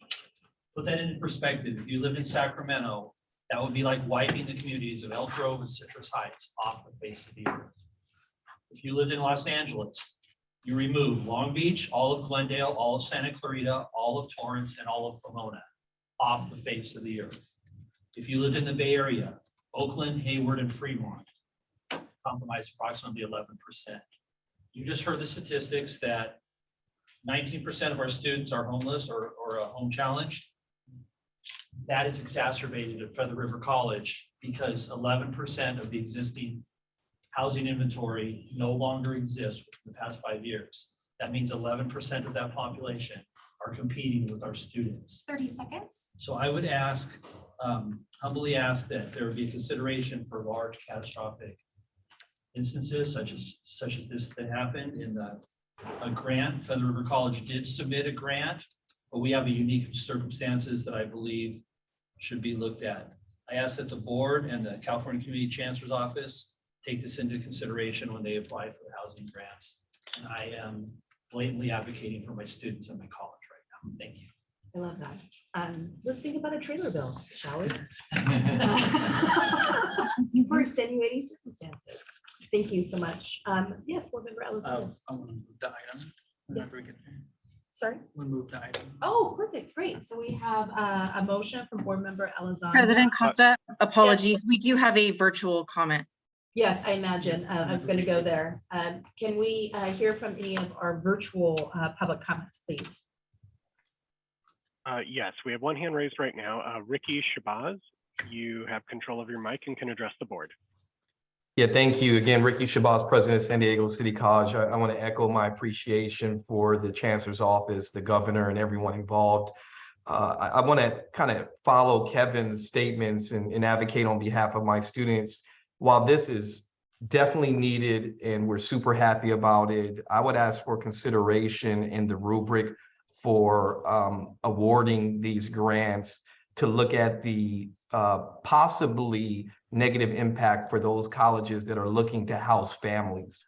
Put that into perspective. If you lived in Sacramento, that would be like wiping the communities of Elk Grove and Citrus Heights off the face of the earth. If you lived in Los Angeles, you remove Long Beach, all of Glendale, all of Santa Clarita, all of Torrance, and all of Pomona off the face of the earth. If you lived in the Bay Area, Oakland, Hayward, and Fremont, compromise approximately 11%. You just heard the statistics that 19% of our students are homeless or home challenged. That is exacerbated at Feather River College because 11% of the existing housing inventory no longer exists within the past 5 years. That means 11% of that population are competing with our students. 30 seconds. So I would ask, humbly ask that there be a consideration for large catastrophic instances such as this that happened in a grant. Feather River College did submit a grant, but we have a unique circumstances that I believe should be looked at. I ask that the board and the California Community Chancellor's Office take this into consideration when they apply for housing grants. And I am blatantly advocating for my students in my college right now. Thank you. I love that. Let's think about a trailer bill, shall we? For extenuating circumstances. Thank you so much. Yes, Board Member Elizondo. I want to move the item. whenever we get there. Sorry? We'll move the item. Oh, perfect, great. So we have a motion from Board Member Elizondo. President Costa, apologies. We do have a virtual comment. Yes, I imagine. I was going to go there. Can we hear from any of our virtual public comments, please? Yes, we have one hand raised right now. Ricky Shabazz, you have control of your mic and can address the board. Yeah, thank you. Again, Ricky Shabazz, President of San Diego City College. I want to echo my appreciation for the Chancellor's Office, the governor, and everyone involved. I want to kind of follow Kevin's statements and advocate on behalf of my students. While this is definitely needed and we're super happy about it, I would ask for consideration in the rubric for awarding these grants to look at the possibly negative impact for those colleges that are looking to house families.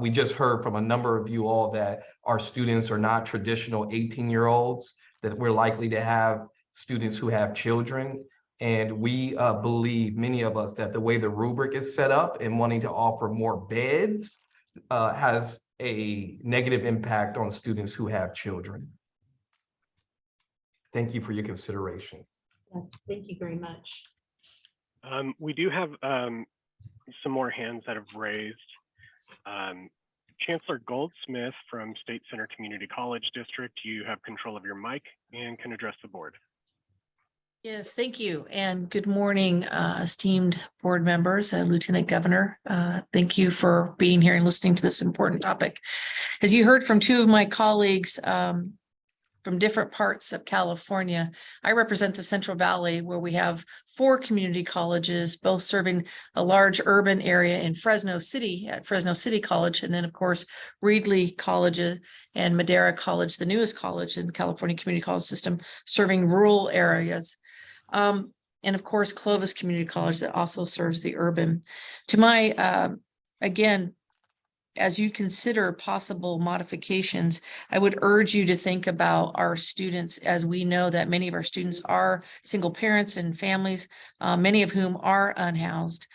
We just heard from a number of you all that our students are not traditional 18-year-olds, that we're likely to have students who have children. And we believe, many of us, that the way the rubric is set up and wanting to offer more beds has a negative impact on students who have children. Thank you for your consideration. Yes, thank you very much. We do have some more hands that have raised. Chancellor Goldsmith from State Center Community College District, you have control of your mic and can address the board. Yes, thank you. And good morning, esteemed board members, Lieutenant Governor. Thank you for being here and listening to this important topic. As you heard from two of my colleagues from different parts of California, I represent the Central Valley, where we have 4 community colleges, both serving a large urban area in Fresno City at Fresno City College, and then of course, Reedley College and Madera College, the newest college in California Community College System, serving rural areas. And of course, Clovis Community College that also serves the urban. To my, again, as you consider possible modifications, I would urge you to think about our students, as we know that many of our students are single parents and families, many of whom are unhoused.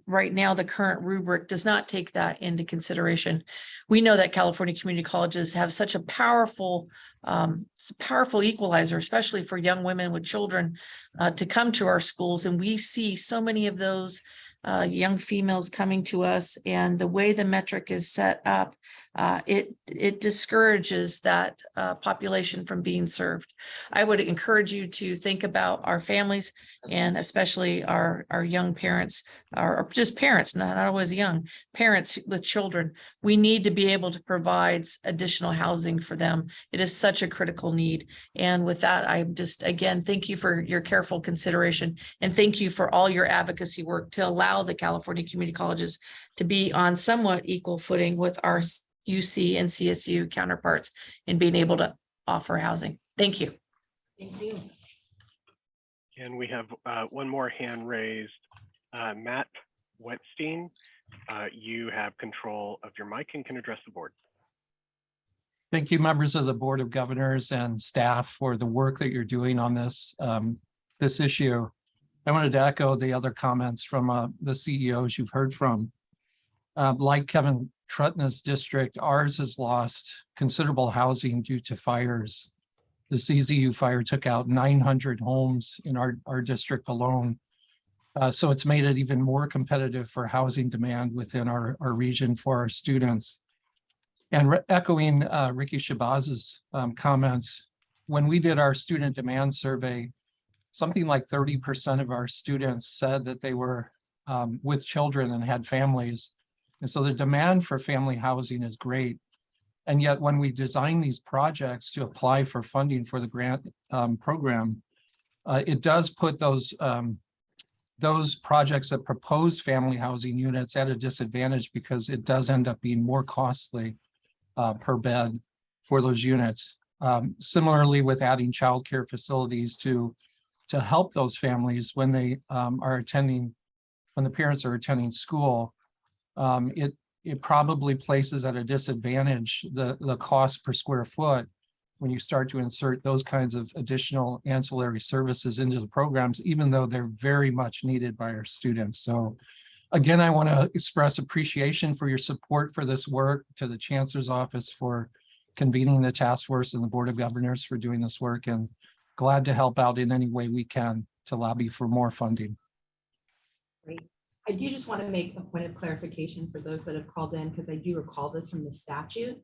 Right now, the current rubric does not take that into consideration. We know that California community colleges have such a powerful equalizer, especially for young women with children to come to our schools. And we see so many of those young females coming to us, and the way the metric is set up, it discourages that population from being served. I would encourage you to think about our families, and especially our young parents, or just parents, not always young, parents with children. We need to be able to provide additional housing for them. It is such a critical need. And with that, I just, again, thank you for your careful consideration, and thank you for all your advocacy work to allow the California community colleges to be on somewhat equal footing with our UC and CSU counterparts in being able to offer housing. Thank you. Thank you. And we have one more hand raised. Matt Wetstein, you have control of your mic and can address the board. Thank you, members of the Board of Governors and staff, for the work that you're doing on this, this issue. I wanted to echo the other comments from the CEOs you've heard from. Like Kevin Trutna's district, ours has lost considerable housing due to fires. The CZU fire took out 900 homes in our district alone. So it's made it even more competitive for housing demand within our region for our students. And echoing Ricky Shabazz's comments, when we did our student demand survey, something like 30% of our students said that they were with children and had families. And so the demand for family housing is great. And yet when we design these projects to apply for funding for the grant program, it does put those projects that propose family housing units at a disadvantage, because it does end up being more costly per bed for those units. Similarly, with adding childcare facilities to help those families when they are attending, when the parents are attending school, it probably places at a disadvantage the cost per square foot when you start to insert those kinds of additional ancillary services into the programs, even though they're very much needed by our students. So again, I want to express appreciation for your support for this work, to the Chancellor's Office for convening the task force and the Board of Governors for doing this work, and glad to help out in any way we can to lobby for more funding. Great. I do just want to make a point of clarification for those that have called in, because I do recall this from the statute.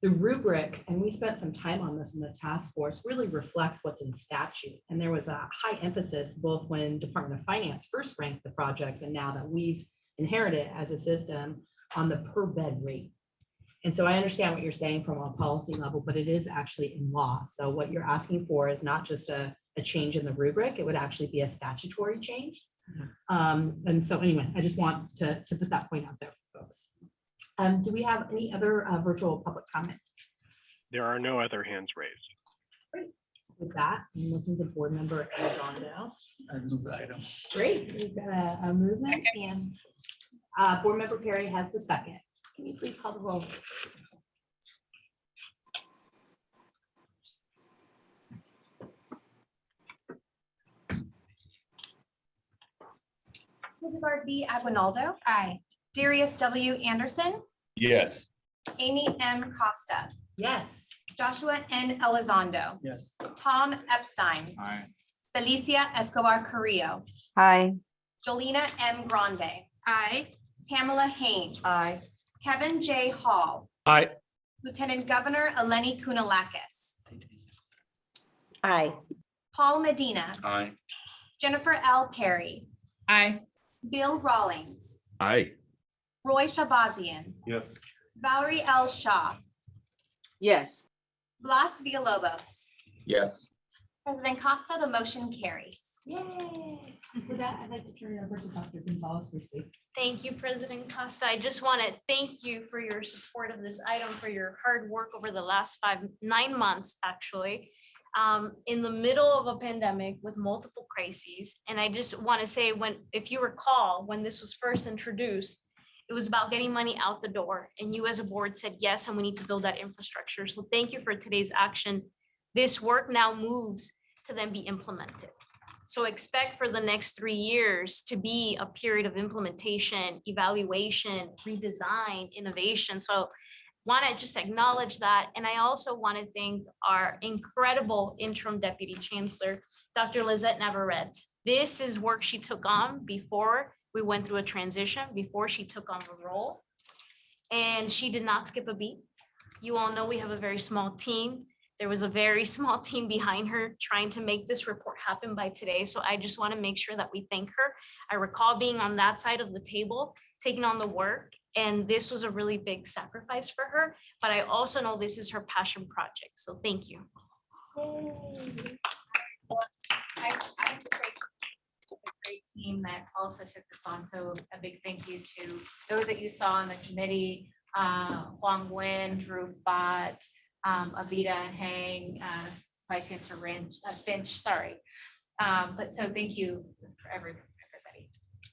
The rubric, and we spent some time on this in the task force, really reflects what's in statute. And there was a high emphasis both when Department of Finance first ranked the projects and now that we've inherited as a system on the per bed rate. And so I understand what you're saying from a policy level, but it is actually in law. So what you're asking for is not just a change in the rubric, it would actually be a statutory change. And so anyway, I just want to put that point out there for folks. Do we have any other virtual public comment? There are no other hands raised. Great. With that, I'm looking to board member Elizondo. I move the item. Great, we've got a movement, and board member Perry has the second. Can you please call the roll? Hildegard B. Aguinaldo. Aye. Darius W. Anderson. Yes. Amy M. Costa. Yes. Joshua N. Elizondo. Yes. Tom Epstein. Aye. Felicia Escobar Carrillo. Hi. Jolena M. Grande. Aye. Pamela Haynes. Aye. Kevin J. Hall. Aye. Lieutenant Governor Eleni Kounalakis. Aye. Paul Medina. Aye. Jennifer L. Perry. Aye. Bill Rawlings. Aye. Roy Shabazian. Yes. Valerie L. Shaw. Yes. Blas Villalobos. Yes. President Costa, the motion carries. Yay. With that, I'd like to turn it over to Dr. Gonzalez. Thank you, President Costa. I just want to thank you for your support of this item, for your hard work over the last 9 months, actually, in the middle of a pandemic with multiple crises. And I just want to say, if you recall, when this was first introduced, it was about getting money out the door. And you as a board said, yes, and we need to build that infrastructure. So thank you for today's action. This work now moves to then be implemented. So expect for the next 3 years to be a period of implementation, evaluation, redesign, innovation. So want to just acknowledge that. And I also want to thank our incredible interim deputy chancellor, Dr. Lizette Navarrete. This is work she took on before we went through a transition, before she took on the role. And she did not skip a beat. You all know we have a very small team. There was a very small team behind her trying to make this report happen by today. So I just want to make sure that we thank her. I recall being on that side of the table, taking on the work, and this was a really big sacrifice for her. But I also know this is her passion project. So thank you. I have to say, a great team that also took this on. So a big thank you to those that you saw on the committee, Huang Nguyen, Drew Bott, Avita Hang, Vice Chancellor Finch, sorry. But so thank you for everybody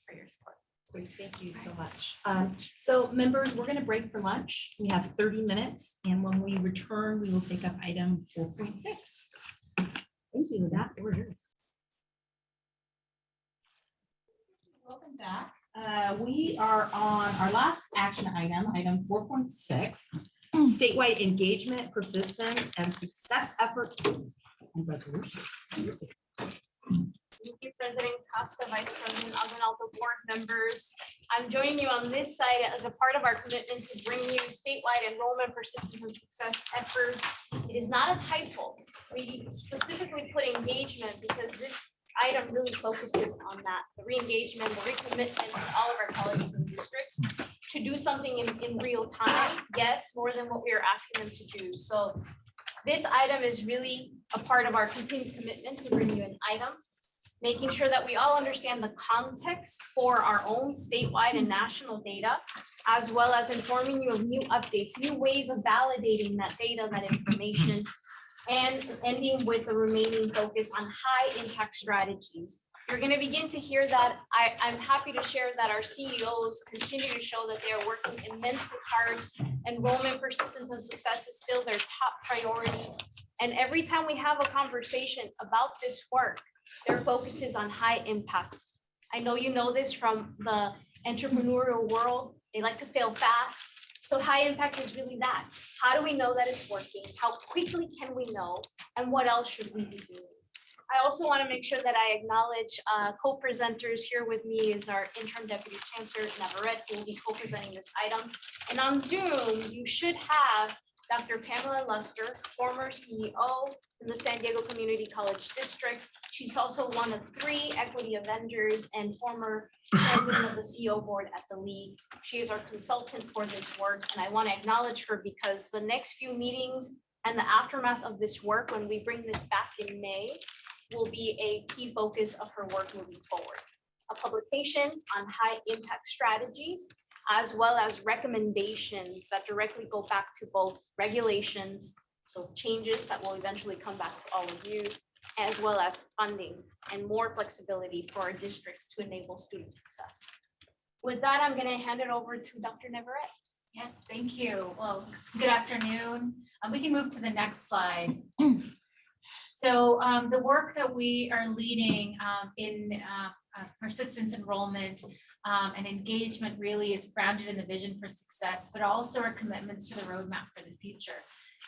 for your support. Great, thank you so much. So members, we're going to break for lunch. We have 30 minutes, and when we return, we will take up item 4.6. Thank you. With that, we're here. Welcome back. We are on our last action item, item 4.6, statewide engagement, persistence, and success efforts and resolution. Thank you, President Costa, Vice President Aguinaldo, board members. I'm joining you on this side as a part of our commitment to bring you statewide enrollment, persistence, and success efforts. It is not a typo. We specifically put engagement because this item really focuses on that, the re-engagement, the recommitment to all of our colleges and districts to do something in real time. Yes, more than what we are asking them to do. So this item is really a part of our continued commitment to bring you an item, making sure that we all understand the context for our own statewide and national data, as well as informing you of new updates, new ways of validating that data, that information, and ending with the remaining focus on high impact strategies You're going to begin to hear that. I'm happy to share that our CEOs continue to show that they are working immensely hard. Enrollment, persistence, and success is still their top priority. And every time we have a conversation about this work, their focus is on high impact. I know you know this from the entrepreneurial world. They like to fail fast. So high impact is really that. How do we know that it's working? How quickly can we know? And what else should we be doing? I also want to make sure that I acknowledge co-presenters. Here with me is our interim deputy chancellor, Navarrete, who will be co-presenting this item. And on Zoom, you should have Dr. Pamela Luster, former CEO in the San Diego Community College District. She's also one of 3 Equity Avengers and former president of the CEO board at the League. She is our consultant for this work, and I want to acknowledge her because the next few meetings and the aftermath of this work, when we bring this back in May, will be a key focus of her work moving forward. A publication on high impact strategies, as well as recommendations that directly go back to both regulations, so changes that will eventually come back to all of you, as well as funding and more flexibility for our districts to enable student success. With that, I'm going to hand it over to Dr. Navarrete. Yes, thank you. Well, good afternoon. We can move to the next slide. So the work that we are leading in persistence enrollment and engagement really is grounded in the vision for success, but also our commitments to the roadmap for the future.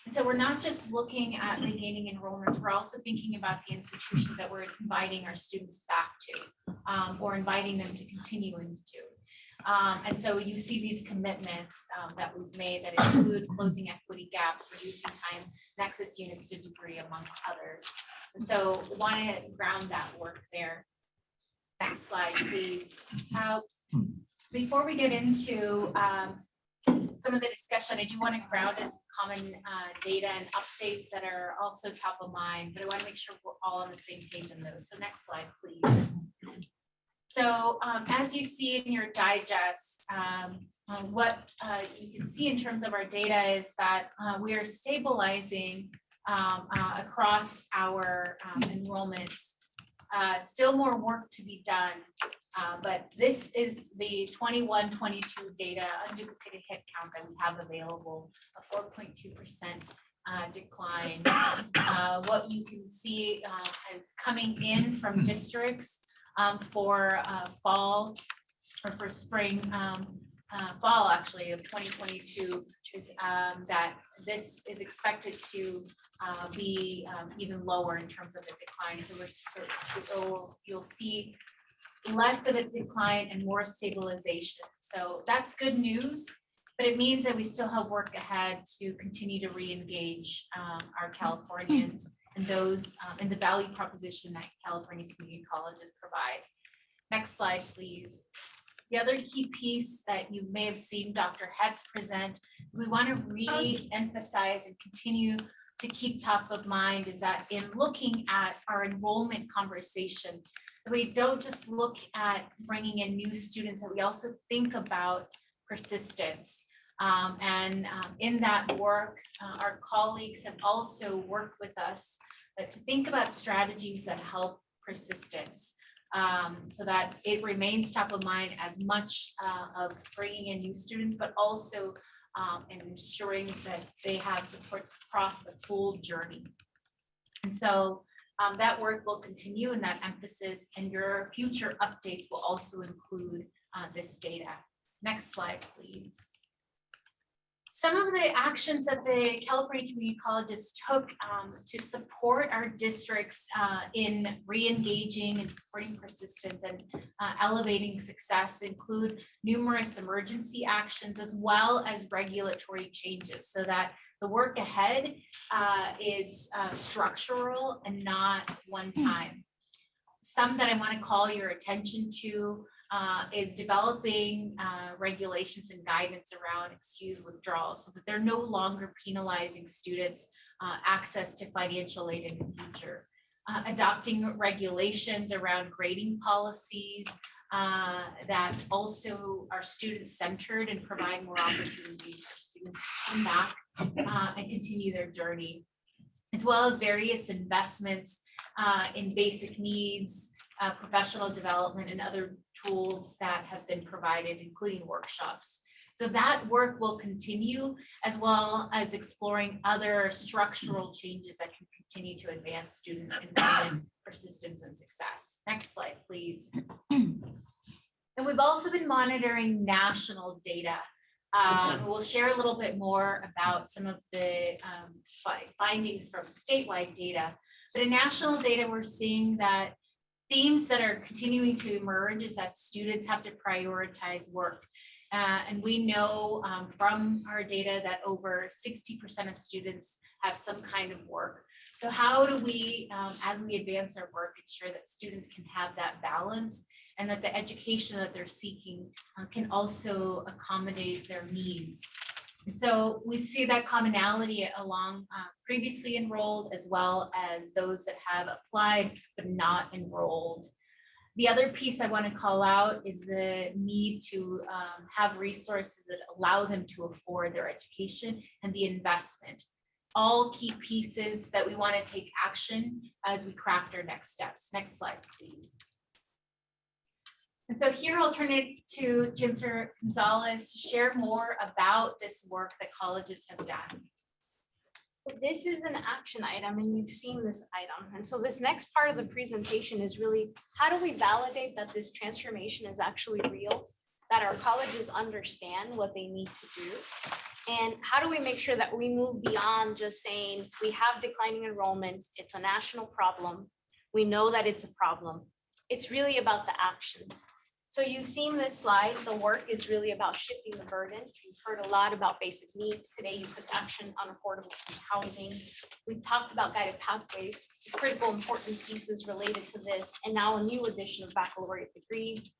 And so we're not just looking at regaining enrollments, we're also thinking about the institutions that we're inviting our students back to or inviting them to continue into. And so you see these commitments that we've made that include closing equity gaps, reducing time nexus units to degree, amongst others. And so we want to ground that work there. Next slide, please. Before we get into some of the discussion, I do want to ground us in common data and updates that are also top of mind, but I want to make sure we're all on the same page on those. So next slide, please. So as you see in your digest, what you can see in terms of our data is that we are stabilizing across our enrollments. Still more work to be done, but this is the 21-22 data, unduplicated head count that we have available, a 4.2% decline. What you can see is coming in from districts for fall or for spring, fall actually of 2022 is that this is expected to be even lower in terms of a decline. So you'll see less of a decline and more stabilization. So that's good news, but it means that we still have work ahead to continue to re-engage our Californians and those in the value proposition that California's community colleges provide. Next slide, please. The other key piece that you may have seen Dr. Hetz present, we want to re-emphasize and continue to keep top of mind is that in looking at our enrollment conversation, we don't just look at bringing in new students, that we also think about persistence. In that work, our colleagues have also worked with us to think about strategies that help persistence. So that it remains top of mind as much of bringing in new students, but also ensuring that they have support across the full journey. And so that work will continue, and that emphasis and your future updates will also include this data. Next slide, please. Some of the actions that the California Community Colleges took to support our districts in re-engaging and supporting persistence and elevating success include numerous emergency actions as well as regulatory changes, so that the work ahead is structural and not one time. Some that I want to call your attention to is developing regulations and guidance around excused withdrawal so that they're no longer penalizing students' access to financial aid in the future. Adopting regulations around grading policies that also are student-centered and provide more opportunities for students to come back and continue their journey, as well as various investments in basic needs, professional development and other tools that have been provided, including workshops. So that work will continue, as well as exploring other structural changes that can continue to advance student enrollment, persistence, and success. Next slide, please. And we've also been monitoring national data. We'll share a little bit more about some of the findings from statewide data. But in national data, we're seeing that themes that are continuing to emerge is that students have to prioritize work. And we know from our data that over 60% of students have some kind of work. So how do we, as we advance our work, ensure that students can have that balance and that the education that they're seeking can also accommodate their needs? And so we see that commonality along previously enrolled, as well as those that have applied but not enrolled. The other piece I want to call out is the need to have resources that allow them to afford their education and the investment. All key pieces that we want to take action as we craft our next steps. Next slide, please. And so here I'll turn it to Chancellor Gonzalez to share more about this work that colleges have done. This is an action item, and you've seen this item. And so this next part of the presentation is really, how do we validate that this transformation is actually real, that our colleges understand what they need to do? And how do we make sure that we move beyond just saying we have declining enrollment, it's a national problem, we know that it's a problem. It's really about the actions. So you've seen this slide. The work is really about shifting the burden. You've heard a lot about basic needs. Today you took action on affordable housing. We've talked about guided pathways, critical important pieces related to this, and now a new addition of baccalaureate degrees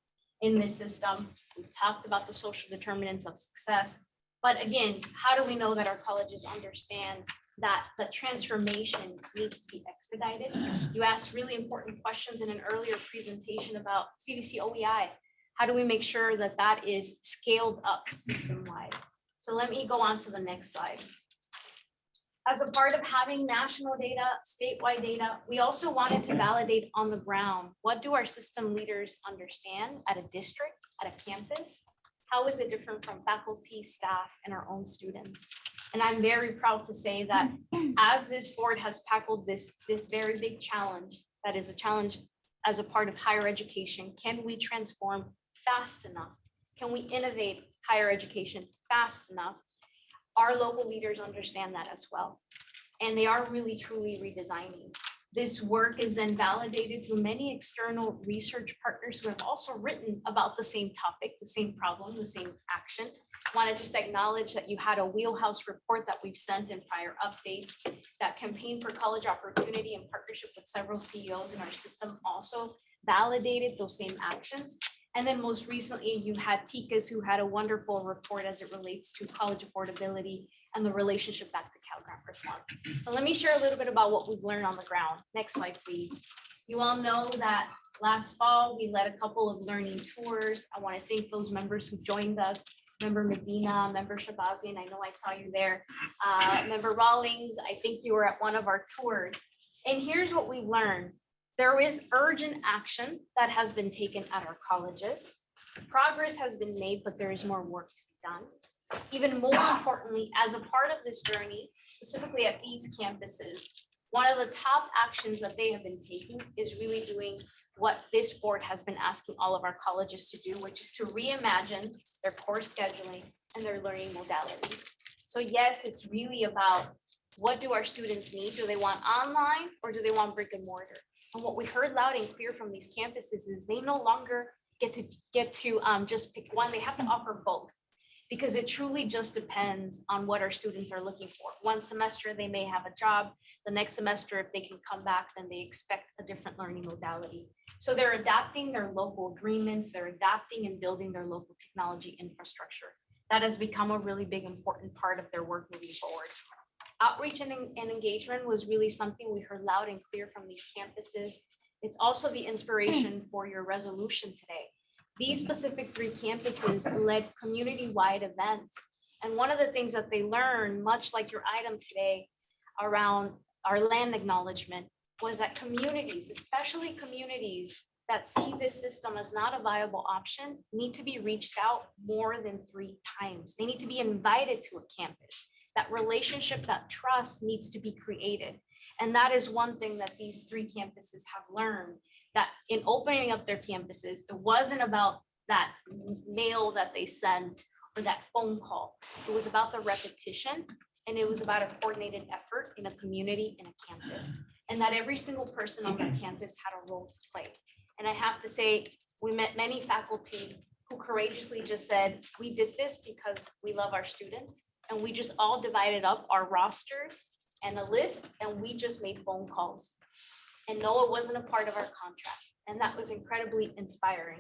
in this system. We've talked about the social determinants of success. But again, how do we know that our colleges understand that the transformation needs to be expedited? You asked really important questions in an earlier presentation about CVC OEI. How do we make sure that that is scaled up system-wide? So let me go on to the next slide. As a part of having national data, statewide data, we also wanted to validate on the ground. What do our system leaders understand at a district, at a campus? How is it different from faculty, staff, and our own students? And I'm very proud to say that as this board has tackled this very big challenge, that is a challenge as a part of higher education, can we transform fast enough? Can we innovate higher education fast enough? Our local leaders understand that as well. And they are really, truly redesigning. This work is then validated through many external research partners who have also written about the same topic, the same problem, the same action. I want to just acknowledge that you had a wheelhouse report that we've sent in prior updates. That Campaign for College Opportunity, in partnership with several CEOs in our system, also validated those same actions. And then most recently, you had TICAS, who had a wonderful report as it relates to college affordability and the relationship back to Cal Grant reform. So let me share a little bit about what we've learned on the ground. Next slide, please. You all know that last fall, we led a couple of learning tours. I want to thank those members who joined us. Member Medina, Member Shabazian, I know I saw you there. Member Rawlings, I think you were at one of our tours. And here's what we learned. There is urgent action that has been taken at our colleges. Progress has been made, but there is more work to be done. Even more importantly, as a part of this journey, specifically at these campuses, one of the top actions that they have been taking is really doing what this board has been asking all of our colleges to do, which is to reimagine their course scheduling and their learning modalities. So yes, it's really about what do our students need? Do they want online or do they want brick and mortar? And what we heard loud and clear from these campuses is they no longer get to just pick one. They have to offer both, because it truly just depends on what our students are looking for. One semester, they may have a job. The next semester, if they can come back, then they expect a different learning modality. So they're adapting their local agreements. They're adapting and building their local technology infrastructure. That has become a really big, important part of their work moving forward. Outreach and engagement was really something we heard loud and clear from these campuses. It's also the inspiration for your resolution today. These specific 3 campuses led community-wide events. And one of the things that they learned, much like your item today around our land acknowledgement, was that communities, especially communities that see this system as not a viable option need to be reached out more than 3 times. They need to be invited to a campus. That relationship, that trust needs to be created. And that is one thing that these 3 campuses have learned, that in opening up their campuses, it wasn't about that mail that they sent or that phone call. It was about the repetition, and it was about a coordinated effort in a community, in a campus. And that every single person on that campus had a role to play. And I have to say, we met many faculty who courageously just said, we did this because we love our students. And we just all divided up our rosters and a list, and we just made phone calls. And no, it wasn't a part of our contract. And that was incredibly inspiring.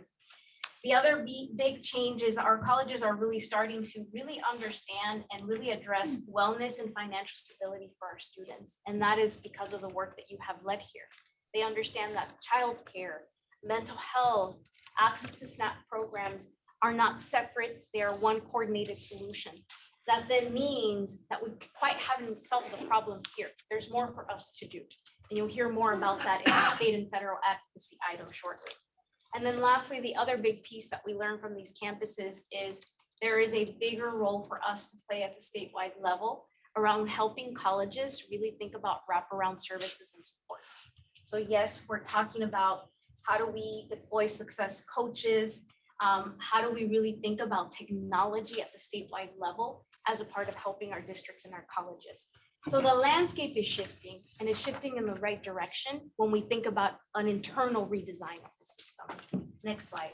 The other big change is our colleges are really starting to really understand and really address wellness and financial stability for our students. And that is because of the work that you have led here. They understand that childcare, mental health, access to SNAP programs are not separate. They are one coordinated solution. That then means that we quite haven't solved the problem here. There's more for us to do. And you'll hear more about that in our state and federal advocacy item shortly. And then lastly, the other big piece that we learned from these campuses is there is a bigger role for us to play at the statewide level around helping colleges really think about wraparound services and supports. So yes, we're talking about how do we deploy success coaches? How do we really think about technology at the statewide level as a part of helping our districts and our colleges? So the landscape is shifting, and it's shifting in the right direction when we think about an internal redesign of the system. Next slide.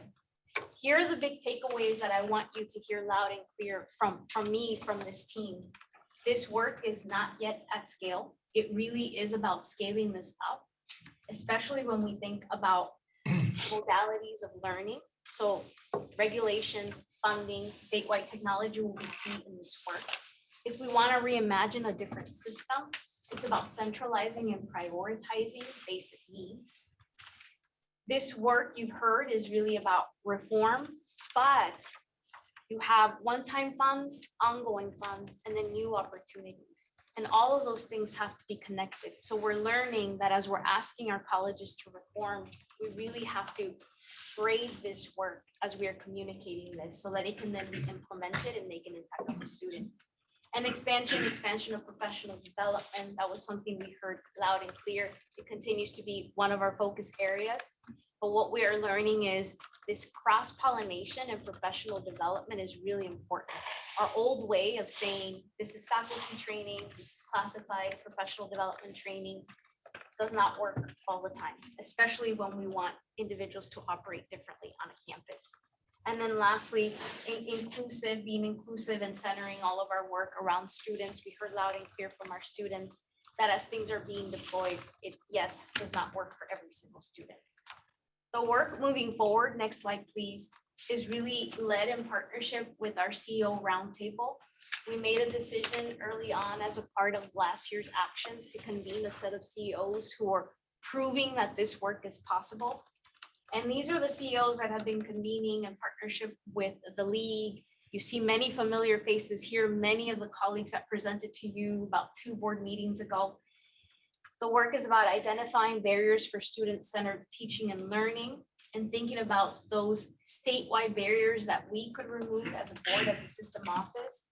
Here are the big takeaways that I want you to hear loud and clear from me, from this team. This work is not yet at scale. It really is about scaling this up, especially when we think about modalities of learning. So regulations, funding, statewide technology will be key in this work. If we want to reimagine a different system, it's about centralizing and prioritizing basic needs. This work you've heard is really about reform, but you have one-time funds, ongoing funds, and then new opportunities. And all of those things have to be connected. So we're learning that as we're asking our colleges to reform, we really have to grade this work as we are communicating this so that it can then be implemented and make an impact on the student. And expansion of professional development, that was something we heard loud and clear. It continues to be one of our focus areas. But what we are learning is this cross-pollination and professional development is really important. Our old way of saying this is faculty training, this is classified professional development training does not work all the time, especially when we want individuals to operate differently on a campus. And then lastly, being inclusive and centering all of our work around students. We heard loud and clear from our students that as things are being deployed, it, yes, does not work for every single student. The work moving forward, next slide, please, is really led in partnership with our CEO roundtable. We made a decision early on as a part of last year's actions to convene a set of CEOs who are proving that this work is possible. And these are the CEOs that have been convening in partnership with the league. You see many familiar faces here, many of the colleagues that presented to you about 2 board meetings ago. The work is about identifying barriers for student-centered teaching and learning and thinking about those statewide barriers that we could remove as a board, as a system office.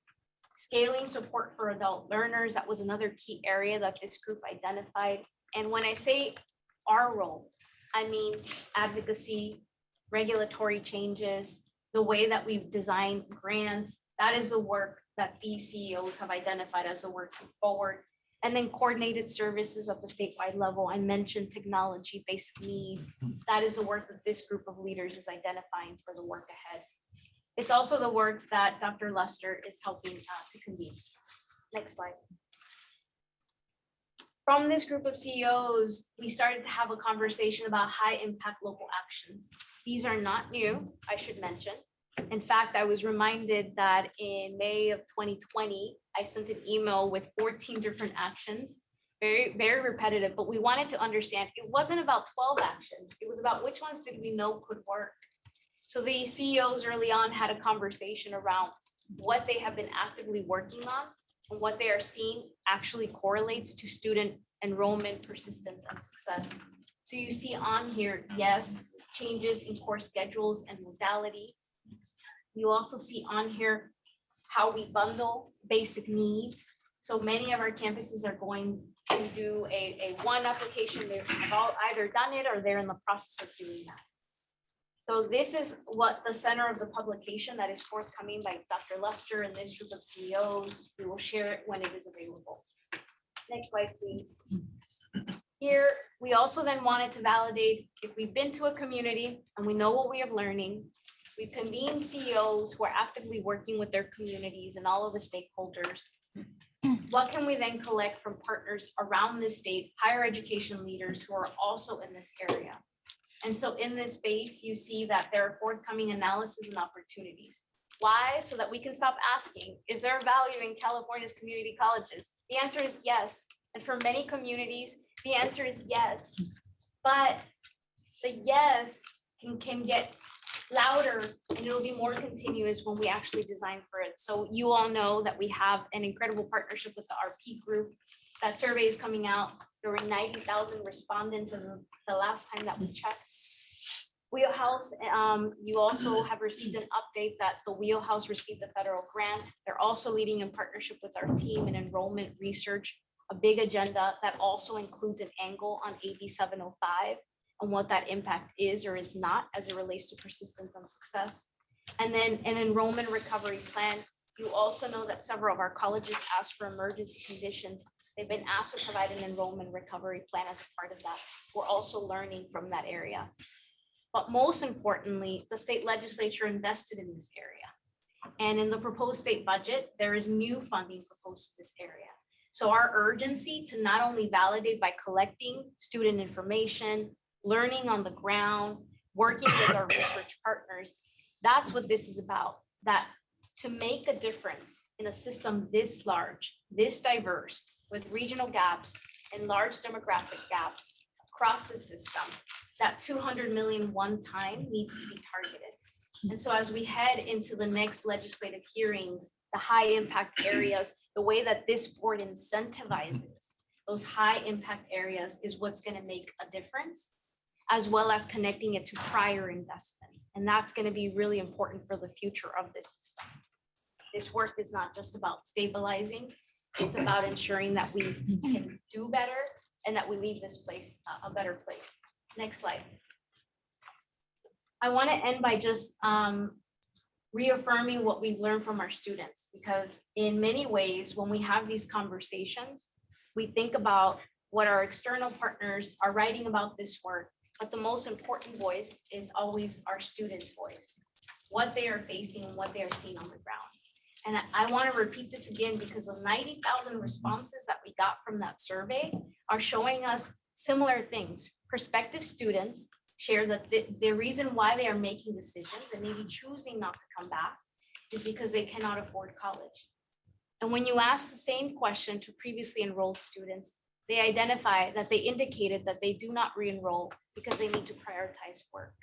Scaling support for adult learners, that was another key area that this group identified. And when I say our role, I mean advocacy, regulatory changes, the way that we've designed grants. That is the work that these CEOs have identified as the work forward. And then coordinated services at the statewide level. I mentioned technology, basic needs. That is the work that this group of leaders is identifying for the work ahead. It's also the work that Dr. Lester is helping to convene. Next slide. From this group of CEOs, we started to have a conversation about high impact local actions. These are not new, I should mention. In fact, I was reminded that in May of 2020, I sent an email with 14 different actions, very, very repetitive, but we wanted to understand it wasn't about 12 actions. It was about which ones did we know could work. So the CEOs early on had a conversation around what they have been actively working on and what they are seeing actually correlates to student enrollment, persistence, and success. So you see on here, yes, changes in course schedules and modality. You also see on here how we bundle basic needs. So many of our campuses are going to do a one application. They've all either done it or they're in the process of doing that. So this is what the center of the publication that is forthcoming by Dr. Luster and this group of CEOs. We will share it when it is available. Next slide, please. Here, we also then wanted to validate if we've been to a community and we know what we are learning. We've convened CEOs who are actively working with their communities and all of the stakeholders. What can we then collect from partners around the state, higher education leaders who are also in this area? And so in this space, you see that there are forthcoming analysis and opportunities. Why? So that we can stop asking, is there value in California's community colleges? The answer is yes. And for many communities, the answer is yes. But the yes can get louder and it'll be more continuous when we actually design for it. So you all know that we have an incredible partnership with the RP group. That survey is coming out. There were 90,000 respondents as of the last time that we checked. Wheelhouse, you also have received an update that the Wheelhouse received a federal grant. They're also leading in partnership with our team in enrollment research, a big agenda that also includes an angle on AB 705 and what that impact is or is not as it relates to persistence and success. And then an enrollment recovery plan. You also know that several of our colleges asked for emergency conditions. They've been asked to provide an enrollment recovery plan as a part of that. We're also learning from that area. But most importantly, the state legislature invested in this area. And in the proposed state budget, there is new funding proposed to this area. So our urgency to not only validate by collecting student information, learning on the ground, working with our research partners, that's what this is about. That to make a difference in a system this large, this diverse, with regional gaps and large demographic gaps across the system, that 200 million one time needs to be targeted. And so as we head into the next legislative hearings, the high impact areas, the way that this board incentivizes those high impact areas is what's going to make a difference, as well as connecting it to prior investments. And that's going to be really important for the future of this system. This work is not just about stabilizing, it's about ensuring that we can do better and that we leave this place a better place. Next slide. I want to end by just reaffirming what we've learned from our students, because in many ways, when we have these conversations, we think about what our external partners are writing about this work, but the most important voice is always our students' voice, what they are facing and what they are seeing on the ground. And I want to repeat this again because the 90,000 responses that we got from that survey are showing us similar things. Prospective students share that the reason why they are making decisions and maybe choosing not to come back is because they cannot afford college. And when you ask the same question to previously enrolled students, they identify that they indicated that they do not re-enroll because they need to prioritize work.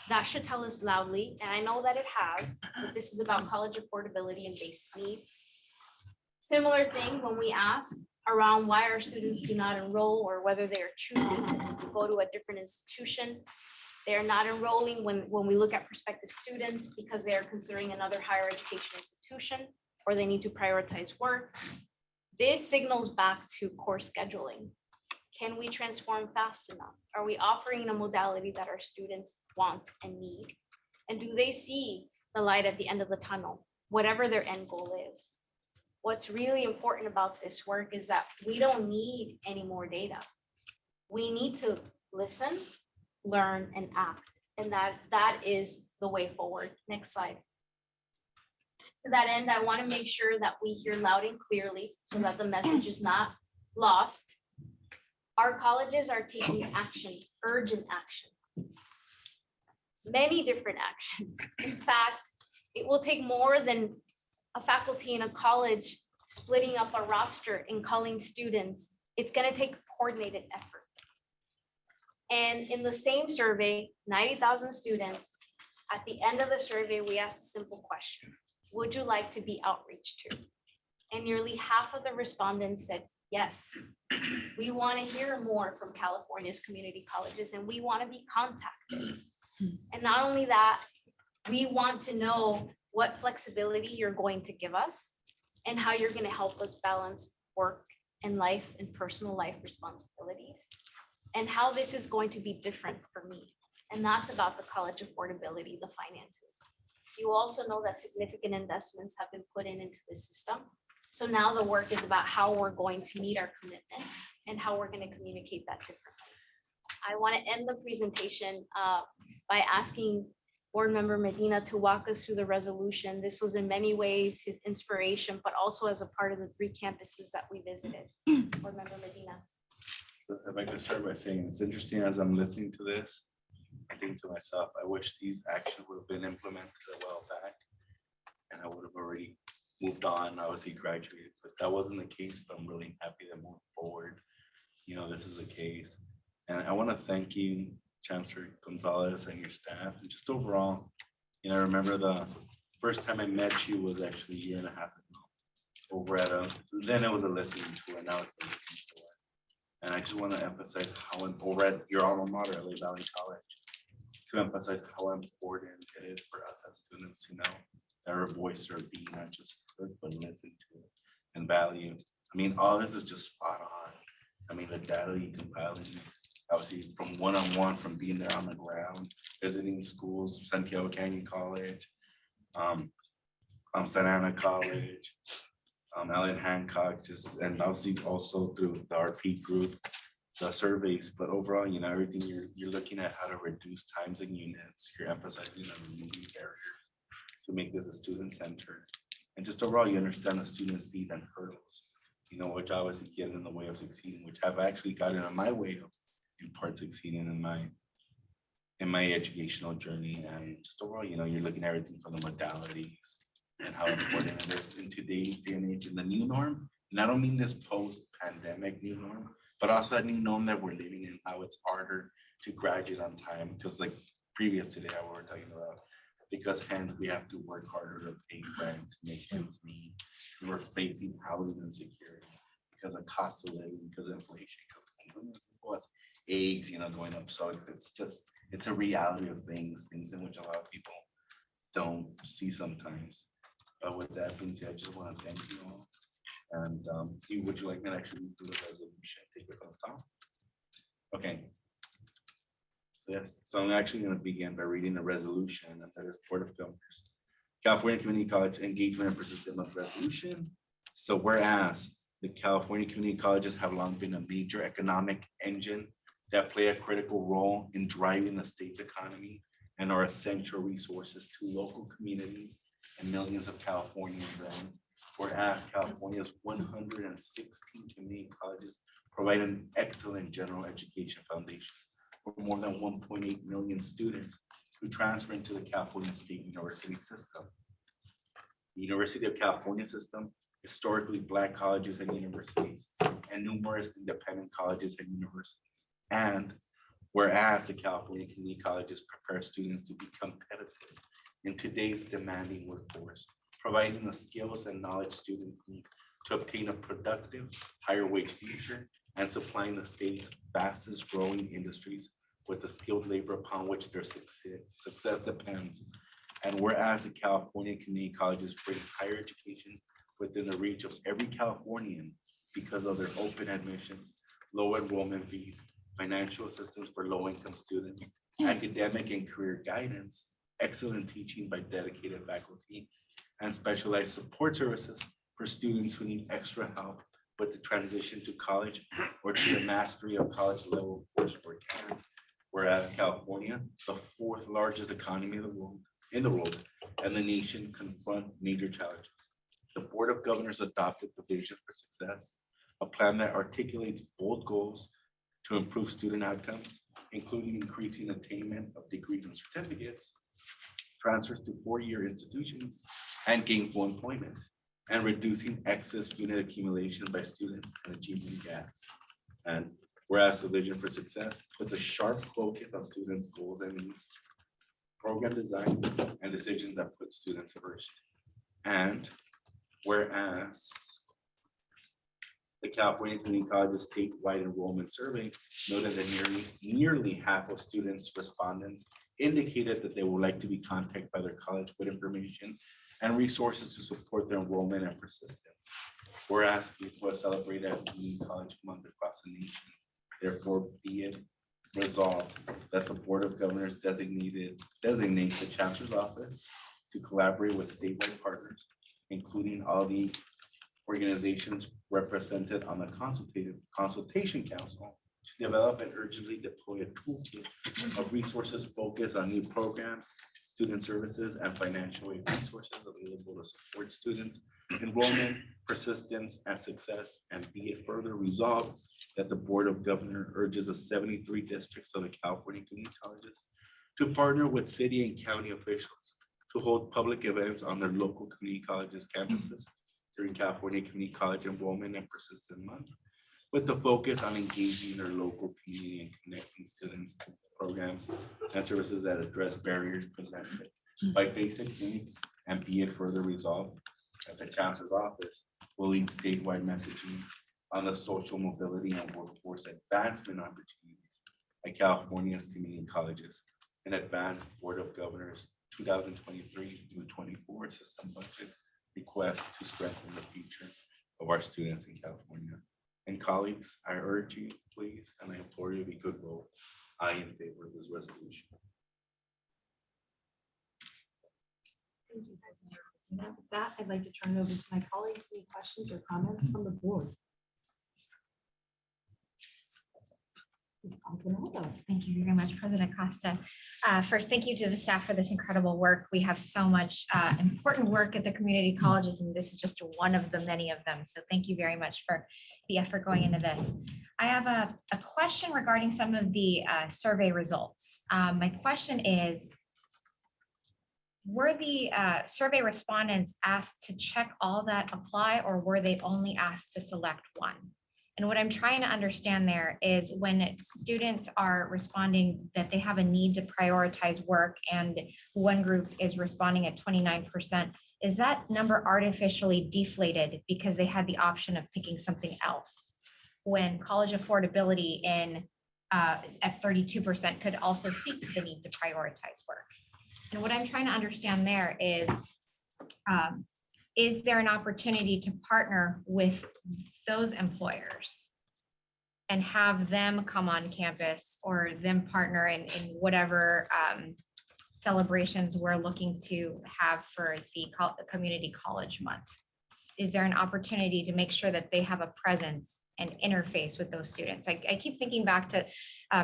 That should tell us loudly, and I know that it has, that this is about college affordability and basic needs. Similar thing when we ask around why our students do not enroll or whether they are choosing to go to a different institution. They are not enrolling when we look at prospective students because they are considering another higher education institution or they need to prioritize work. This signals back to course scheduling. Can we transform fast enough? Are we offering a modality that our students want and need? And do they see the light at the end of the tunnel, whatever their end goal is? What's really important about this work is that we don't need any more data. We need to listen, learn, and act. And that is the way forward. Next slide. To that end, I want to make sure that we hear loud and clearly so that the message is not lost. Our colleges are taking action, urgent action. Many different actions. In fact, it will take more than a faculty in a college splitting up a roster and calling students. It's going to take coordinated effort. And in the same survey, 90,000 students, at the end of the survey, we asked a simple question. Would you like to be outreached to? And nearly half of the respondents said, Yes, we want to hear more from California's community colleges and we want to be contacted. And not only that, we want to know what flexibility you're going to give us and how you're going to help us balance work and life and personal life responsibilities and how this is going to be different for me. And that's about the college affordability, the finances. You also know that significant investments have been put into the system. So now the work is about how we're going to meet our commitment and how we're going to communicate that differently. I want to end the presentation by asking Board Member Medina to walk us through the resolution. This was in many ways his inspiration, but also as a part of the 3 campuses that we visited. Board Member Medina. So if I could start by saying, it's interesting as I'm listening to this, I think to myself, I wish these actions would have been implemented a while back. And I would have already moved on, obviously graduated, but that wasn't the case, but I'm really happy that moving forward, this is the case. And I want to thank you, Chancellor Gonzalez, and your staff, and just overall, I remember the first time I met you was actually a year and a half ago over at then it was a listening tour, now it's a listening tour. And I just want to emphasize how over at your alma mater, LA Valley College, to emphasize how important it is for us as students to know that our voices are being not just heard, but listened to and value. I mean, all this is just spot on. I mean, the data you compiling, obviously from one-on-one, from being there on the ground, visiting schools, Santiago Canyon College, Santa Ana College, Allen Hancock, and obviously also through the RP group, the surveys, but overall, everything you're looking at how to reduce times and units, you're emphasizing on removing barriers to make this a student-centered. And just overall, you understand the students' needs and hurdles, which obviously get in the way of succeeding, which have actually gotten in my way of in part succeeding in my educational journey. And just overall, you're looking at everything from the modalities and how important it is in today's day and age in the new norm. And I don't mean this post-pandemic new norm, but also that new norm that we're living in, how it's harder to graduate on time, because like previous today, how we were talking about, because hence we have to work harder to pay rent to make ends meet. We're facing housing insecurity because of cost of living, because of inflation, because eggs, going up. So it's a reality of things in which a lot of people don't see sometimes. But with that being said, I just want to thank you all. And would you like me to actually read through the resolution? Take it from the top. Okay. So yes, so I'm actually going to begin by reading the resolution and that is Board of Governors, California Community College Engagement and Persistent Month Resolution. So whereas the California community colleges have long been a major economic engine that play a critical role in driving the state's economy and are essential resources to local communities and millions of Californians. And whereas California's 116 community colleges provide an excellent general education foundation for more than 1.8 million students who transfer into the California State University system. The University of California system, historically Black colleges and universities, and numerous independent colleges and universities. And whereas the California community colleges prepare students to be competitive in today's demanding workforce, providing the skills and knowledge students need to obtain a productive, higher wage future, and supplying the state's fastest growing industries with the skilled labor upon which their success depends. And whereas the California community colleges bring higher education within the reach of every Californian because of their open admissions, low enrollment fees, financial assistance for low-income students, academic and career guidance, excellent teaching by dedicated faculty, and specialized support services for students who need extra help with the transition to college or to the mastery of college level coursework. Whereas California, the 4th largest economy in the world, and the nation confront major challenges. The Board of Governors adopted the Vision for Success, a plan that articulates bold goals to improve student outcomes, including increasing attainment of degrees and certificates, transfers to 4-year institutions, and gainful employment, and reducing excess unit accumulation by students and achievement gaps. And whereas the Vision for Success puts a sharp focus on students' goals and needs, program design, and decisions that put students first. And whereas The California Community Colleges statewide enrollment survey noted that nearly half of students respondents indicated that they would like to be contacted by their college with information and resources to support their enrollment and persistence. Whereas it was celebrated as Community College Month across the nation. Therefore, be it resolved that the Board of Governors designates the Chancellor's Office to collaborate with statewide partners, including all the organizations represented on the Consultation Council, to develop and urgently deploy a toolkit of resources focused on new programs, student services, and financial aid resources available to support students' enrollment, persistence, and success. And be it further resolved that the Board of Governors urges the 73 districts of the California Community Colleges to partner with city and county officials to hold public events on their local community colleges campuses during California Community College Enrollment and Persistence Month, with the focus on engaging their local community and connecting students to programs and services that address barriers presented by basic needs. And be it further resolved that the Chancellor's Office will lead statewide messaging on the social mobility and workforce advancement opportunities at California's community colleges and advance Board of Governors 2023 through 24 system budget request to strengthen the future of our students in California. And colleagues, I urge you, please, and I implore you, if you could vote aye in favor of this resolution. Thank you, President Martina. With that, I'd like to turn it over to my colleagues. Any questions or comments from the board? Ms. Alvarado. Thank you very much, President Costa. First, thank you to the staff for this incredible work. We have so much important work at the community colleges, and this is just one of the many of them. So thank you very much for the effort going into this. I have a question regarding some of the survey results. My question is, were the survey respondents asked to check all that apply, or were they only asked to select one? And what I'm trying to understand there is when students are responding that they have a need to prioritize work and one group is responding at 29%, is that number artificially deflated because they had the option of picking something else? When college affordability at 32% could also speak to the need to prioritize work. And what I'm trying to understand there is there an opportunity to partner with those employers and have them come on campus or them partner in whatever celebrations we're looking to have for the community college month? Is there an opportunity to make sure that they have a presence and interface with those students? I keep thinking back to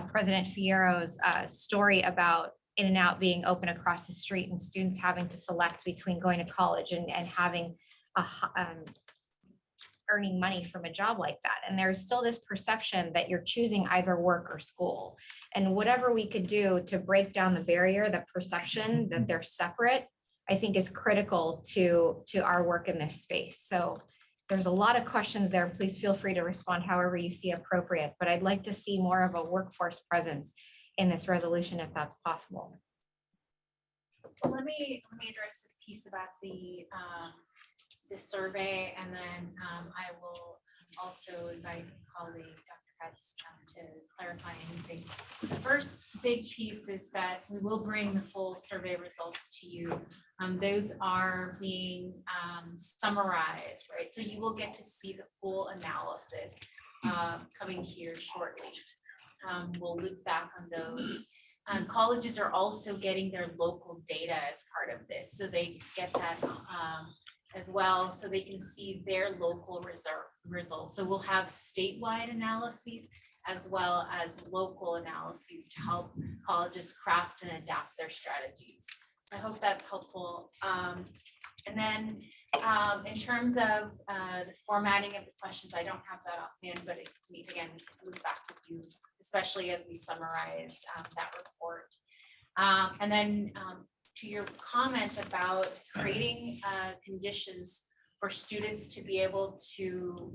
President Fierro's story about In-N-Out being open across the street and students having to select between going to college and having earning money from a job like that. And there's still this perception that you're choosing either work or school. And whatever we could do to break down the barrier, the perception that they're separate, I think is critical to our work in this space. So there's a lot of questions there. Please feel free to respond however you see appropriate, but I'd like to see more of a workforce presence in this resolution if that's possible. Let me address this piece about the survey, and then I will also invite colleague Dr. Katz to clarify anything. The first big piece is that we will bring the full survey results to you. Those are being summarized, right? So you will get to see the full analysis coming here shortly. We'll loop back on those. Colleges are also getting their local data as part of this, so they get that as well, so they can see their local results. So we'll have statewide analyses as well as local analyses to help colleges craft and adapt their strategies. I hope that's helpful. And then in terms of the formatting of the questions, I don't have that offhand, but we again loop back with you, especially as we summarize that report. And then to your comment about creating conditions for students to be able to,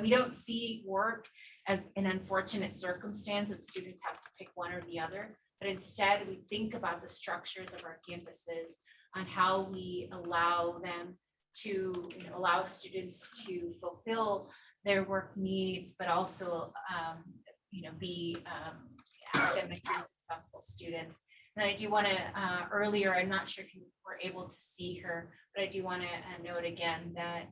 we don't see work as an unfortunate circumstance that students have to pick one or the other, but instead we think about the structures of our campuses on how we allow them to allow students to fulfill their work needs, but also, be academically successful students. And I do want to, earlier, I'm not sure if you were able to see her, but I do want to note again that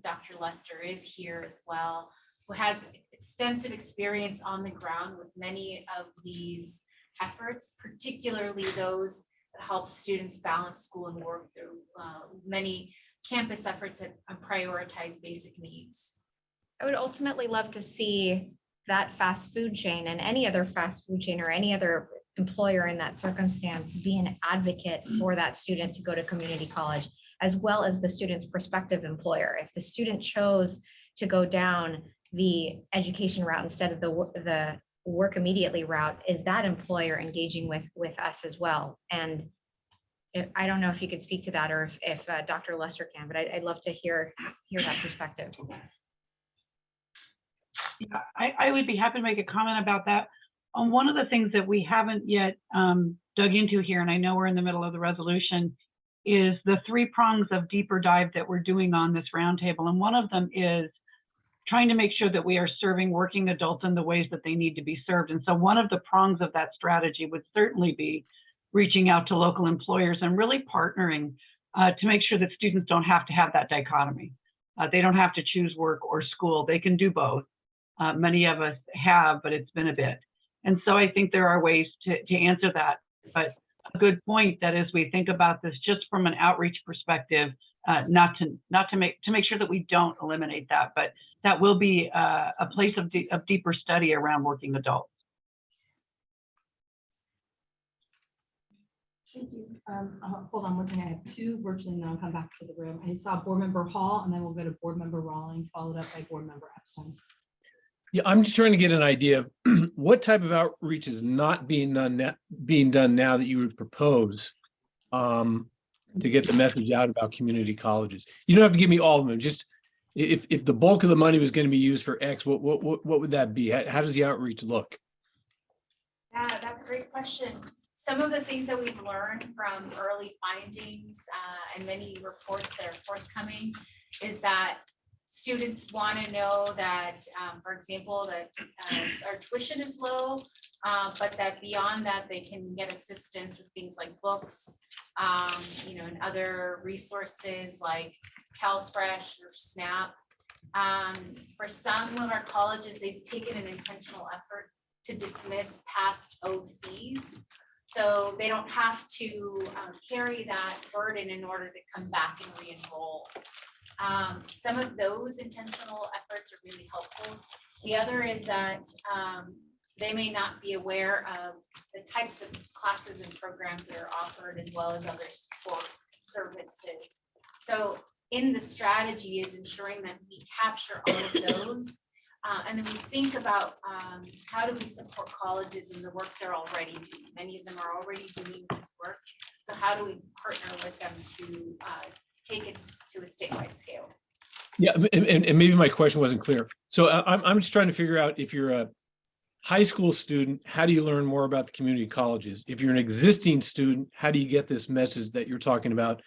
Dr. Lester is here as well, who has extensive experience on the ground with many of these efforts, particularly those that help students balance school and work through many campus efforts that prioritize basic needs. I would ultimately love to see that fast food chain and any other fast food chain or any other employer in that circumstance be an advocate for that student to go to community college, as well as the student's prospective employer. If the student chose to go down the education route instead of the work immediately route, is that employer engaging with us as well? And I don't know if you could speak to that, or if Dr. Lester can, but I'd love to hear that perspective. Yeah, I would be happy to make a comment about that. On one of the things that we haven't yet dug into here, and I know we're in the middle of the resolution, is the 3 prongs of deeper dive that we're doing on this roundtable. And one of them is trying to make sure that we are serving working adults in the ways that they need to be served. And so one of the prongs of that strategy would certainly be reaching out to local employers and really partnering to make sure that students don't have to have that dichotomy. They don't have to choose work or school. They can do both. Many of us have, but it's been a bit. And so I think there are ways to answer that. But a good point that as we think about this, just from an outreach perspective, not to make sure that we don't eliminate that, but that will be a place of deeper study around working adults. Thank you. Hold on one thing. I have 2 virtually, and then I'll come back to the room. I saw Board Member Hall, and then we'll go to Board Member Rawlings, followed up by Board Member Epstein. Yeah, I'm just trying to get an idea of what type of outreach is not being done now that you would propose to get the message out about community colleges. You don't have to give me all of them. Just if the bulk of the money was going to be used for X, what would that be? How does the outreach look? Yeah, that's a great question. Some of the things that we've learned from early findings and many reports that are forthcoming is that students want to know that, for example, that our tuition is low, but that beyond that, they can get assistance with things like books, and other resources like CalFresh or SNAP. For some of our colleges, they've taken an intentional effort to dismiss past owed fees. So they don't have to carry that burden in order to come back and re-enroll. Some of those intentional efforts are really helpful. The other is that they may not be aware of the types of classes and programs that are offered, as well as other support services. So in the strategy is ensuring that we capture all of those. And then we think about how do we support colleges in the work they're already doing. Many of them are already doing this work. So how do we partner with them to take it to a statewide scale? Yeah, and maybe my question wasn't clear. So I'm just trying to figure out, if you're a high school student, how do you learn more about the community colleges? If you're an existing student, how do you get this message that you're talking about?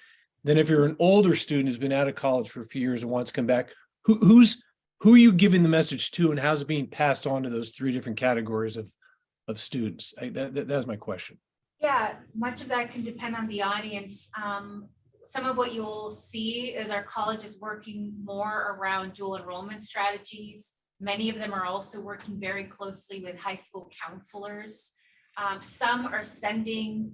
Then if you're an older student who's been out of college for a few years and wants to come back, who are you giving the message to, and how's it being passed on to those 3 different categories of students? That's my question. Yeah, much of that can depend on the audience. Some of what you'll see is our colleges working more around dual enrollment strategies. Many of them are also working very closely with high school counselors. Some are sending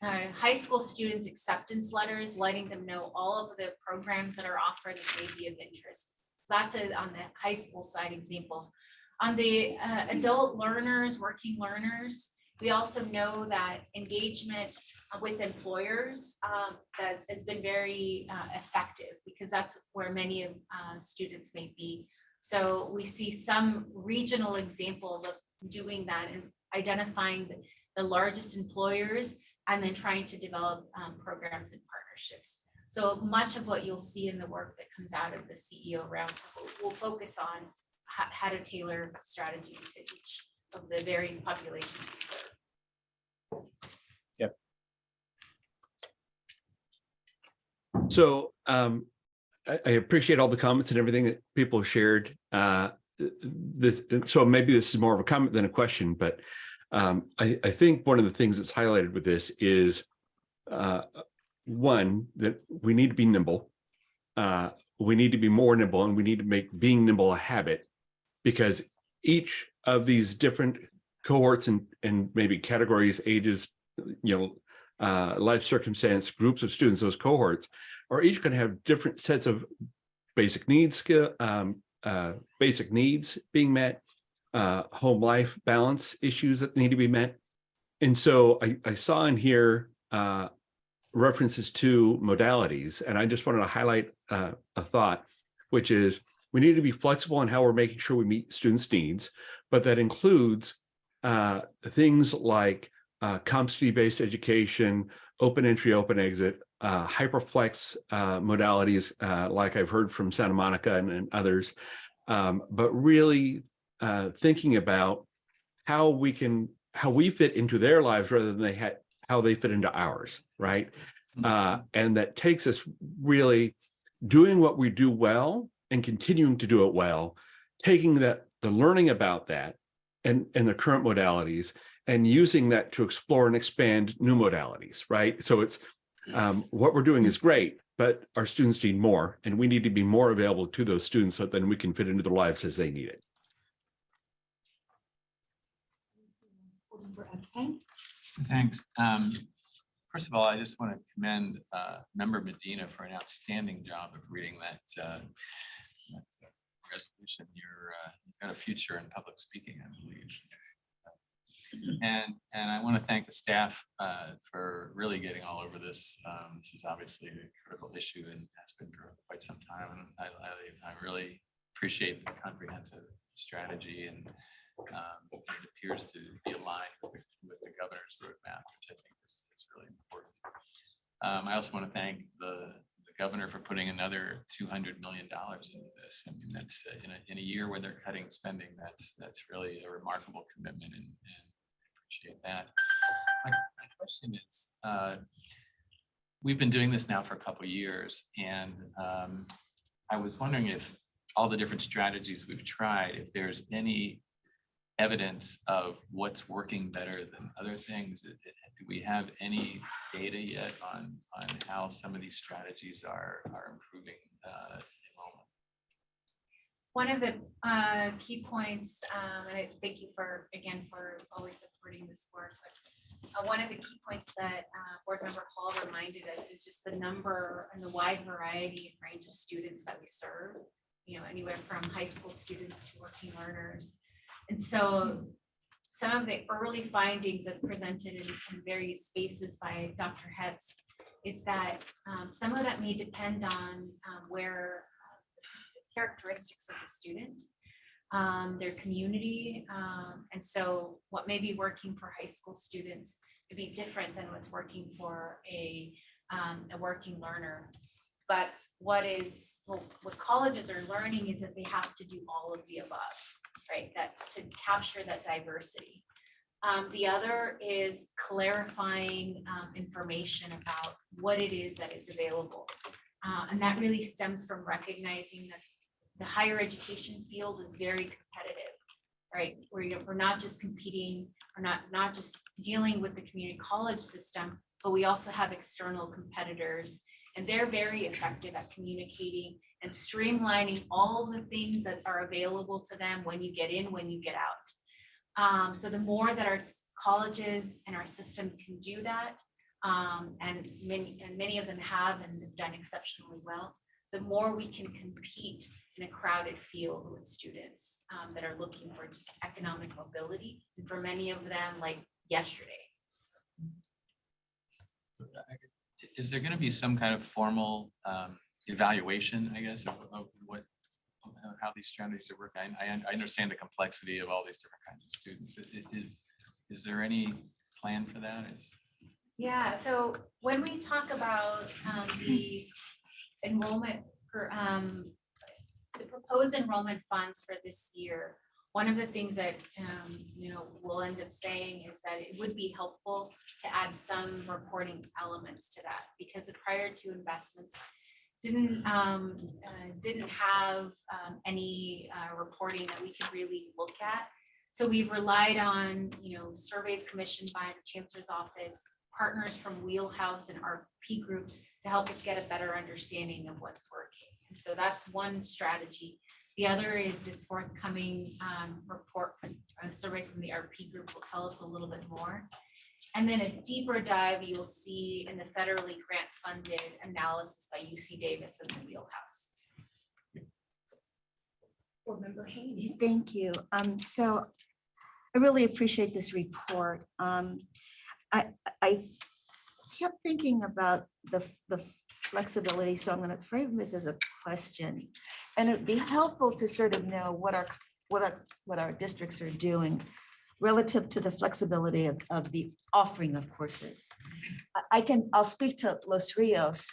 high school students acceptance letters, letting them know all of the programs that are offered that may be of interest. That's it on the high school side example. On the adult learners, working learners, we also know that engagement with employers that has been very effective, because that's where many of students may be. So we see some regional examples of doing that and identifying the largest employers and then trying to develop programs and partnerships. So much of what you'll see in the work that comes out of the CEO roundtable will focus on how to tailor strategies to each of the various populations we serve. Yep. So I appreciate all the comments and everything that people have shared. So maybe this is more of a comment than a question, but I think one of the things that's highlighted with this is one, that we need to be nimble. We need to be more nimble, and we need to make being nimble a habit, because each of these different cohorts and maybe categories, ages, life circumstance, groups of students, those cohorts are each going to have different sets of basic needs, basic needs being met, home life balance issues that need to be met. And so I saw in here references to modalities, and I just wanted to highlight a thought, which is we need to be flexible in how we're making sure we meet students' needs, but that includes things like competency-based education, open entry, open exit, hyperflex modalities, like I've heard from Santa Monica and others, but really thinking about how we fit into their lives rather than how they fit into ours, right? And that takes us really doing what we do well and continuing to do it well, taking the learning about that and the current modalities and using that to explore and expand new modalities, right? So it's what we're doing is great, but our students need more, and we need to be more available to those students so then we can fit into their lives as they need it. Thanks. First of all, I just want to commend Member Medina for an outstanding job of reading that resolution. You've got a future in public speaking, I believe. And I want to thank the staff for really getting all over this. This is obviously a critical issue and has been for quite some time. And I really appreciate the comprehensive strategy, and it appears to be aligned with the governor's roadmap, which I think is really important. I also want to thank the governor for putting another $200 million into this. I mean, that's in a year where they're cutting spending, that's really a remarkable commitment, and appreciate that. My question is, we've been doing this now for a couple of years, and I was wondering if all the different strategies we've tried, if there's any evidence of what's working better than other things. Do we have any data yet on how some of these strategies are improving enrollment? One of the key points, and I thank you for always supporting this work, but one of the key points that Board Member Hall reminded us is just the number and the wide variety and range of students that we serve, anywhere from high school students to working learners. And so some of the early findings as presented in various spaces by Dr. Hetz is that some of that may depend on where characteristics of the student, their community. And so what may be working for high school students may be different than what's working for a working learner. But what colleges are learning is that they have to do all of the above, right? That to capture that diversity. The other is clarifying information about what it is that is available. And that really stems from recognizing that the higher education field is very competitive, right? We're not just competing, we're not just dealing with the community college system, but we also have external competitors, and they're very effective at communicating and streamlining all the things that are available to them when you get in, when you get out. So the more that our colleges and our system can do that, and many of them have and have done exceptionally well, the more we can compete in a crowded field with students that are looking for just economic mobility, and for many of them, like yesterday. Is there going to be some kind of formal evaluation, I guess, of how these strategies are working? I understand the complexity of all these different kinds of students. Is there any plan for that? Yeah, so when we talk about the enrollment for the proposed enrollment funds for this year, one of the things that we'll end up saying is that it would be helpful to add some reporting elements to that, because prior to investments didn't have any reporting that we could really look at. So we've relied on, surveys commissioned by the Chancellor's Office, partners from Wheelhouse and RP Group to help us get a better understanding of what's working. And so that's one strategy. The other is this forthcoming report, a survey from the RP Group will tell us a little bit more. And then a deeper dive you'll see in the federally grant funded analysis by UC Davis and the Wheelhouse. Board Member Hayes. Thank you. So I really appreciate this report. I kept thinking about the flexibility, so I'm going to frame this as a question. And it'd be helpful to sort of know what our districts are doing relative to the flexibility of the offering of courses. I'll speak to Los Rios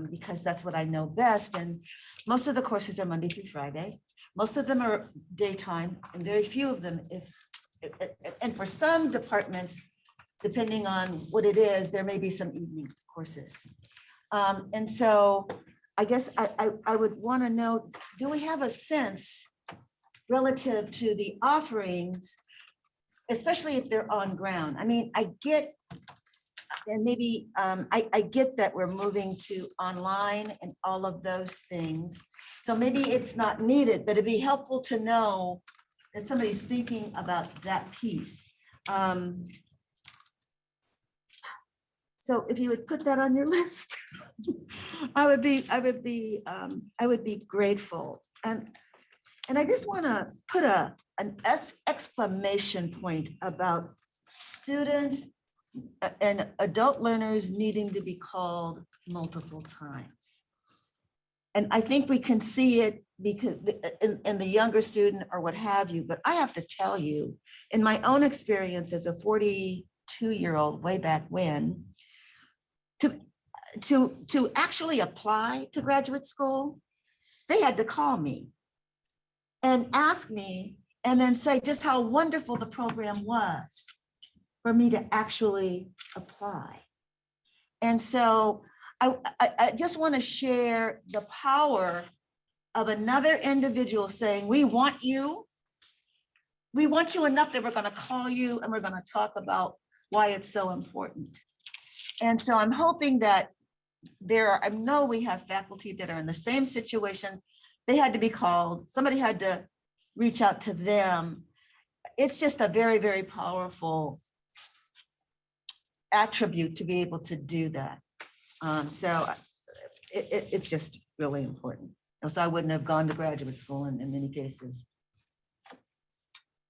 because that's what I know best. And most of the courses are Monday through Friday. Most of them are daytime and very few of them, and for some departments, depending on what it is, there may be some evening courses. And so I guess I would want to know, do we have a sense relative to the offerings, especially if they're on ground? I mean, I get, and maybe I get that we're moving to online and all of those things. So maybe it's not needed, but it'd be helpful to know that somebody's thinking about that piece. So if you would put that on your list, I would be grateful. And I just want to put an exclamation point about students and adult learners needing to be called multiple times. And I think we can see it because in the younger student or what have you, but I have to tell you, in my own experience as a 42-year-old way back when, to actually apply to graduate school, they had to call me and ask me and then say just how wonderful the program was for me to actually apply. And so I just want to share the power of another individual saying, we want you enough that we're going to call you and we're going to talk about why it's so important. And so I'm hoping that I know we have faculty that are in the same situation. They had to be called, somebody had to reach out to them. It's just a very, very powerful attribute to be able to do that. So it's just really important. Else I wouldn't have gone to graduate school in many cases.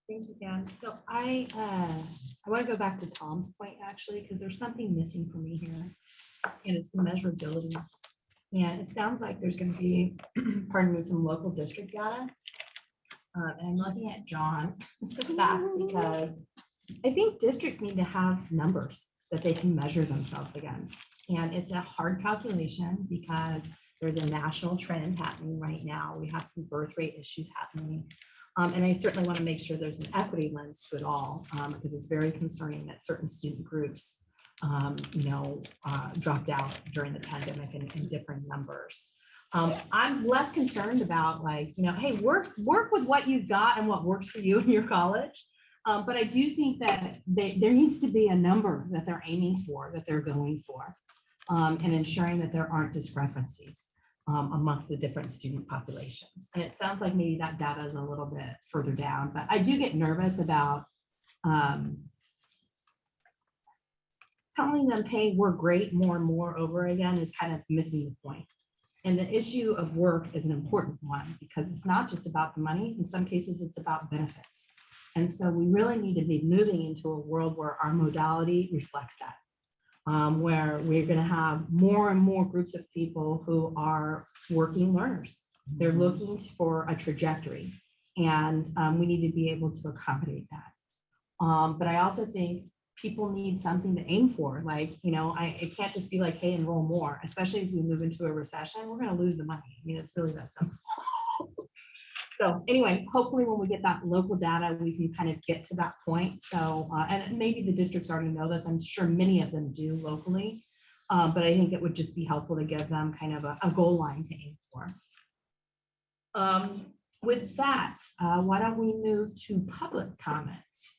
Thank you, Dan. So I want to go back to Tom's point actually, because there's something missing for me here, and it's the measurability. And it sounds like there's going to be, pardon me, some local district data. And I'm looking at John because I think districts need to have numbers that they can measure themselves against. And it's a hard calculation because there's a national trend happening right now. We have some birth rate issues happening. And I certainly want to make sure there's an equity lens to it all, because it's very concerning that certain student groups, dropped out during the pandemic in different numbers. I'm less concerned about hey, work with what you've got and what works for you in your college. But I do think that there needs to be a number that they're aiming for, that they're going for, and ensuring that there aren't discrepancies amongst the different student populations. And it sounds like maybe that data is a little bit further down, but I do get nervous about telling them, hey, we're great more and more over again is kind of missing the point. And the issue of work is an important one because it's not just about the money. In some cases, it's about benefits. And so we really need to be moving into a world where our modality reflects that. Where we're going to have more and more groups of people who are working learners. They're looking for a trajectory, and we need to be able to accommodate that. But I also think people need something to aim for. It can't just be like, hey, enroll more, especially as we move into a recession, we're going to lose the money. I mean, it's really that simple. So anyway, hopefully when we get that local data, we can kind of get to that point. So, and maybe the districts already know this. I'm sure many of them do locally. But I think it would just be helpful to give them kind of a goal line to aim for. With that, why don't we move to public comments?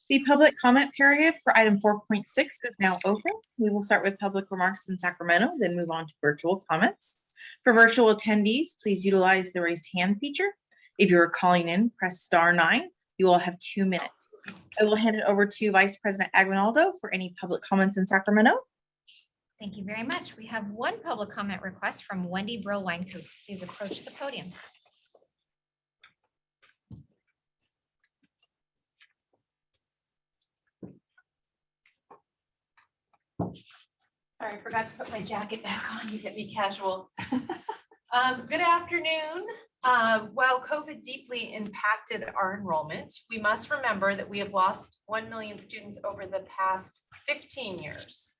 The public comment period for item 4.6 is now open. We will start with public remarks in Sacramento, then move on to virtual comments. For virtual attendees, please utilize the raised hand feature. If you are calling in, press *9. You will have 2 minutes. I will hand it over to Vice President Aguinaldo for any public comments in Sacramento. Thank you very much. We have one public comment request from Wendy Brill Weincoop. Please approach the podium. Sorry, I forgot to put my jacket back on. You get me casual. Good afternoon. While COVID deeply impacted our enrollment, we must remember that we have lost 1 million students over the past 15 years.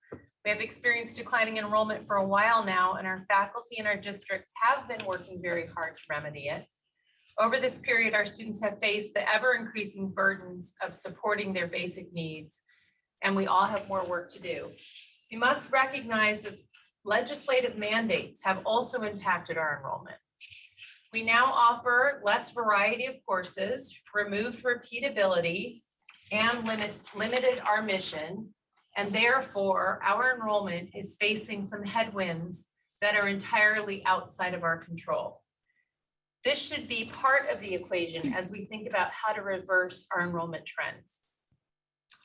We have experienced declining enrollment for a while now, and our faculty and our districts have been working very hard to remedy it. Over this period, our students have faced the ever-increasing burdens of supporting their basic needs, and we all have more work to do. We must recognize that legislative mandates have also impacted our enrollment. We now offer less variety of courses, removed repeatability, and limited our mission, and therefore our enrollment is facing some headwinds that are entirely outside of our control. This should be part of the equation as we think about how to reverse our enrollment trends.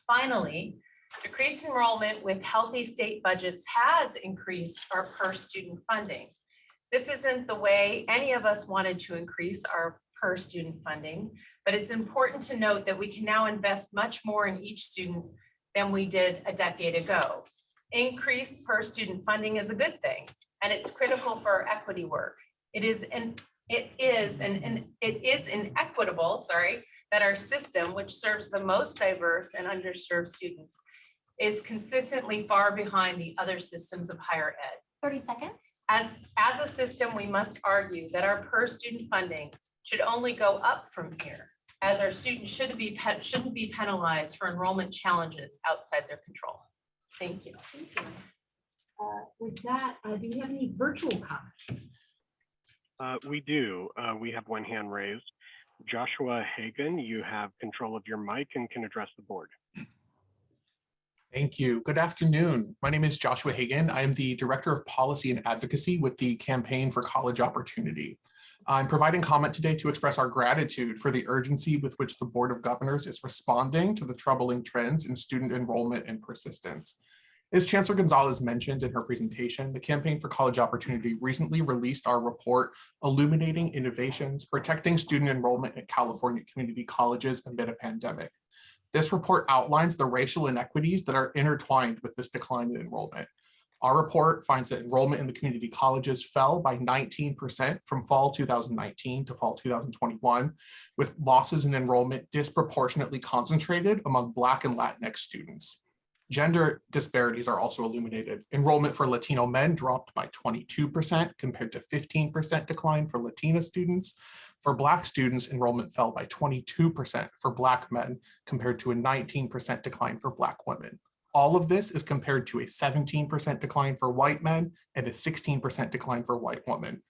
Finally, decreased enrollment with healthy state budgets has increased our per student funding. This isn't the way any of us wanted to increase our per student funding, but it's important to note that we can now invest much more in each student than we did a decade ago. Increased per student funding is a good thing, and it's critical for our equity work. It is inequitable, that our system, which serves the most diverse and underserved students, is consistently far behind the other systems of higher ed. 30 seconds. As a system, we must argue that our per student funding should only go up from here, as our students shouldn't be penalized for enrollment challenges outside their control. Thank you. With that, do we have any virtual comments? We do. We have one hand raised. Joshua Hagan, you have control of your mic and can address the board. Thank you. Good afternoon. My name is Joshua Hagan. I am the Director of Policy and Advocacy with the Campaign for College Opportunity. I'm providing comment today to express our gratitude for the urgency with which the Board of Governors is responding to the troubling trends in student enrollment and persistence. As Chancellor Gonzalez mentioned in her presentation, the Campaign for College Opportunity recently released our report, Illuminating Innovations, Protecting Student Enrollment at California Community Colleges Amid a Pandemic. This report outlines the racial inequities that are intertwined with this decline in enrollment. Our report finds that enrollment in the community colleges fell by 19% from fall 2019 to fall 2021, with losses in enrollment disproportionately concentrated among Black and Latinx students. Gender disparities are also illuminated. Enrollment for Latino men dropped by 22% compared to 15% decline for Latina students. For Black students, enrollment fell by 22% for Black men compared to a 19% decline for Black women. All of this is compared to a 17% decline for white men and a 16% decline for white women,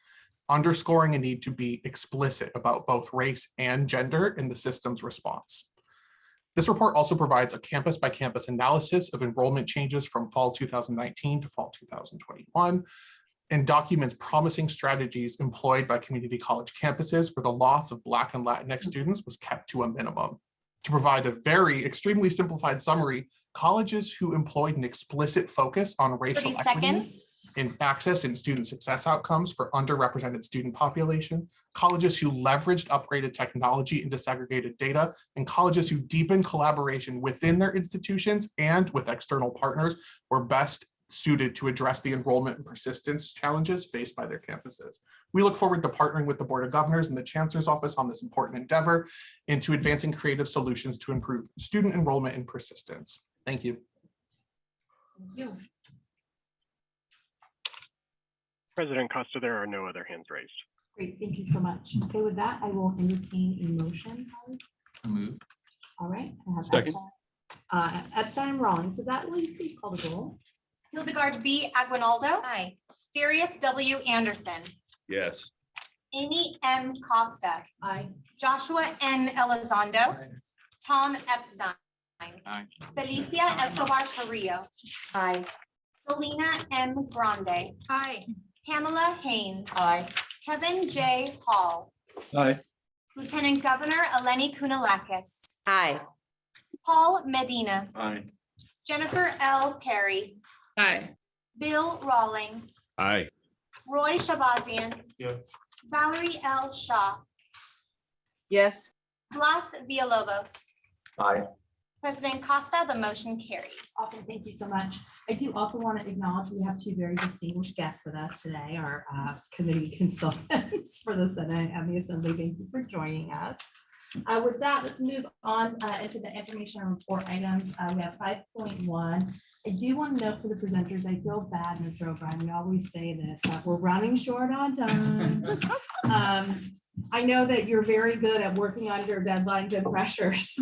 underscoring a need to be explicit about both race and gender in the system's response. This report also provides a campus-by-campus analysis of enrollment changes from fall 2019 to fall 2021, and documents promising strategies employed by community college campuses where the loss of Black and Latinx students was kept to a minimum. To provide a very extremely simplified summary, colleges who employed an explicit focus on racial 30 equity seconds. in access and student success outcomes for underrepresented student population, colleges who leveraged upgraded technology and disaggregated data, and colleges who deepened collaboration within their institutions and with external partners were best suited to address the enrollment and persistence challenges faced by their campuses. We look forward to partnering with the Board of Governors and the Chancellor's Office on this important endeavor and to advancing creative solutions to improve student enrollment and persistence. Thank you. Thank you. President Costa, there are no other hands raised. Great, thank you so much. Okay, with that, I will entertain a motion. Move. All right. I have Second. Epstein and Rawlings. Is that, will you please call the roll? Hildegard B. Aguinaldo. Aye. Darius W. Anderson. Yes. Amy M. Costa. Aye. Joshua N. Elizondo. Tom Epstein. Aye. Felicia Escobar Carrillo. Aye. Selena M. Grande. Aye. Pamela Haynes. Aye. Kevin J. Hall. Aye. Lieutenant Governor Eleni Kunalakis. Aye. Paul Medina. Aye. Jennifer L. Perry. Aye. Bill Rawlings. Aye. Roy Shabazian. Yes. Valerie L. Shaw. Yes. Blas Villalobos. Aye. President Costa, the motion carries. Awesome, thank you so much. I do also want to acknowledge we have two very distinguished guests with us today, our committee consultants for the Senate and the Assembly. Thank you for joining us. With that, let's move on into the information and report items. We have 5.1. I do want to note for the presenters, I feel bad, Mr. O'Brien, we always say this, but we're running short on time. I know that you're very good at working under deadlines and pressures.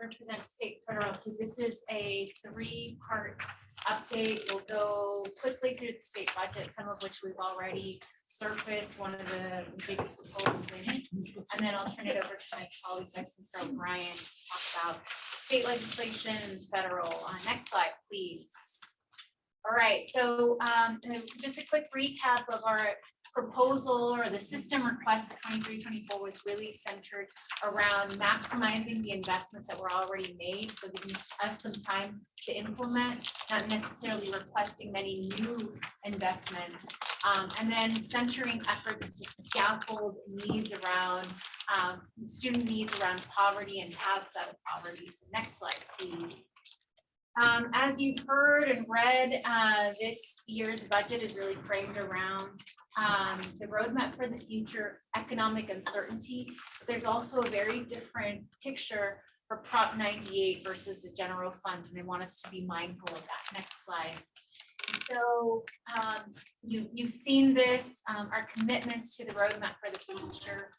Represent state federal. This is a 3-part update. We'll go quickly through the state budget, some of which we've already surfaced, one of the biggest proposals in it. And then I'll turn it over to my colleague, Mr. O'Brien, to talk about state legislation and federal. Next slide, please. All right, so just a quick recap of our proposal or the system request for 23-24 was really centered around maximizing the investments that were already made, so giving us some time to implement, not necessarily requesting many new investments, and then centering efforts to scaffold needs around student needs around poverty and paths out of poverty. So next slide, please. As you've heard and read, this year's budget is really framed around the roadmap for the future, economic uncertainty. But there's also a very different picture for Prop 98 versus the general fund, and I want us to be mindful of that. Next slide. So you've seen this, our commitments to the roadmap for the future.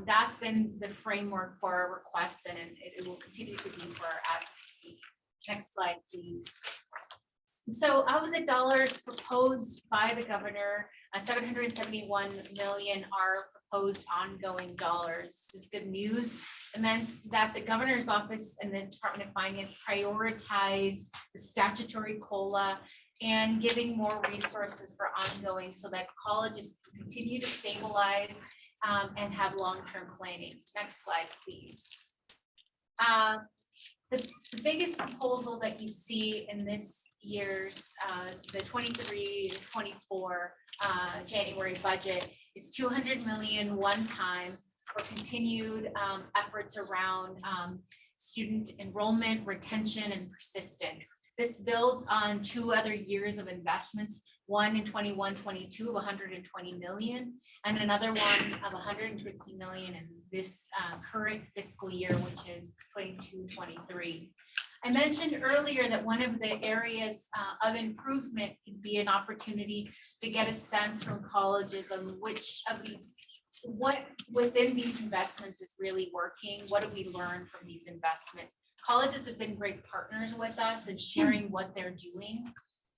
That's been the framework for our requests, and it will continue to be for our advocacy. Next slide, please. So of the dollars proposed by the governor, 771 million are proposed ongoing dollars. This is good news. It meant that the governor's office and the Department of Finance prioritized the statutory COLA and giving more resources for ongoing so that colleges continue to stabilize and have long-term planning. Next slide, please. The biggest proposal that you see in this year's, the 23-24 January budget is 200 million one-time for continued efforts around student enrollment, retention, and persistence. This builds on 2 other years of investments, one in 21-22 of 120 million, and another one of 150 million in this current fiscal year, which is 22-23. I mentioned earlier that one of the areas of improvement could be an opportunity to get a sense from colleges of which of these, what within these investments is really working, what do we learn from these investments. Colleges have been great partners with us in sharing what they're doing.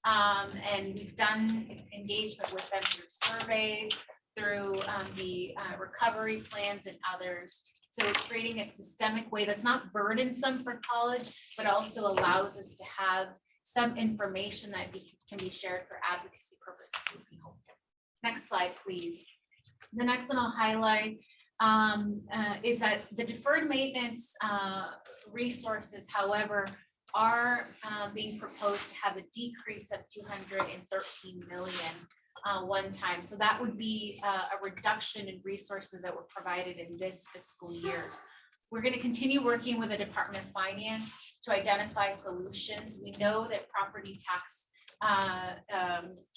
And we've done engagement with them through surveys, through the recovery plans and others. So creating a systemic way that's not burdensome for college, but also allows us to have some information that can be shared for advocacy purposes. Next slide, please. The next one I'll highlight is that the deferred maintenance resources, however, are being proposed to have a decrease of 213 million one time. So that would be a reduction in resources that were provided in this fiscal year. We're going to continue working with the Department of Finance to identify solutions. We know that property tax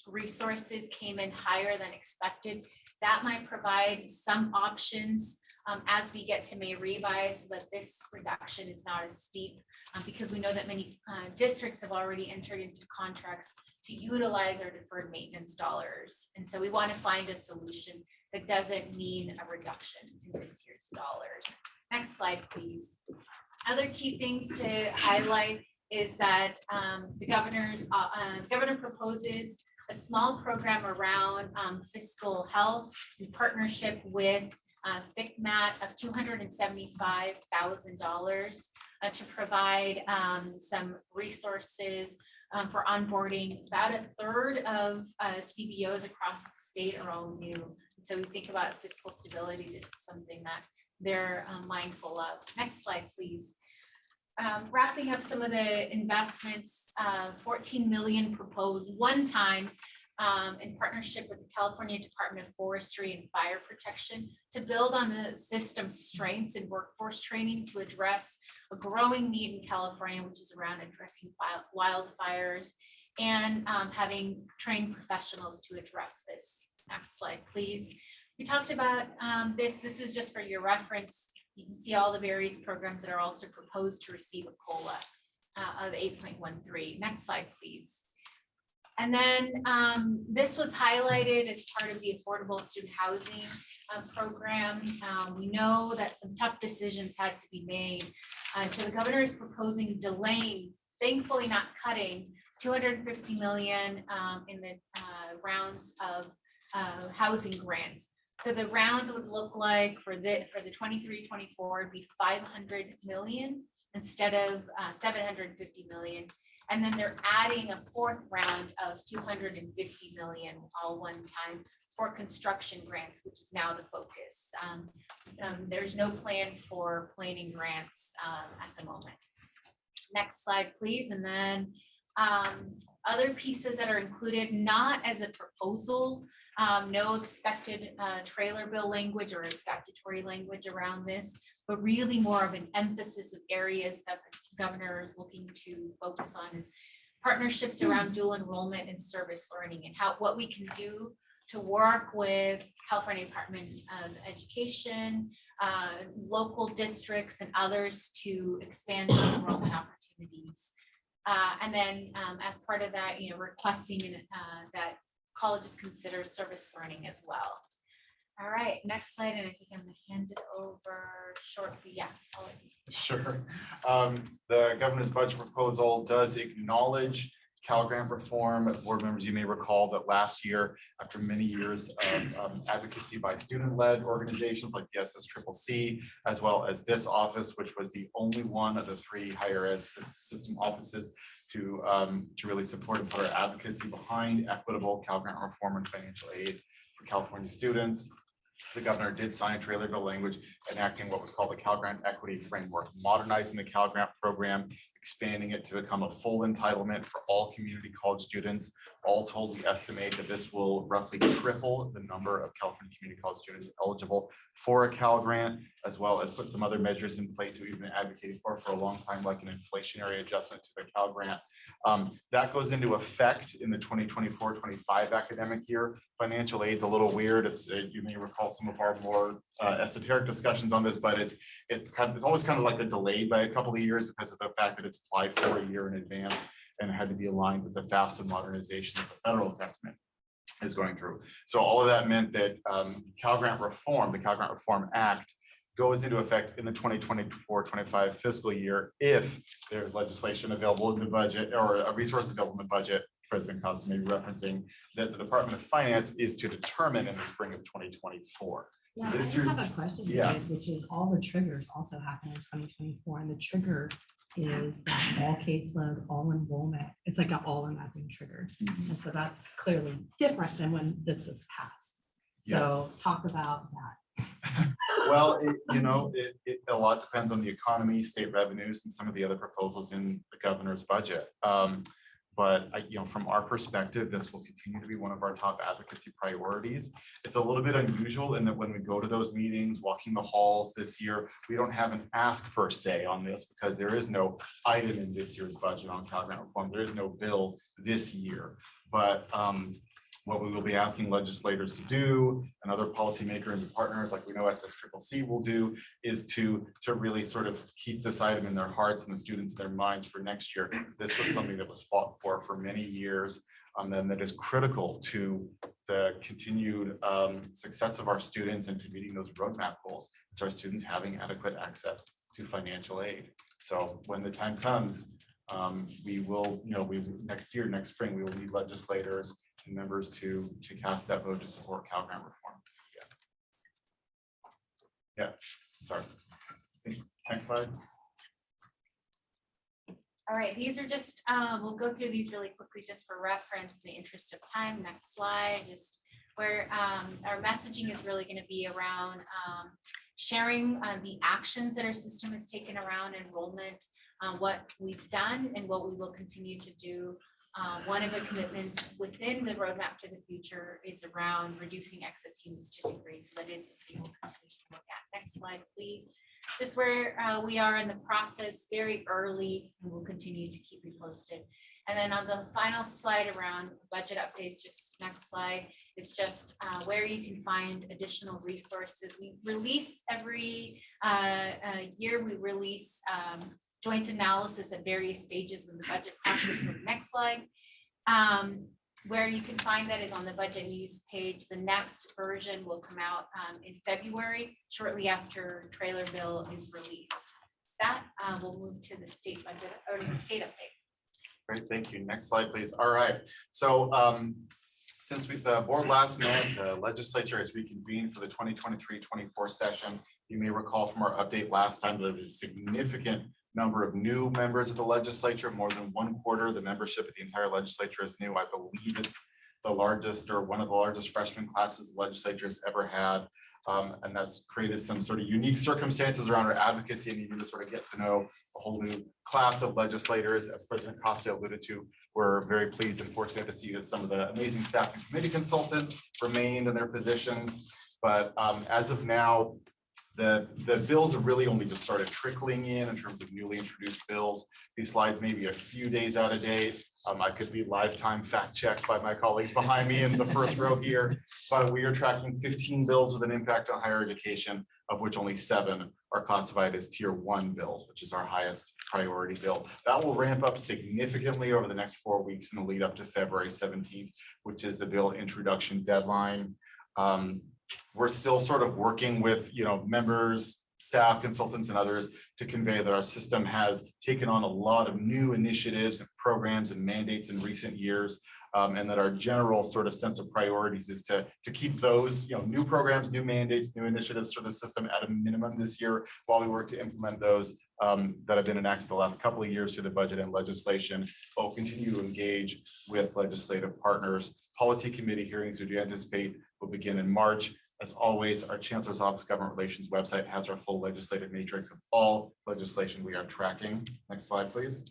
resources came in higher than expected. That might provide some options as we get to May revise, so that this reduction is not as steep, because we know that many districts have already entered into contracts to utilize our deferred maintenance dollars. And so we want to find a solution that doesn't mean a reduction in this year's dollars. Next slide, please. Other key things to highlight is that the governor proposes a small program around fiscal health in partnership with FICMAT of $275,000 to provide some resources for onboarding. About a third of CBOs across the state are all new. So we think about fiscal stability. This is something that they're mindful of. Next slide, please. Wrapping up some of the investments, 14 million proposed one time in partnership with the California Department of Forestry and Fire Protection to build on the system's strengths in workforce training to address a growing need in California, which is around addressing wildfires and having trained professionals to address this. Next slide, please. We talked about this. This is just for your reference. You can see all the various programs that are also proposed to receive a COLA of 8.13. Next slide, please. And then this was highlighted as part of the Affordable Student Housing Program. We know that some tough decisions had to be made. So the governor is proposing delaying, thankfully not cutting, $250 million in the rounds of housing grants. So the rounds would look like for the 23-24 would be 500 million instead of 750 million. And then they're adding a fourth round of 250 million all one time for construction grants, which is now the focus. There's no plan for planning grants at the moment. Next slide, please. And then other pieces that are included, not as a proposal, no expected trailer bill language or statutory language around this, but really more of an emphasis of areas that the governor is looking to focus on is partnerships around dual enrollment and service learning, and what we can do to work with California Department of Education, local districts and others to expand enrollment opportunities. And then as part of that, requesting that colleges consider service learning as well. All right, next slide, and I think I'm gonna hand it over shortly. Yeah. Sure. The governor's budget proposal does acknowledge Cal Grant reform. Board members, you may recall that last year, after many years of advocacy by student-led organizations like the SSCCC, as well as this office, which was the only one of the 3 higher ed system offices to really support and put our advocacy behind equitable Cal Grant reform and financial aid for California students. The governor did sign a trailer bill language enacting what was called the Cal Grant Equity Framework, modernizing the Cal Grant program, expanding it to become a full entitlement for all community college students. All told, we estimate that this will roughly triple the number of California community college students eligible for a Cal Grant, as well as put some other measures in place that we've been advocating for a long time, like an inflationary adjustment to the Cal Grant. That goes into effect in the 2024-25 academic year. Financial aid's a little weird. You may recall some of our more esoteric discussions on this, but it's always kind of like a delayed by a couple of years because of the fact that it's applied for a year in advance and had to be aligned with the FAFSA modernization that the federal government is going through. So all of that meant that Cal Grant reform, the Cal Grant Reform Act, goes into effect in the 2024-25 fiscal year if there's legislation available in the budget or a resource available in the budget. President Costa may be referencing that the Department of Finance is to determine in the spring of 2024. Yeah, So I this just year's, have a question, yeah. David, which is all the triggers also happen in 2024, and the trigger is that all caseload, all enrollment. It's like an all or nothing trigger, and so that's clearly different than when this was passed. So Yes. talk about that. Well, a lot depends on the economy, state revenues, and some of the other proposals in the governor's budget. But from our perspective, this will continue to be one of our top advocacy priorities. It's a little bit unusual in that when we go to those meetings, walking the halls this year, we don't have an ask per se on this because there is no item in this year's budget on Cal Grant reform. There is no bill this year. But what we will be asking legislators to do and other policymakers and partners like we know SSCCC will do is to really sort of keep this item in their hearts and the students in their minds for next year. This was something that was fought for many years and that is critical to the continued success of our students and to meeting those roadmap goals is our students having adequate access to financial aid. So when the time comes, we will, next year, next spring, we will need legislators and members to cast that vote to support Cal Grant reform. Yeah, sorry. Next slide. All right, these are just, we'll go through these really quickly just for reference in the interest of time. Next slide, just where our messaging is really going to be around sharing the actions that our system has taken around enrollment, what we've done and what we will continue to do. One of the commitments within the roadmap to the future is around reducing excess student degrees. So that is something we'll continue to look at. Next slide, please. Just where we are in the process, very early, and we'll continue to keep you posted. And then on the final slide around budget updates, just next slide, is just where you can find additional resources. We release every year, we release joint analysis at various stages in the budget process. So next slide. Where you can find that is on the budget news page. The next version will come out in February, shortly after trailer bill is released. That will move to the state budget or the state update. Great, thank you. Next slide, please. All right. So since the board last met, the legislature has reconvened for the 2023-24 session. You may recall from our update last time that there was a significant number of new members of the legislature. More than 1/4 of the membership of the entire legislature is new. I believe it's the largest or one of the largest freshman classes the legislature has ever had. And that's created some sort of unique circumstances around our advocacy and needing to sort of get to know a whole new class of legislators. As President Costa alluded to, we're very pleased and fortunate to see that some of the amazing staff and committee consultants remained in their positions. But as of now, the bills have really only just started trickling in terms of newly introduced bills. These slides may be a few days out of date. I could be lifetime fact checked by my colleagues behind me in the first row here, but we are tracking 15 bills with an impact on higher education, of which only 7 are classified as tier 1 bills, which is our highest priority bill. That will ramp up significantly over the next 4 weeks in the lead up to February 17th, which is the bill introduction deadline. We're still sort of working with, members, staff, consultants, and others to convey that our system has taken on a lot of new initiatives and programs and mandates in recent years, and that our general sort of sense of priorities is to keep those, new programs, new mandates, new initiatives for the system at a minimum this year while we work to implement those that have been enacted the last couple of years through the budget and legislation. But we'll continue to engage with legislative partners. Policy committee hearings we do anticipate will begin in March. As always, our Chancellor's Office Government Relations website has our full legislative matrix of all legislation we are tracking. Next slide, please.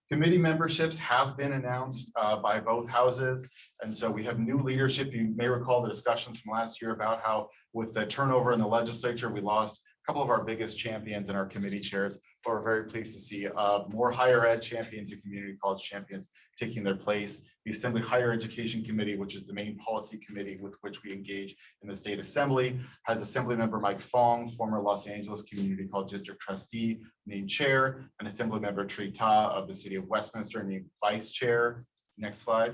Committee memberships have been announced by both houses. And so we have new leadership. You may recall the discussions from last year about how with the turnover in the legislature, we lost a couple of our biggest champions in our committee chairs. But we're very pleased to see more higher ed champions and community college champions taking their place. The Assembly Higher Education Committee, which is the main policy committee with which we engage in the state assembly, has Assembly Member Mike Fong, former Los Angeles Community College District trustee, named chair, and Assembly Member Tri Ta of the city of Westminster named vice chair. Next slide.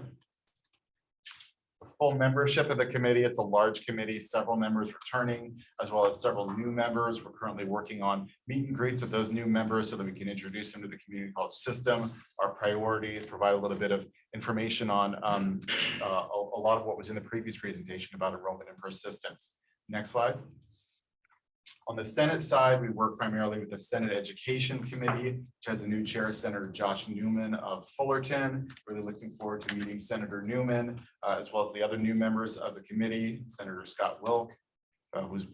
The full membership of the committee, it's a large committee, several members returning, as well as several new members. We're currently working on meet and greets with those new members so that we can introduce them to the community college system, our priorities, provide a little bit of information on a lot of what was in the previous presentation about enrollment and persistence. Next slide. On the Senate side, we work primarily with the Senate Education Committee, which has a new chair, Senator Josh Newman of Fullerton. Really looking forward to meeting Senator Newman, as well as the other new members of the committee, Senator Scott Wilk, who's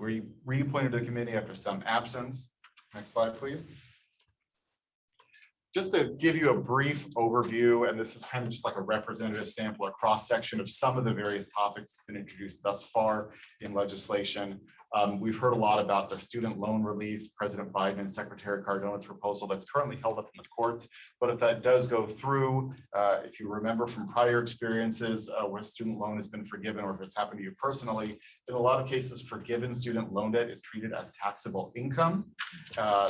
reappointed to the committee after some absence. Next slide, please. Just to give you a brief overview, and this is kind of just like a representative sample, a cross-section of some of the various topics that's been introduced thus far in legislation. We've heard a lot about the student loan relief, President Biden and Secretary Cardona's proposal that's currently held up in the courts. But if that does go through, if you remember from prior experiences where student loan has been forgiven, or if it's happened to you personally, in a lot of cases, forgiven student loan debt is treated as taxable income.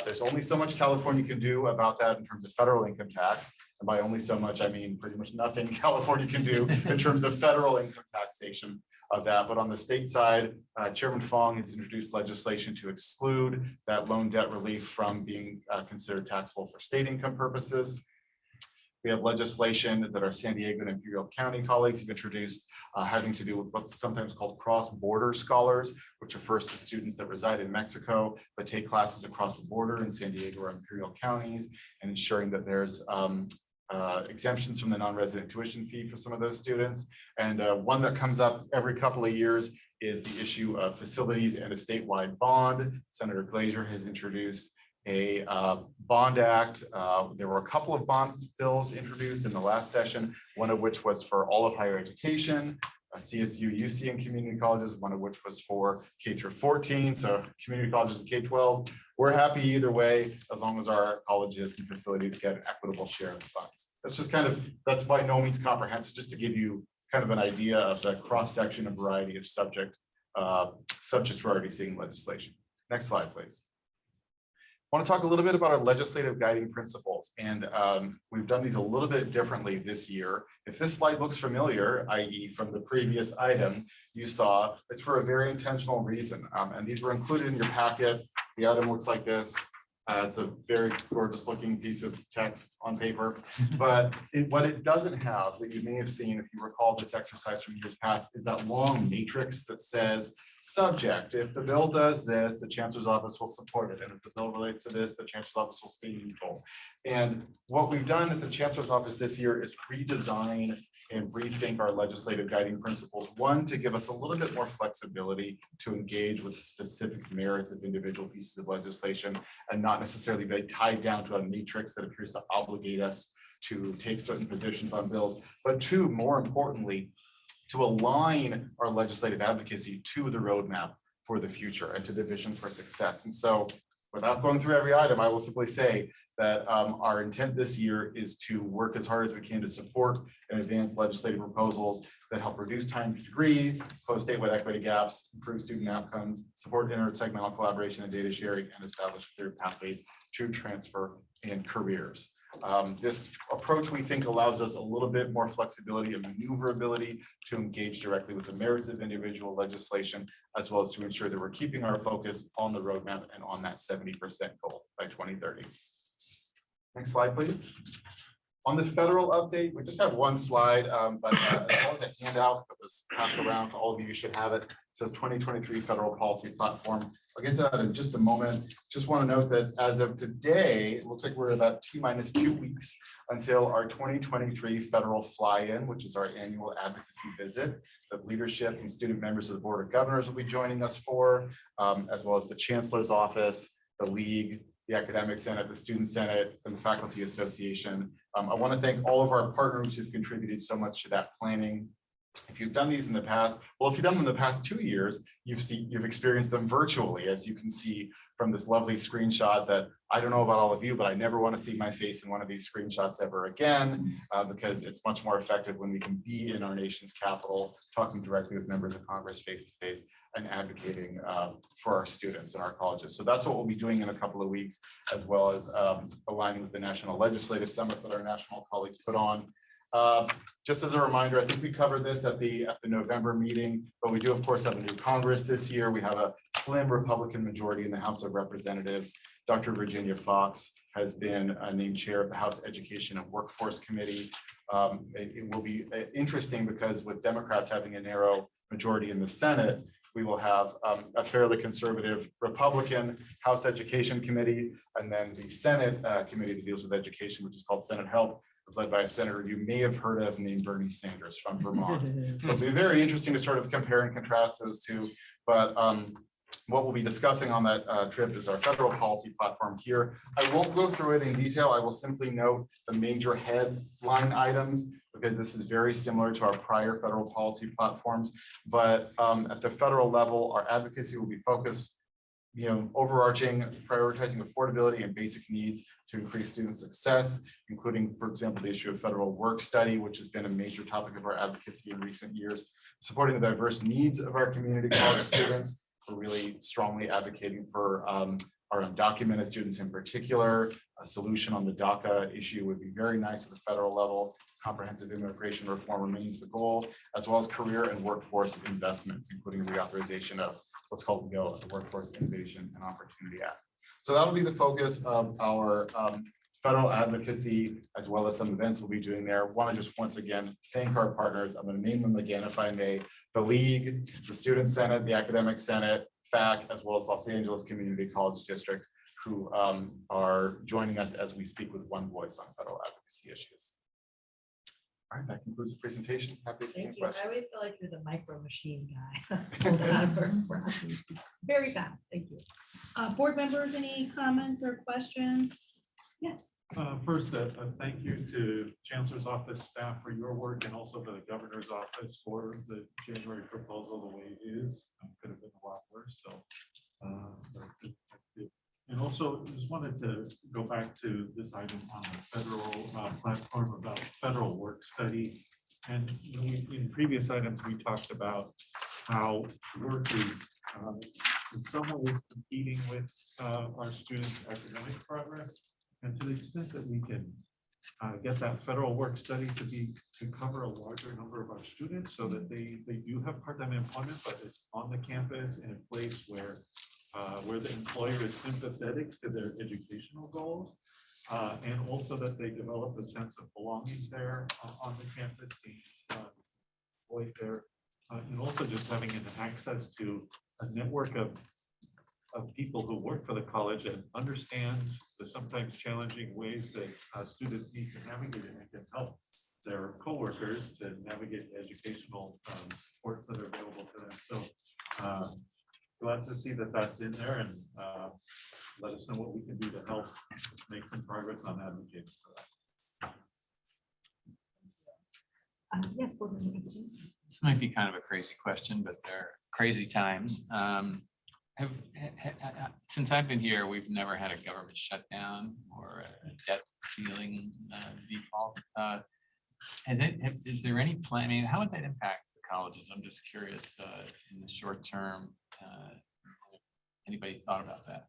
There's only so much California can do about that in terms of federal income tax. And by only so much, I mean pretty much nothing California can do in terms of federal income taxation of that. But on the state side, Chairman Fong has introduced legislation to exclude that loan debt relief from being considered taxable for state income purposes. We have legislation that our San Diego and Imperial County colleagues have introduced having to do with what's sometimes called cross-border scholars, which refers to students that reside in Mexico but take classes across the border in San Diego or Imperial counties, and ensuring that there's exemptions from the non-resident tuition fee for some of those students. And one that comes up every couple of years is the issue of facilities and a statewide bond. Senator Glazer has introduced a bond act. There were a couple of bond bills introduced in the last session, one of which was for all of higher education, CSU, UC, and community colleges, one of which was for K through 14. So community colleges, K-12. We're happy either way, as long as our colleges and facilities get an equitable share of the funds. That's just kind of, that's by no means comprehensive, just to give you kind of an idea of the cross-section and variety of subjects we're already seeing legislation. Next slide, please. I want to talk a little bit about our legislative guiding principles, and we've done these a little bit differently this year. If this slide looks familiar, i.e. from the previous item you saw, it's for a very intentional reason, and these were included in your packet. The item looks like this. It's a very gorgeous looking piece of text on paper, but what it doesn't have that you may have seen if you recall this exercise from years past is that long matrix that says subject. If the bill does this, the chancellor's office will support it. And if the bill relates to this, the chancellor's office will stay neutral. And what we've done at the chancellor's office this year is redesign and rethink our legislative guiding principles. One, to give us a little bit more flexibility to engage with the specific merits of individual pieces of legislation and not necessarily be tied down to a matrix that appears to obligate us to take certain positions on bills. But two, more importantly, to align our legislative advocacy to the roadmap for the future and to the vision for success. And so without going through every item, I will simply say that our intent this year is to work as hard as we can to support and advance legislative proposals that help reduce time to degree, close statewide equity gaps, improve student outcomes, support intersegmental collaboration and data sharing, and establish clear pathways to transfer and careers. This approach, we think, allows us a little bit more flexibility and maneuverability to engage directly with the merits of individual legislation, as well as to ensure that we're keeping our focus on the roadmap and on that 70% goal by 2030. Next slide, please. On the federal update, we just have one slide, but as well as a handout that was passed around to all of you, you should have it. It says 2023 Federal Policy Platform. I'll get to that in just a moment. Just want to note that as of today, it looks like we're about T-minus 2 weeks until our 2023 federal fly-in, which is our annual advocacy visit that leadership and student members of the Board of Governors will be joining us for, as well as the Chancellor's Office, the League, the Academic Senate, the Student Senate, and the Faculty Association. I want to thank all of our partners who've contributed so much to that planning. If you've done these in the past, well, if you've done them in the past 2 years, you've experienced them virtually, as you can see from this lovely screenshot that I don't know about all of you, but I never want to see my face in one of these screenshots ever again, because it's much more effective when we can be in our nation's capital, talking directly with members of Congress face to face and advocating for our students and our colleges. So that's what we'll be doing in a couple of weeks, as well as aligning with the National Legislative Summit that our national colleagues put on. Just as a reminder, I think we covered this at the November meeting, but we do of course have a new Congress this year. We have a slim Republican majority in the House of Representatives. Dr. Virginia Fox has been named chair of the House Education and Workforce Committee. It will be interesting because with Democrats having a narrow majority in the Senate, we will have a fairly conservative Republican House Education Committee, and then the Senate committee that deals with education, which is called Senate Help, is led by a senator you may have heard of named Bernie Sanders from Vermont. So it'll be very interesting to sort of compare and contrast those two. But what we'll be discussing on that trip is our federal policy platform here. I won't go through it in detail. I will simply note the major headline items, because this is very similar to our prior federal policy platforms. But at the federal level, our advocacy will be focused, overarching, prioritizing affordability and basic needs to increase student success, including, for example, the issue of federal work study, which has been a major topic of our advocacy in recent years, supporting the diverse needs of our community college students. We're really strongly advocating for our undocumented students in particular. A solution on the DACA issue would be very nice at the federal level. Comprehensive immigration reform remains the goal, as well as career and workforce investments, including reauthorization of what's called WIO, the Workforce Innovation and Opportunity Act. So that'll be the focus of our federal advocacy, as well as some events we'll be doing there. Want to just once again thank our partners. I'm going to name them again if I may. The League, the Student Senate, the Academic Senate, FAC, as well as Los Angeles Community College District, who are joining us as we speak with one voice on federal advocacy issues. All right, that concludes the presentation. Happy to take Thank you. I questions. always feel like you're the micro machine guy. Very fast. Thank you. Board members, any comments or questions? Yes. First, thank you to Chancellor's Office staff for your work and also for the Governor's Office for the January proposal the way it is. Could have been a lot worse. So, and also just wanted to go back to this item on the federal platform about federal work study. And in previous items, we talked about how work is in some ways competing with our students' academic progress. And to the extent that we can get that federal work study to cover a larger number of our students so that they do have part-time employment, but it's on the campus in a place where the employer is sympathetic to their educational goals, and also that they develop a sense of belonging there on the campus, being employed there, and also just having an access to a network of people who work for the college and understand the sometimes challenging ways that students need to navigate and can help their coworkers to navigate the educational supports that are available to them. So glad to see that that's in there, and let us know what we can do to help make some progress on advocating for that. Yes. This might be kind of a crazy question, but they're crazy times. Since I've been here, we've never had a government shutdown or a debt ceiling default. Is there any plan? I mean, how would that impact the colleges? I'm just curious in the short term. Anybody thought about that?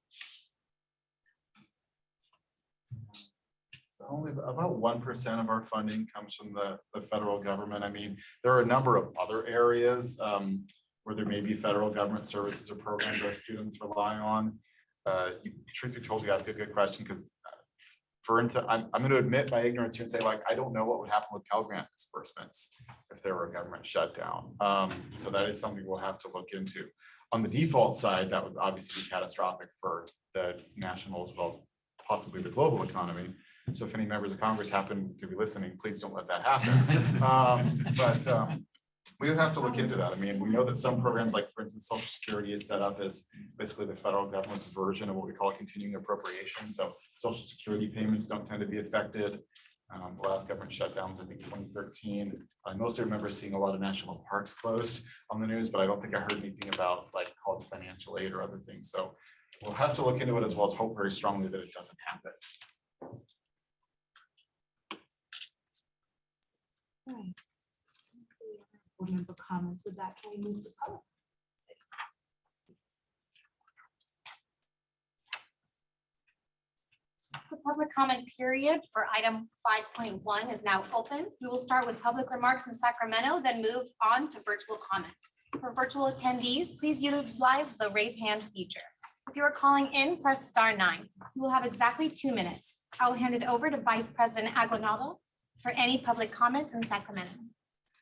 So only about 1% of our funding comes from the federal government. I mean, there are a number of other areas where there may be federal government services or programs our students rely on. Truth be told, you asked a good question, because I'm going to admit my ignorance here and say, like, I don't know what would happen with Pell Grant disbursements if there were a government shutdown. So that is something we'll have to look into. On the default side, that would obviously be catastrophic for the national as well as possibly the global economy. So if any members of Congress happen to be listening, please don't let that happen. We would have to look into that. I mean, we know that some programs, like for instance, Social Security is set up as basically the federal government's version of what we call a continuing appropriation. So Social Security payments don't tend to be affected. The last government shutdowns, I think 2013. I mostly remember seeing a lot of national parks closed on the news, but I don't think I heard anything about like college financial aid or other things. So we'll have to look into it, as well as hope very strongly that it doesn't happen. Right. Board member comments. With that, can we move to public? The public comment period for item 5.1 is now open. We will start with public remarks in Sacramento, then move on to virtual comments. For virtual attendees, please utilize the raise hand feature. If you are calling in, press *9. You will have exactly 2 minutes. I will hand it over to Vice President Aguinaldo for any public comments in Sacramento.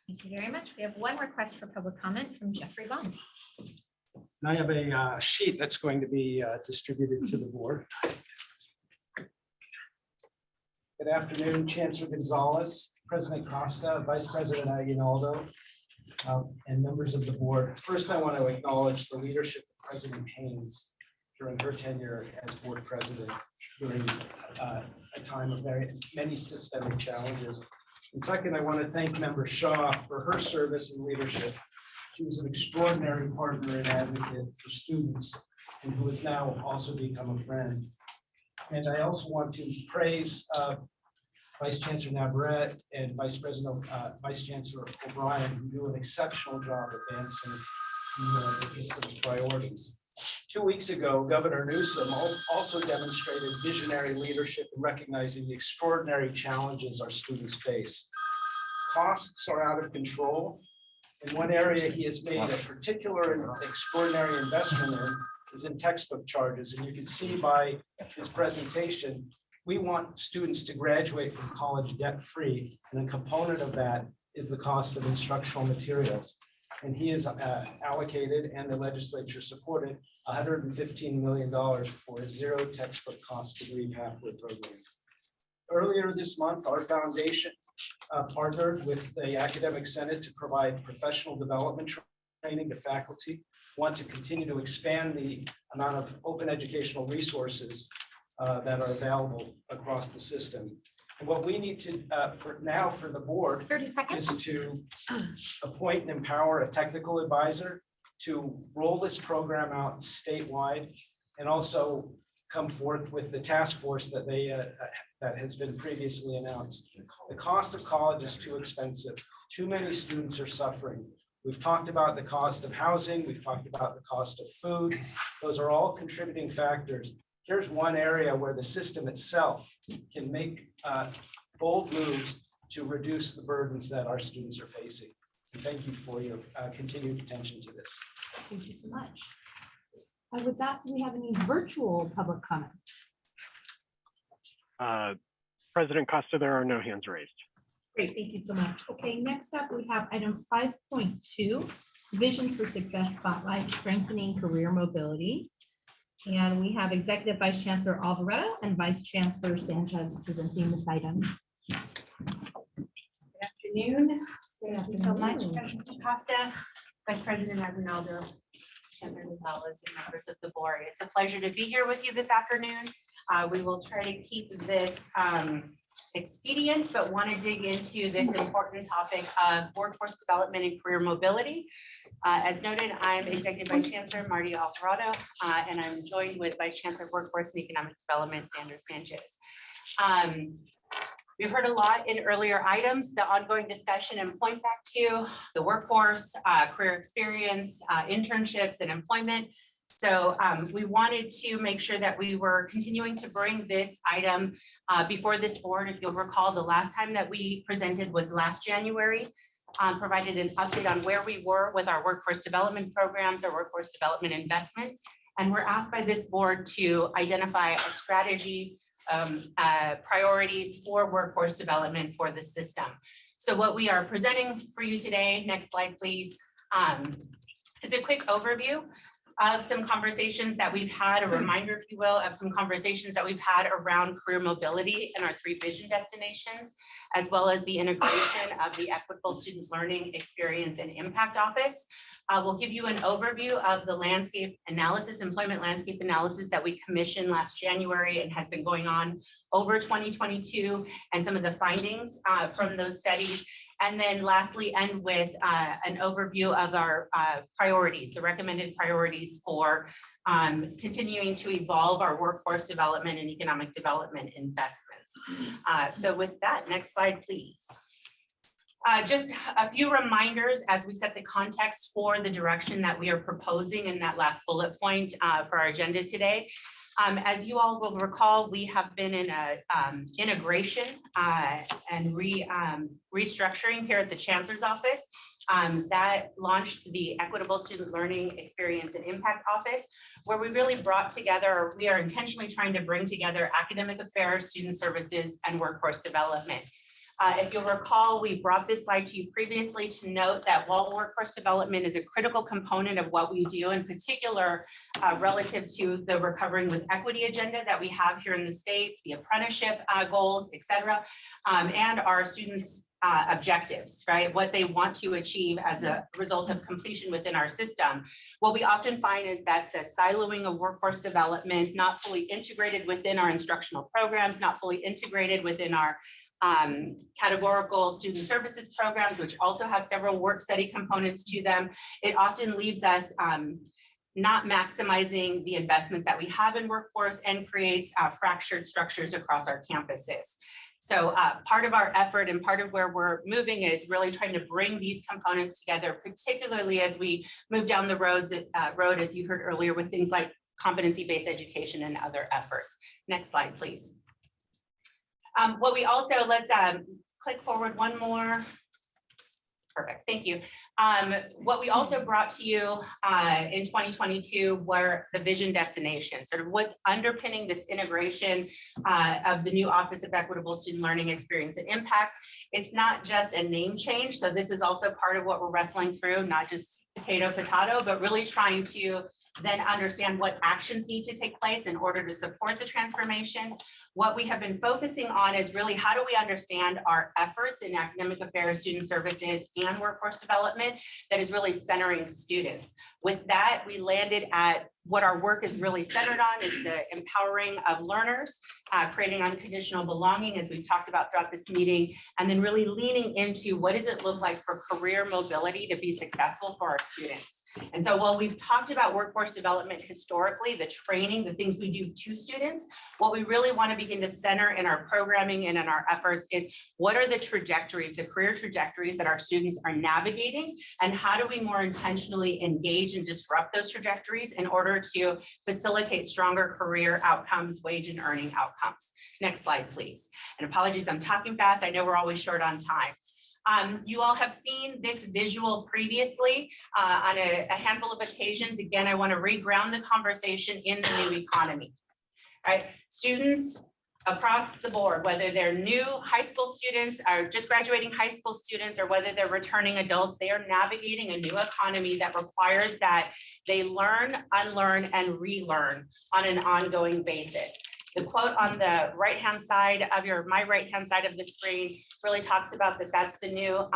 Thank you very much. We have one request for public comment from Jeffrey Bond. And I have a sheet that's going to be distributed to the board. Good afternoon, Chancellor Gonzalez, President Costa, Vice President Aguinaldo, and members of the board. First, I want to acknowledge the leadership of President Haynes during her tenure as board president during a time of many systemic challenges. And second, I want to thank Member Shaw for her service and leadership. She was an extraordinary partner and advocate for students, and who has now also become a friend. And I also want to praise Vice Chancellor Navarrete and Vice Chancellor O'Brien, who do an exceptional job advancing the system's priorities. 2 weeks ago, Governor Newsom also demonstrated visionary leadership in recognizing the extraordinary challenges our students face. Costs are out of control. And one area he has made a particular and extraordinary investment in is in textbook charges. And you can see by his presentation, we want students to graduate from college debt-free. And a component of that is the cost of instructional materials. And he has allocated, and the legislature supported, $115 million for a zero textbook cost degree pathway program. Earlier this month, our foundation partnered with the Academic Senate to provide professional development training to faculty. Want to continue to expand the amount of open educational resources that are available across the system. And what we need to, for the board, 30 seconds. is to appoint and empower a technical advisor to roll this program out statewide, and also come forth with the task force that that has been previously announced. The cost of college is too expensive. Too many students are suffering. We've talked about the cost of housing. We've talked about the cost of food. Those are all contributing factors. Here's one area where the system itself can make bold moves to reduce the burdens that our students are facing. And thank you for your continued attention to this. Thank you so much. With that, do we have any virtual public comment? President Costa, there are no hands raised. Great, thank you so much. Okay, next up, we have item 5.2, Vision for Success Spotlight, Strengthening Career Mobility. And we have Executive Vice Chancellor Alvarado and Vice Chancellor Sanchez presenting this item. Good afternoon. Thank you so much, President Costa, Vice President Aguinaldo, Chancellor Gonzalez, and members of the board. It's a pleasure to be here with you this afternoon. We will try to keep this expedient, but want to dig into this important topic of workforce development and career mobility. As noted, I'm Executive Vice Chancellor Marty Alvarado, and I'm joined with Vice Chancellor of Workforce and Economic Development, Sandra Sanchez. We've heard a lot in earlier items, the ongoing discussion and point back to the workforce, career experience, internships and employment. So we wanted to make sure that we were continuing to bring this item before this board. If you'll recall, the last time that we presented was last January, provided an update on where we were with our workforce development programs, our workforce development investments. And we're asked by this board to identify a strategy, priorities for workforce development for the system. So what we are presenting for you today, next slide, please, is a quick overview of some conversations that we've had, a reminder, if you will, of some conversations that we've had around career mobility in our 3 vision destinations, as well as the integration of the Equitable Students Learning Experience and Impact Office. We'll give you an overview of the landscape analysis, employment landscape analysis that we commissioned last January and has been going on over 2022, and some of the findings from those studies. And then lastly, end with an overview of our priorities, the recommended priorities for continuing to evolve our workforce development and economic development investments. So with that, next slide, please. Just a few reminders as we set the context for the direction that we are proposing in that last bullet point for our agenda today. As you all will recall, we have been in a integration and restructuring here at the Chancellor's Office that launched the Equitable Student Learning Experience and Impact Office, where we really brought together, we are intentionally trying to bring together academic affairs, student services, and workforce development. If you'll recall, we brought this slide to you previously to note that while workforce development is a critical component of what we do, in particular relative to the Recovering with Equity agenda that we have here in the state, the apprenticeship goals, et cetera, and our students' objectives, right? What they want to achieve as a result of completion within our system. What we often find is that the siloing of workforce development, not fully integrated within our instructional programs, not fully integrated within our categorical student services programs, which also have several work study components to them. It often leaves us not maximizing the investment that we have in workforce and creates fractured structures across our campuses. So part of our effort and part of where we're moving is really trying to bring these components together, particularly as we move down the road, as you heard earlier, with things like competency-based education and other efforts. Next slide, please. What we also, let's click forward one more. Perfect, thank you. What we also brought to you in 2022 were the vision destinations, sort of what's underpinning this integration of the new Office of Equitable Student Learning Experience and Impact. It's not just a name change, so this is also part of what we're wrestling through, not just potato, but really trying to then understand what actions need to take place in order to support the transformation. What we have been focusing on is really how do we understand our efforts in academic affairs, student services, and workforce development that is really centering students. With that, we landed at what our work is really centered on is the empowering of learners, creating unconditional belonging, as we've talked about throughout this meeting, and then really leaning into what does it look like for career mobility to be successful for our students. And so while we've talked about workforce development historically, the training, the things we do to students, what we really want to begin to center in our programming and in our efforts is what are the trajectories, the career trajectories that our students are navigating, and how do we more intentionally engage and disrupt those trajectories in order to facilitate stronger career outcomes, wage and earning outcomes. Next slide, please. And apologies, I'm talking fast. I know we're always short on time. You all have seen this visual previously on a handful of occasions. Again, I want to reground the conversation in the new economy, right? Students across the board, whether they're new high school students or just graduating high school students, or whether they're returning adults, they are navigating a new economy that requires that they learn, unlearn, and relearn on an ongoing basis. The quote on the right-hand side of my right-hand side of the screen really talks about that that's the new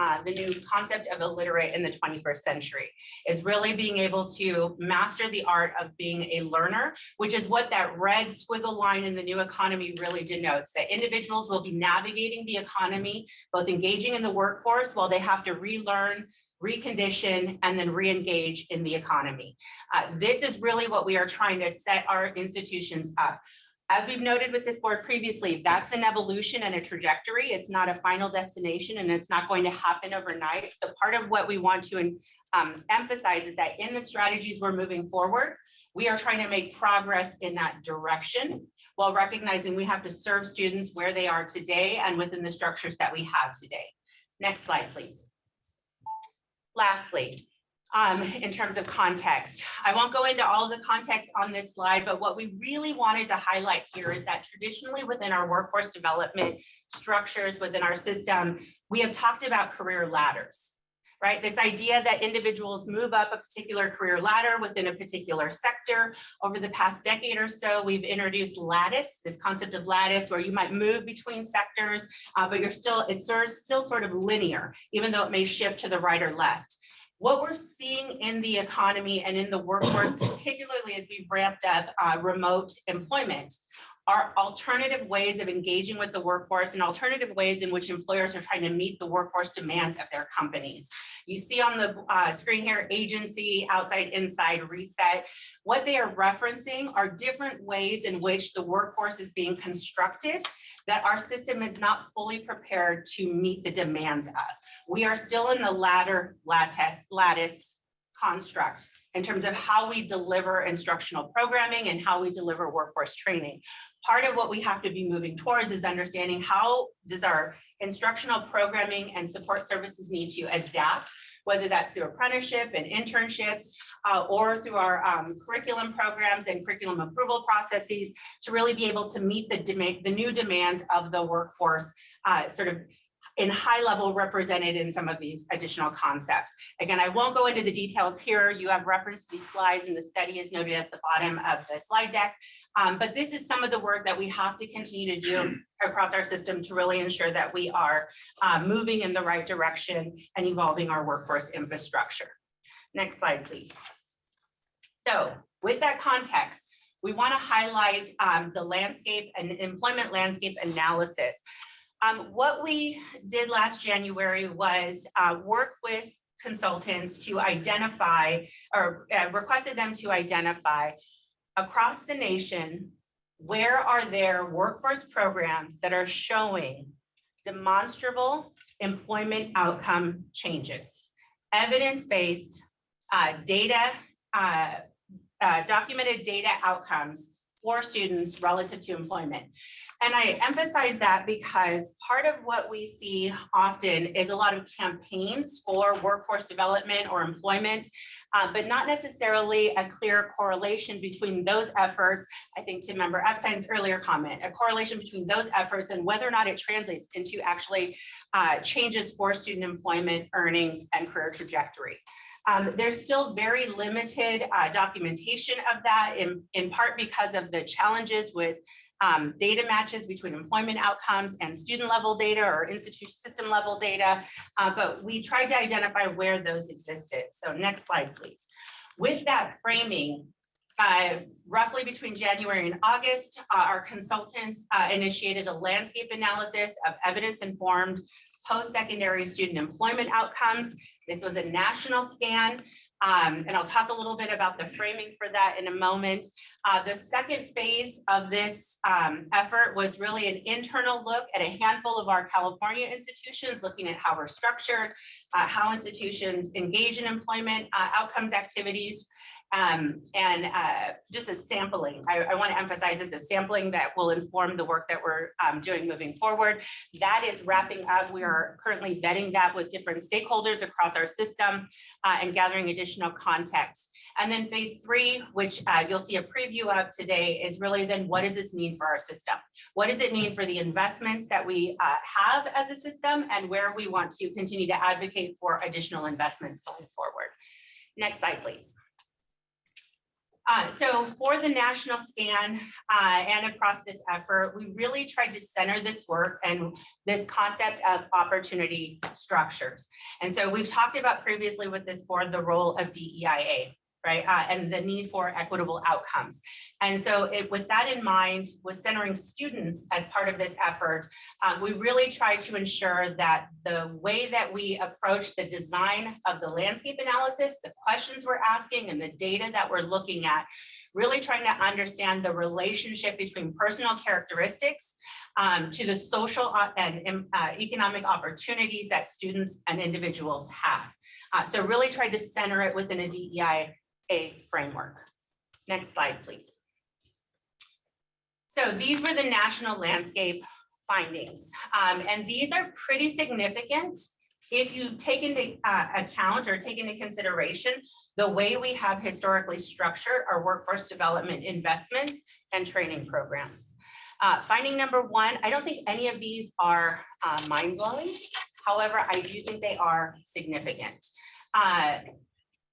concept of illiterate in the 21st century, is really being able to master the art of being a learner, which is what that red squiggle line in the new economy really denotes, that individuals will be navigating the economy, both engaging in the workforce while they have to relearn, recondition, and then re-engage in the economy. This is really what we are trying to set our institutions up. As we've noted with this board previously, that's an evolution and a trajectory. It's not a final destination, and it's not going to happen overnight. So part of what we want to emphasize is that in the strategies we're moving forward, we are trying to make progress in that direction while recognizing we have to serve students where they are today and within the structures that we have today. Next slide, please. Lastly, in terms of context, I won't go into all of the context on this slide, but what we really wanted to highlight here is that traditionally within our workforce development structures within our system, we have talked about career ladders, right? This idea that individuals move up a particular career ladder within a particular sector. Over the past decade or so, we've introduced lattice, this concept of lattice, where you might move between sectors, but it's still sort of linear, even though it may shift to the right or left. What we're seeing in the economy and in the workforce, particularly as we've ramped up remote employment, are alternative ways of engaging with the workforce and alternative ways in which employers are trying to meet the workforce demands of their companies. You see on the screen here, agency, outside, inside, reset. What they are referencing are different ways in which the workforce is being constructed that our system is not fully prepared to meet the demands of. We are still in the lattice construct in terms of how we deliver instructional programming and how we deliver workforce training. Part of what we have to be moving towards is understanding how does our instructional programming and support services need to adapt, whether that's through apprenticeship and internships or through our curriculum programs and curriculum approval processes to really be able to meet the new demands of the workforce sort of in high level represented in some of these additional concepts. Again, I won't go into the details here. You have referenced these slides and the study is noted at the bottom of the slide deck. But this is some of the work that we have to continue to do across our system to really ensure that we are moving in the right direction and evolving our workforce infrastructure. Next slide, please. So with that context, we want to highlight the landscape and employment landscape analysis. What we did last January was work with consultants to identify or requested them to identify across the nation where are there workforce programs that are showing demonstrable employment outcome changes, evidence-based data, documented data outcomes for students relative to employment. And I emphasize that because part of what we see often is a lot of campaigns for workforce development or employment, but not necessarily a clear correlation between those efforts. I think to Member Epstein's earlier comment, a correlation between those efforts and whether or not it translates into actually changes for student employment, earnings, and career trajectory. There's still very limited documentation of that in part because of the challenges with data matches between employment outcomes and student level data or institution system level data, but we tried to identify where those existed. So next slide, please. With that framing, roughly between January and August, our consultants initiated a landscape analysis of evidence-informed post-secondary student employment outcomes. This was a national scan, and I'll talk a little bit about the framing for that in a moment. The second phase of this effort was really an internal look at a handful of our California institutions, looking at how we're structured, how institutions engage in employment outcomes activities, and just a sampling. I want to emphasize it's a sampling that will inform the work that we're doing moving forward. That is wrapping up. We are currently vetting that with different stakeholders across our system and gathering additional context. And then phase 3, which you'll see a preview of today, is really then what does this mean for our system? What does it mean for the investments that we have as a system and where we want to continue to advocate for additional investments going forward? Next slide, please. So for the national scan and across this effort, we really tried to center this work and this concept of opportunity structures. And so we've talked about previously with this board, the role of DEIA, right? And the need for equitable outcomes. And so with that in mind, with centering students as part of this effort, we really tried to ensure that the way that we approach the design of the landscape analysis, the questions we're asking and the data that we're looking at, really trying to understand the relationship between personal characteristics to the social and economic opportunities that students and individuals have. So really tried to center it within a DEIA framework. Next slide, please. So these were the national landscape findings. And these are pretty significant if you take into account or take into consideration the way we have historically structured our workforce development investments and training programs. Finding number 1, I don't think any of these are mind-blowing. However, I do think they are significant.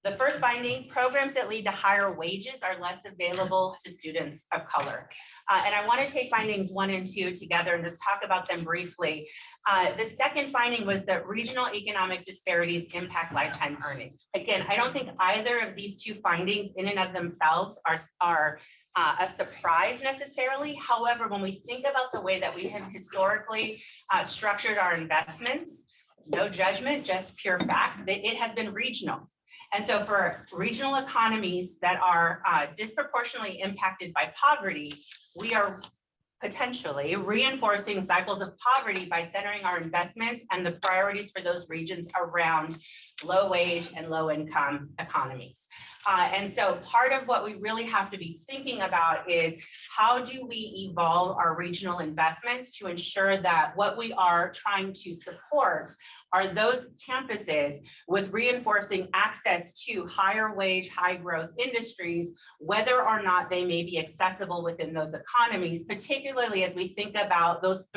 The first finding, programs that lead to higher wages are less available to students of color. And I want to take findings 1 and 2 together and just talk about them briefly. The second finding was that regional economic disparities impact lifetime earnings. Again, I don't think either of these 2 findings in and of themselves are a surprise necessarily. However, when we think about the way that we have historically structured our investments, no judgment, just pure fact, that it has been regional. And so for regional economies that are disproportionately impacted by poverty, we are potentially reinforcing cycles of poverty by centering our investments and the priorities for those regions around low wage and low income economies. And so part of what we really have to be thinking about is how do we evolve our regional investments to ensure that what we are trying to support are those campuses with reinforcing access to higher wage, high growth industries, whether or not they may be accessible within those economies, particularly as we think about those